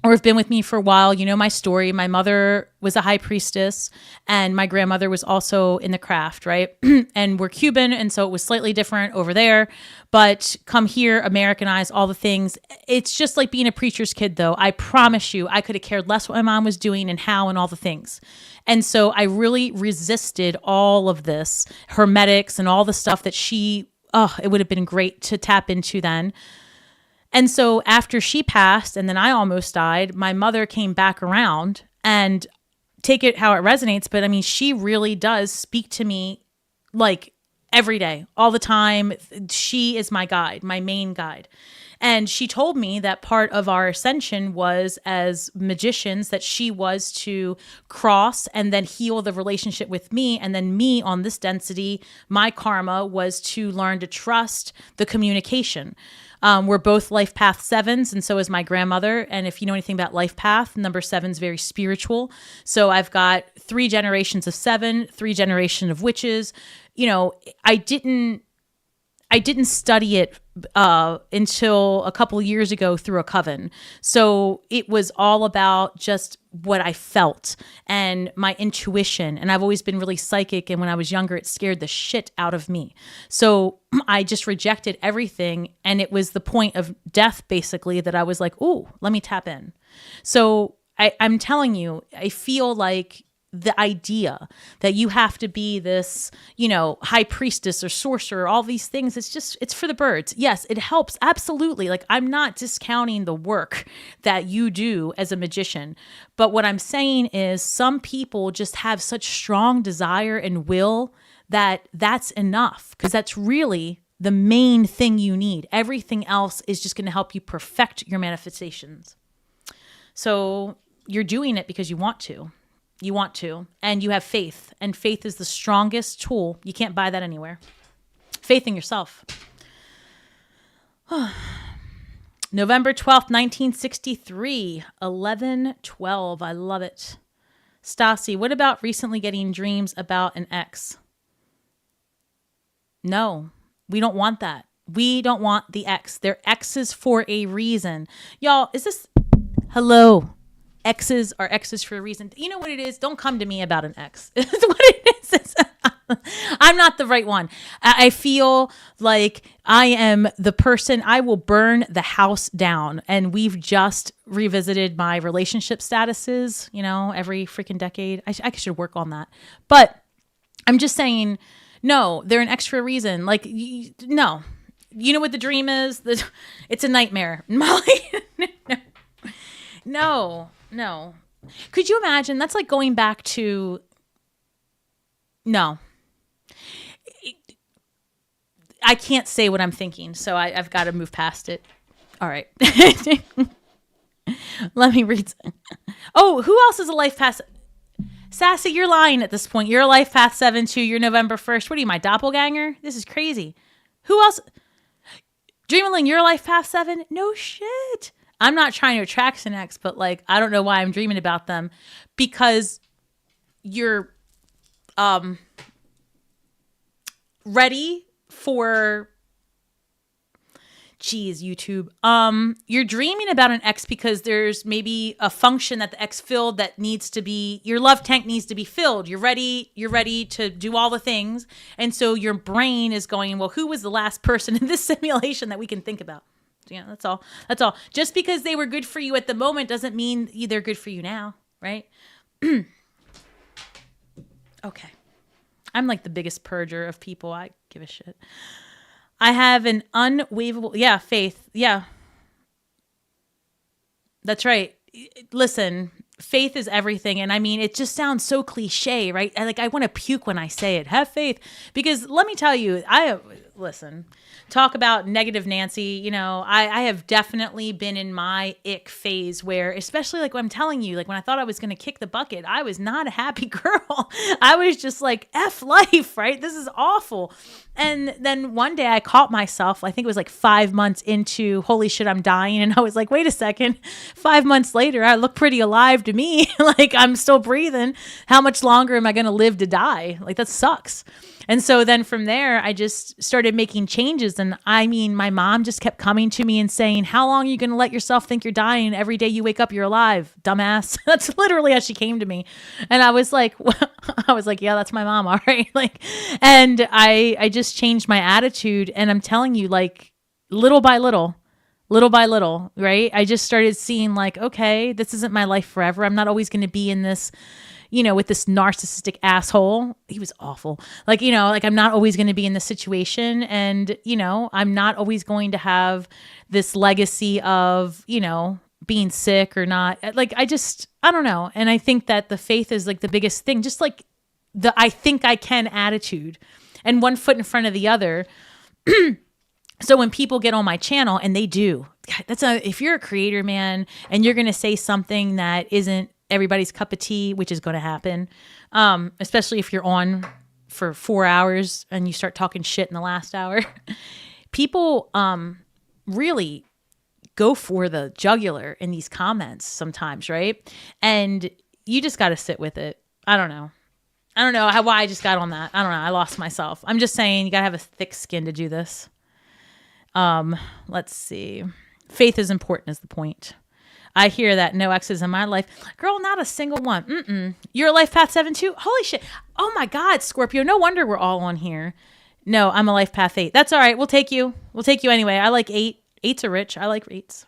or have been with me for a while, you know my story. My mother was a high priestess and my grandmother was also in the craft, right? And we're Cuban, and so it was slightly different over there. But come here, Americanize, all the things. It's just like being a preacher's kid, though. I promise you, I could have cared less what my mom was doing and how and all the things. And so I really resisted all of this, hermetics and all the stuff that it would have been great to tap into then. And so after she passed and then I almost died, my mother came back around, and take it how it resonates. But I mean, she really does speak to me like every day, all the time. She is my guide, my main guide. And she told me that part of our ascension was, as magicians, that she was to cross and then heal the relationship with me. And then me on this density, my karma was to learn to trust the communication. We're both life path 7s, and so is my grandmother. And if you know anything about life path, number 7 is very spiritual. So I've got 3 generations of 7, 3 generations of witches. You know, I didn't study it until a couple of years ago through a coven. So it was all about just what I felt and my intuition. And I've always been really psychic. And when I was younger, it scared the shit out of me. So I just rejected everything. And it was the point of death, basically, that I was like, ooh, let me tap in. So I'm telling you, I feel like the idea that you have to be this, you know, high priestess or sorcerer, all these things, it's for the birds. Yes, it helps. Absolutely. Like, I'm not discounting the work that you do as a magician. But what I'm saying is some people just have such strong desire and will that that's enough, because that's really the main thing you need. Everything else is just going to help you perfect your manifestations. So you're doing it because you want to. You want to, and you have faith, and faith is the strongest tool. You can't buy that anywhere. Faith in yourself. November 12th, 1963, 11/12. I love it. Stasi, what about recently getting dreams about an ex? No, we don't want that. We don't want the ex. They're exes for a reason. Y'all, is this... Hello? Exes are exes for a reason. You know what it is? Don't come to me about an ex. It's what it is. I'm not the right one. I feel like I am the person, I will burn the house down. And we've just revisited my relationship statuses, you know, every freaking decade. I should work on that. But I'm just saying, no, they're an ex for a reason. Like, no. You know what the dream is? It's a nightmare. Molly, no. No. Could you imagine? That's like going back to... No. I can't say what I'm thinking, so I've got to move past it. All right. Let me read. Oh, who else is a life path? Sassy, you're lying at this point. You're a life path 7 too. You're November 1st. What are you, my doppelganger? This is crazy. Who else? Dreamling, you're a life path 7? No shit. I'm not trying to attract an ex, but like, I don't know why I'm dreaming about them, because you're ready for, geez, YouTube. You're dreaming about an ex because there's maybe a function that the ex filled that needs to be, your love tank needs to be filled. You're ready to do all the things. And so your brain is going, well, who was the last person in this simulation that we can think about? Yeah, that's all. That's all. Just because they were good for you at the moment doesn't mean they're good for you now, right? Okay. I'm like the biggest purger of people. I give a shit. I have an unwaverable, faith. Yeah. That's right. Listen, faith is everything. And I mean, it just sounds so cliche, right? I want to puke when I say it. Have faith. Because let me tell you, listen, talk about negative Nancy. You know, I have definitely been in my ick phase where, especially like when I'm telling you, like when I thought I was going to kick the bucket, I was not a happy girl. I was just like, F life, right? This is awful. And then one day I caught myself, I think it was like 5 months into, holy shit, I'm dying. And I was like, wait a second, 5 months later, I look pretty alive to me. Like, I'm still breathing. How much longer am I going to live to die? Like, that sucks. And so then from there, I just started making changes. And I mean, my mom just kept coming to me and saying, how long are you going to let yourself think you're dying? Every day you wake up, you're alive, dumbass. That's literally how she came to me. And I was like, yeah, that's my mom. All right. Like, and I just changed my attitude. And I'm telling you, like, little by little, right? I just started seeing like, okay, this isn't my life forever. I'm not always going to be in this, with this narcissistic asshole. He was awful. Like, like I'm not always going to be in this situation. And, I'm not always going to have this legacy of, being sick or not. Like, I don't know. And I think that the faith is like the biggest thing, just like the I think I can attitude and one foot in front of the other. So when people get on my channel, and they do, if you're a creator, man, and you're going to say something that isn't everybody's cup of tea, which is going to happen, especially if you're on for 4 hours and you start talking shit in the last hour, people really go for the jugular in these comments sometimes, right? And you just got to sit with it. I don't know why I just got on that. I don't know. I lost myself. I'm just saying you got to have a thick skin to do this. Let's see. Faith is important is the point. I hear that. No exes in my life. Girl, not a single one. You're a life path 7 too? Holy shit. Oh my God, Scorpio. No wonder we're all on here. No, I'm a life path 8. That's all right. We'll take you. We'll take you anyway. I like 8. 8s are rich. I like 8s.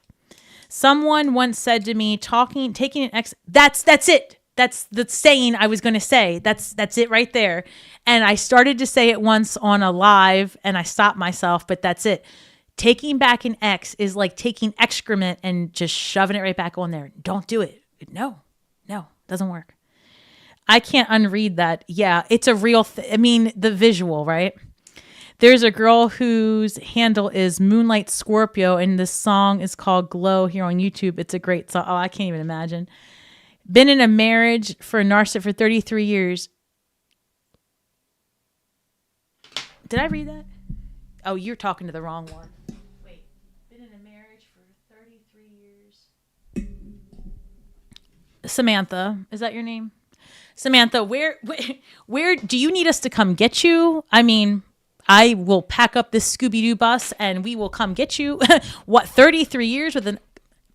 Someone once said to me, taking an ex. That's it. That's the saying I was going to say. That's it right there. And I started to say it once on a live and I stopped myself, but that's it. Taking back an ex is like taking excrement and just shoving it right back on there. Don't do it. No, doesn't work. I can't unread that. Yeah, it's a real I mean, the visual, right? There's a girl whose handle is Moonlight Scorpio, and this song is called Glow here on YouTube. It's a great song. Oh, I can't even imagine. Been in a marriage for a narcissist for 33 years. Did I read that? Oh, you're talking to the wrong one. Wait. Been in a marriage for 33 years. Samantha. Is that your name? Samantha, where do you need us to come get you? I mean, I will pack up this Scooby-Doo bus and we will come get you. What, 33 years with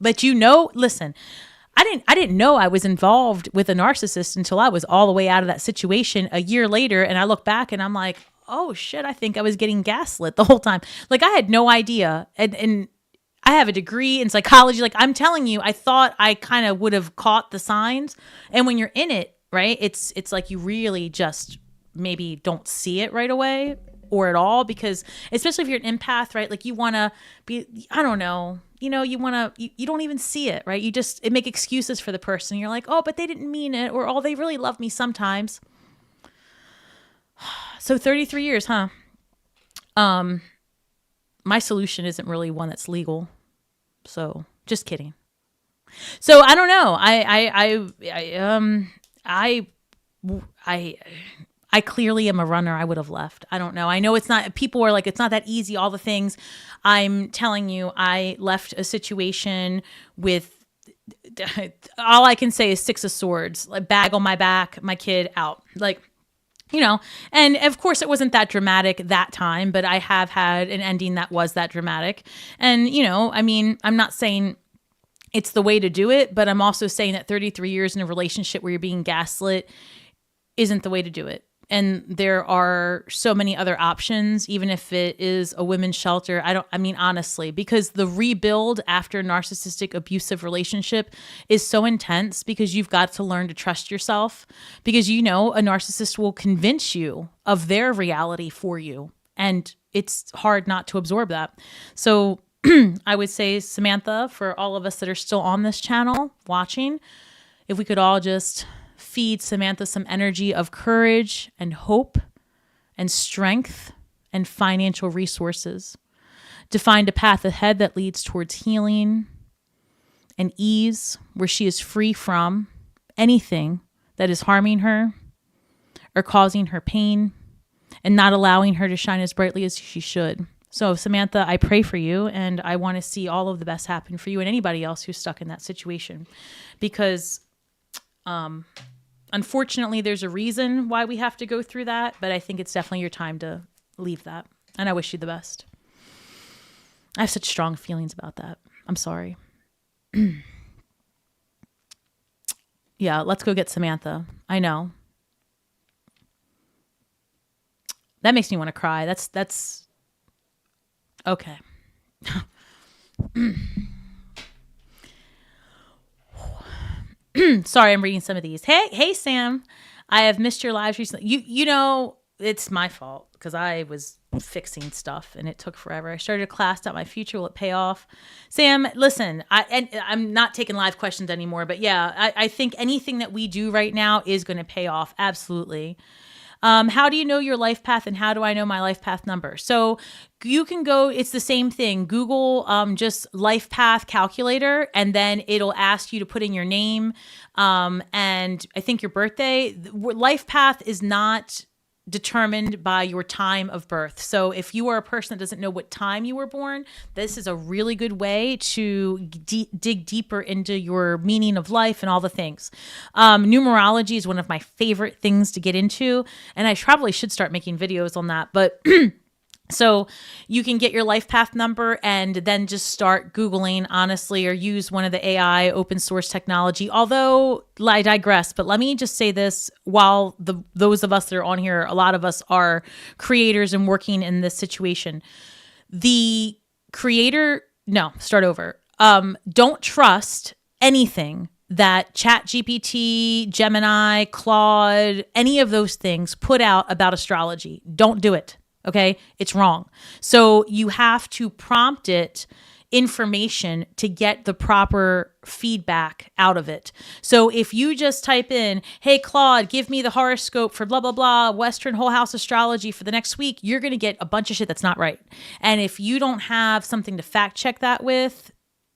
but listen, I didn't know I was involved with a narcissist until I was all the way out of that situation a year later. And I look back and I'm like, oh shit, I think I was getting gaslit the whole time. Like I had no idea. And I have a degree in psychology. Like I'm telling you, I thought I kind of would have caught the signs. And when you're in it, right, it's like you really just maybe don't see it right away or at all, because especially if you're an empath, right? Like you want to be, I don't know, you don't even see it, right? It make excuses for the person. You're like, oh, but they didn't mean it, or, oh, they really love me sometimes. So 33 years, huh? My solution isn't really one that's legal. So just kidding. So I don't know. I clearly am a runner. I would have left. I don't know. I know people are like, it's not that easy. All the things I'm telling you, I left a situation with, all I can say is 6 of Swords, like bag on my back, my kid out, like, and of course it wasn't that dramatic that time, but I have had an ending that was that dramatic. And, I mean, I'm not saying it's the way to do it, but I'm also saying that 33 years in a relationship where you're being gaslit isn't the way to do it. And there are so many other options, even if it is a women's shelter. Honestly, because the rebuild after a narcissistic abusive relationship is so intense, because you've got to learn to trust yourself, because a narcissist will convince you of their reality for you. And it's hard not to absorb that. So I would say, Samantha, for all of us that are still on this channel watching, if we could all just feed Samantha some energy of courage and hope and strength and financial resources to find a path ahead that leads towards healing and ease, where she is free from anything that is harming her or causing her pain and not allowing her to shine as brightly as she should. So Samantha, I pray for you, and I want to see all of the best happen for you and anybody else who's stuck in that situation, because unfortunately, there's a reason why we have to go through that, but I think it's definitely your time to leave that. And I wish you the best. I have such strong feelings about that. I'm sorry. Yeah, let's go get Samantha. I know. That makes me want to cry. That's okay. Sorry, I'm reading some of these. Hey, Sam. I have missed your lives recently. You know, it's my fault because I was fixing stuff and it took forever. I started a class about my future. Will it pay off? Sam, listen, I'm not taking live questions anymore, but yeah, I think anything that we do right now is going to pay off. Absolutely. How do you know your life path and how do I know my life path number? So you can go, it's the same thing. Google just life path calculator, and then it'll ask you to put in your name and I think your birthday. Life path is not determined by your time of birth. So if you are a person that doesn't know what time you were born, this is a really good way to dig deeper into your meaning of life and all the things. Numerology is one of my favorite things to get into, and I probably should start making videos on that, but so you can get your life path number and then just start Googling, honestly, or use one of the AI open source technology. Although I digress, but let me just say this, while those of us that are on here, a lot of us are creators and working in this situation. Don't trust anything that ChatGPT, Gemini, Claude, any of those things put out about astrology. Don't do it. Okay, it's wrong. So you have to prompt it information to get the proper feedback out of it. So if you just type in, hey, Claude, give me the horoscope for blah, blah, blah, Western whole house astrology for the next week, you're going to get a bunch of shit that's not right. And if you don't have something to fact check that with,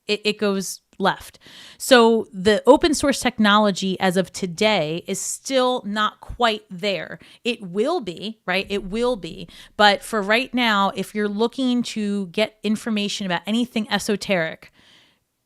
it goes left. So the open source technology as of today is still not quite there. It will be, right? It will be. But for right now, if you're looking to get information about anything esoteric,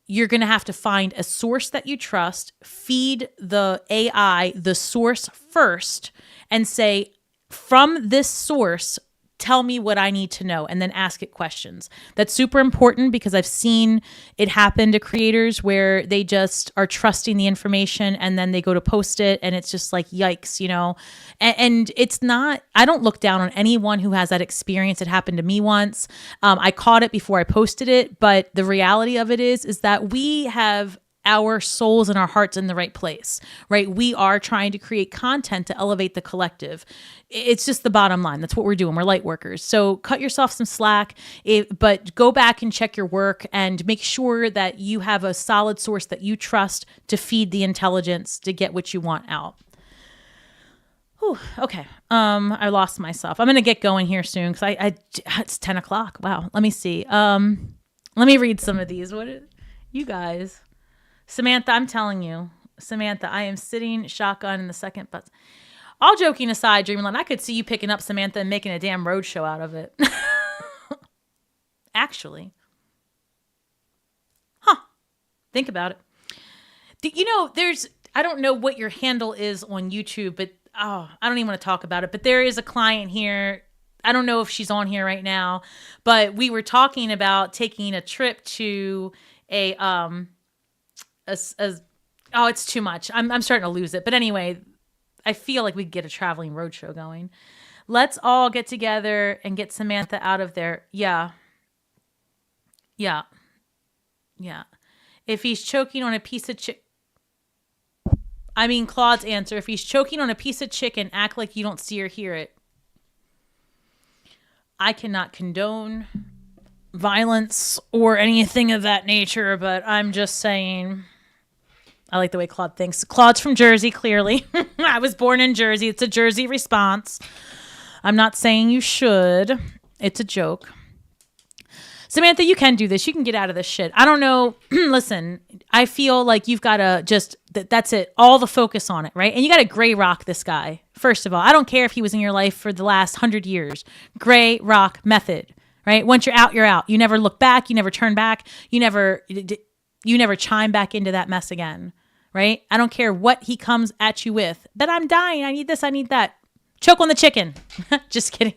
you're going to have to find a source that you trust, feed the AI the source first, and say, from this source, tell me what I need to know, and then ask it questions. That's super important because I've seen it happen to creators where they just are trusting the information and then they go to post it and it's just like, yikes, you know? And it's not, I don't look down on anyone who has that experience. It happened to me once. I caught it before I posted it, but the reality of it is that we have our souls and our hearts in the right place, right? We are trying to create content to elevate the collective. It's just the bottom line. That's what we're doing. We're light workers. So cut yourself some slack, but go back and check your work and make sure that you have a solid source that you trust to feed the intelligence to get what you want out. Whew, okay. I lost myself. I'm going to get going here soon because it's 10 o'clock. Wow. Let me see. Let me read some of these. You guys? Samantha, I'm telling you, Samantha, I am sitting shotgun in the second, but all joking aside, Dreamland, I could see you picking up Samantha and making a damn road show out of it. Actually. Think about it. You know, I don't know what your handle is on YouTube, but I don't even want to talk about it, but there is a client here. I don't know if she's on here right now, but we were talking about taking a trip to it's too much. I'm starting to lose it. But anyway, I feel like we could get a traveling roadshow going. Let's all get together and get Samantha out of there. Yeah. If he's choking on a piece of Claude's answer. If he's choking on a piece of chicken, act like you don't see or hear it. I cannot condone violence or anything of that nature, but I'm just saying, I like the way Claude thinks. Claude's from Jersey, clearly. I was born in Jersey. It's a Jersey response. I'm not saying you should. It's a joke. Samantha, you can do this. You can get out of this shit. I don't know. Listen, I feel like you've got to just, that's it. All the focus on it, right? And you got to gray rock this guy. First of all, I don't care if he was in your life for the last 100 years. Gray rock method, right? Once you're out, you're out. You never look back. You never turn back. You never chime back into that mess again, right? I don't care what he comes at you with. But I'm dying. I need this. I need that. Choke on the chicken. Just kidding.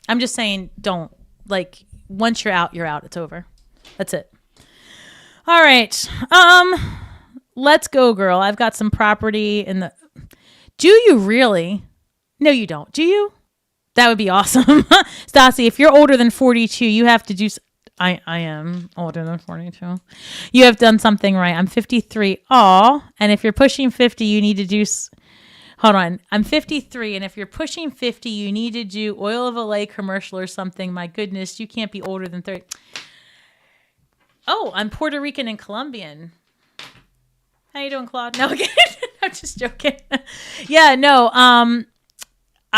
I'm just saying, don't. Like, once you're out, you're out. It's over. That's it. All right. Let's go, girl. I've got some property in the... Do you really? No, you don't. Do you? That would be awesome. Stasi, if you're older than 42, you have to do... I am older than 42. You have done something right. I'm 53. Aw. And if you're pushing 50, you need to do... Hold on. I'm 53. And if you're pushing 50, you need to do Oil of Olay commercial or something. My goodness, you can't be older than 30. Oh, I'm Puerto Rican and Colombian. How you doing, Claude? No, again. I'm just joking. Yeah, no.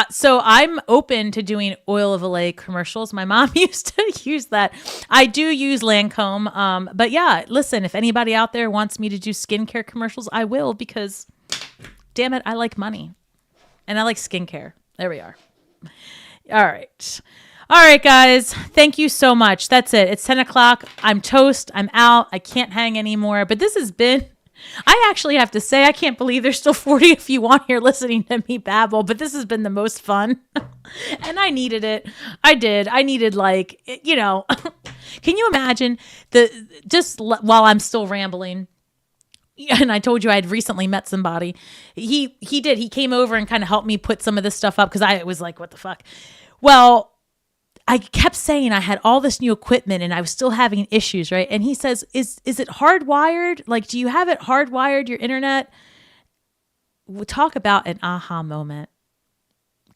So I'm open to doing Oil of Olay commercials. My mom used to use that. I do use Lancome. But yeah, listen, if anybody out there wants me to do skincare commercials, I will, because damn it, I like money and I like skincare. There we are. All right. All right, guys. Thank you so much. That's it. It's 10 o'clock. I'm toast. I'm out. I can't hang anymore. But this has been... I actually have to say, I can't believe there's still 40 of you on here listening to me babble, but this has been the most fun. And I needed it. I did. I needed, like, you know, can you imagine while I'm still rambling? And I told you I had recently met somebody. He came over and kind of helped me put some of this stuff up, because I was like, what the fuck? Well, I kept saying I had all this new equipment and I was still having issues, right? And he says, is it hardwired? Like, do you have it hardwired, your internet? We'll talk about an aha moment.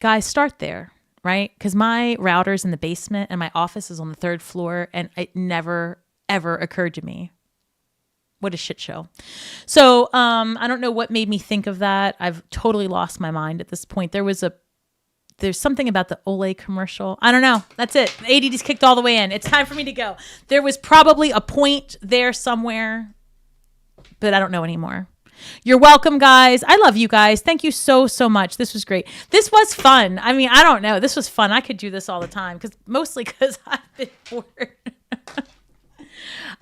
Guys, start there, right? Because my router's in the basement and my office is on the 3rd floor, and it never, ever occurred to me. What a shit show. So I don't know what made me think of that. I've totally lost my mind at this point. There's something about the Olay commercial. I don't know. That's it. The ADD's kicked all the way in. It's time for me to go. There was probably a point there somewhere, but I don't know anymore. You're welcome, guys. I love you guys. Thank you so, so much. This was great. This was fun. I mean, I don't know. This was fun. I could do this all the time, mostly because I've been bored.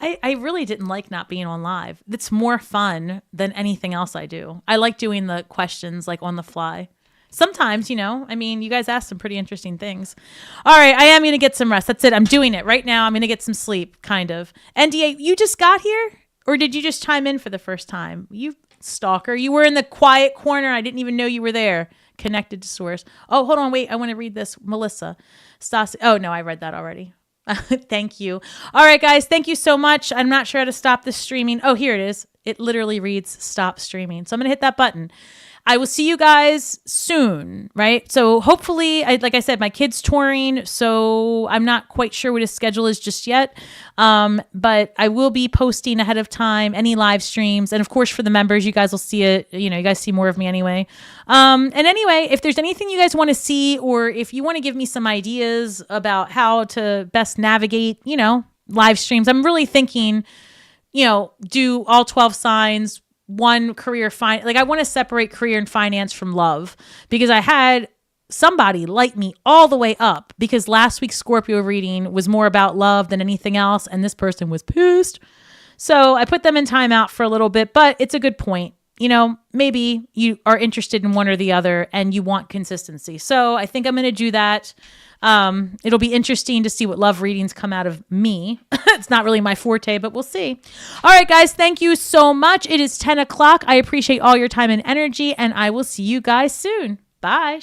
I really didn't like not being on live. It's more fun than anything else I do. I like doing the questions like on the fly. Sometimes, you know, I mean, you guys asked some pretty interesting things. All right, I am going to get some rest. That's it. I'm doing it right now. I'm going to get some sleep, kind of. NDA, you just got here? Or did you just chime in for the first time? You stalker. You were in the quiet corner. I didn't even know you were there. Connected to source. Oh, hold on. Wait, I want to read this. Melissa. Stasi. Oh, no, I read that already. Thank you. All right, guys. Thank you so much. I'm not sure how to stop this streaming. Oh, here it is. It literally reads stop streaming. So I'm going to hit that button. I will see you guys soon, right? So hopefully, like I said, my kid's touring, so I'm not quite sure what his schedule is just yet. But I will be posting ahead of time any live streams. And of course, for the members, you guys will see it. You know, you guys see more of me anyway. And anyway, if there's anything you guys want to see, or if you want to give me some ideas about how to best navigate, you know, live streams, I'm really thinking, you know, do all 12 signs, one career, like I want to separate career and finance from love, because I had somebody light me all the way up, because last week's Scorpio reading was more about love than anything else. And this person was pissed. So I put them in timeout for a little bit, but it's a good point. You know, maybe you are interested in one or the other and you want consistency. So I think I'm going to do that. It'll be interesting to see what love readings come out of me. It's not really my forte, but we'll see. All right, guys, thank you so much. It is 10 o'clock. I appreciate all your time and energy, and I will see you guys soon. Bye.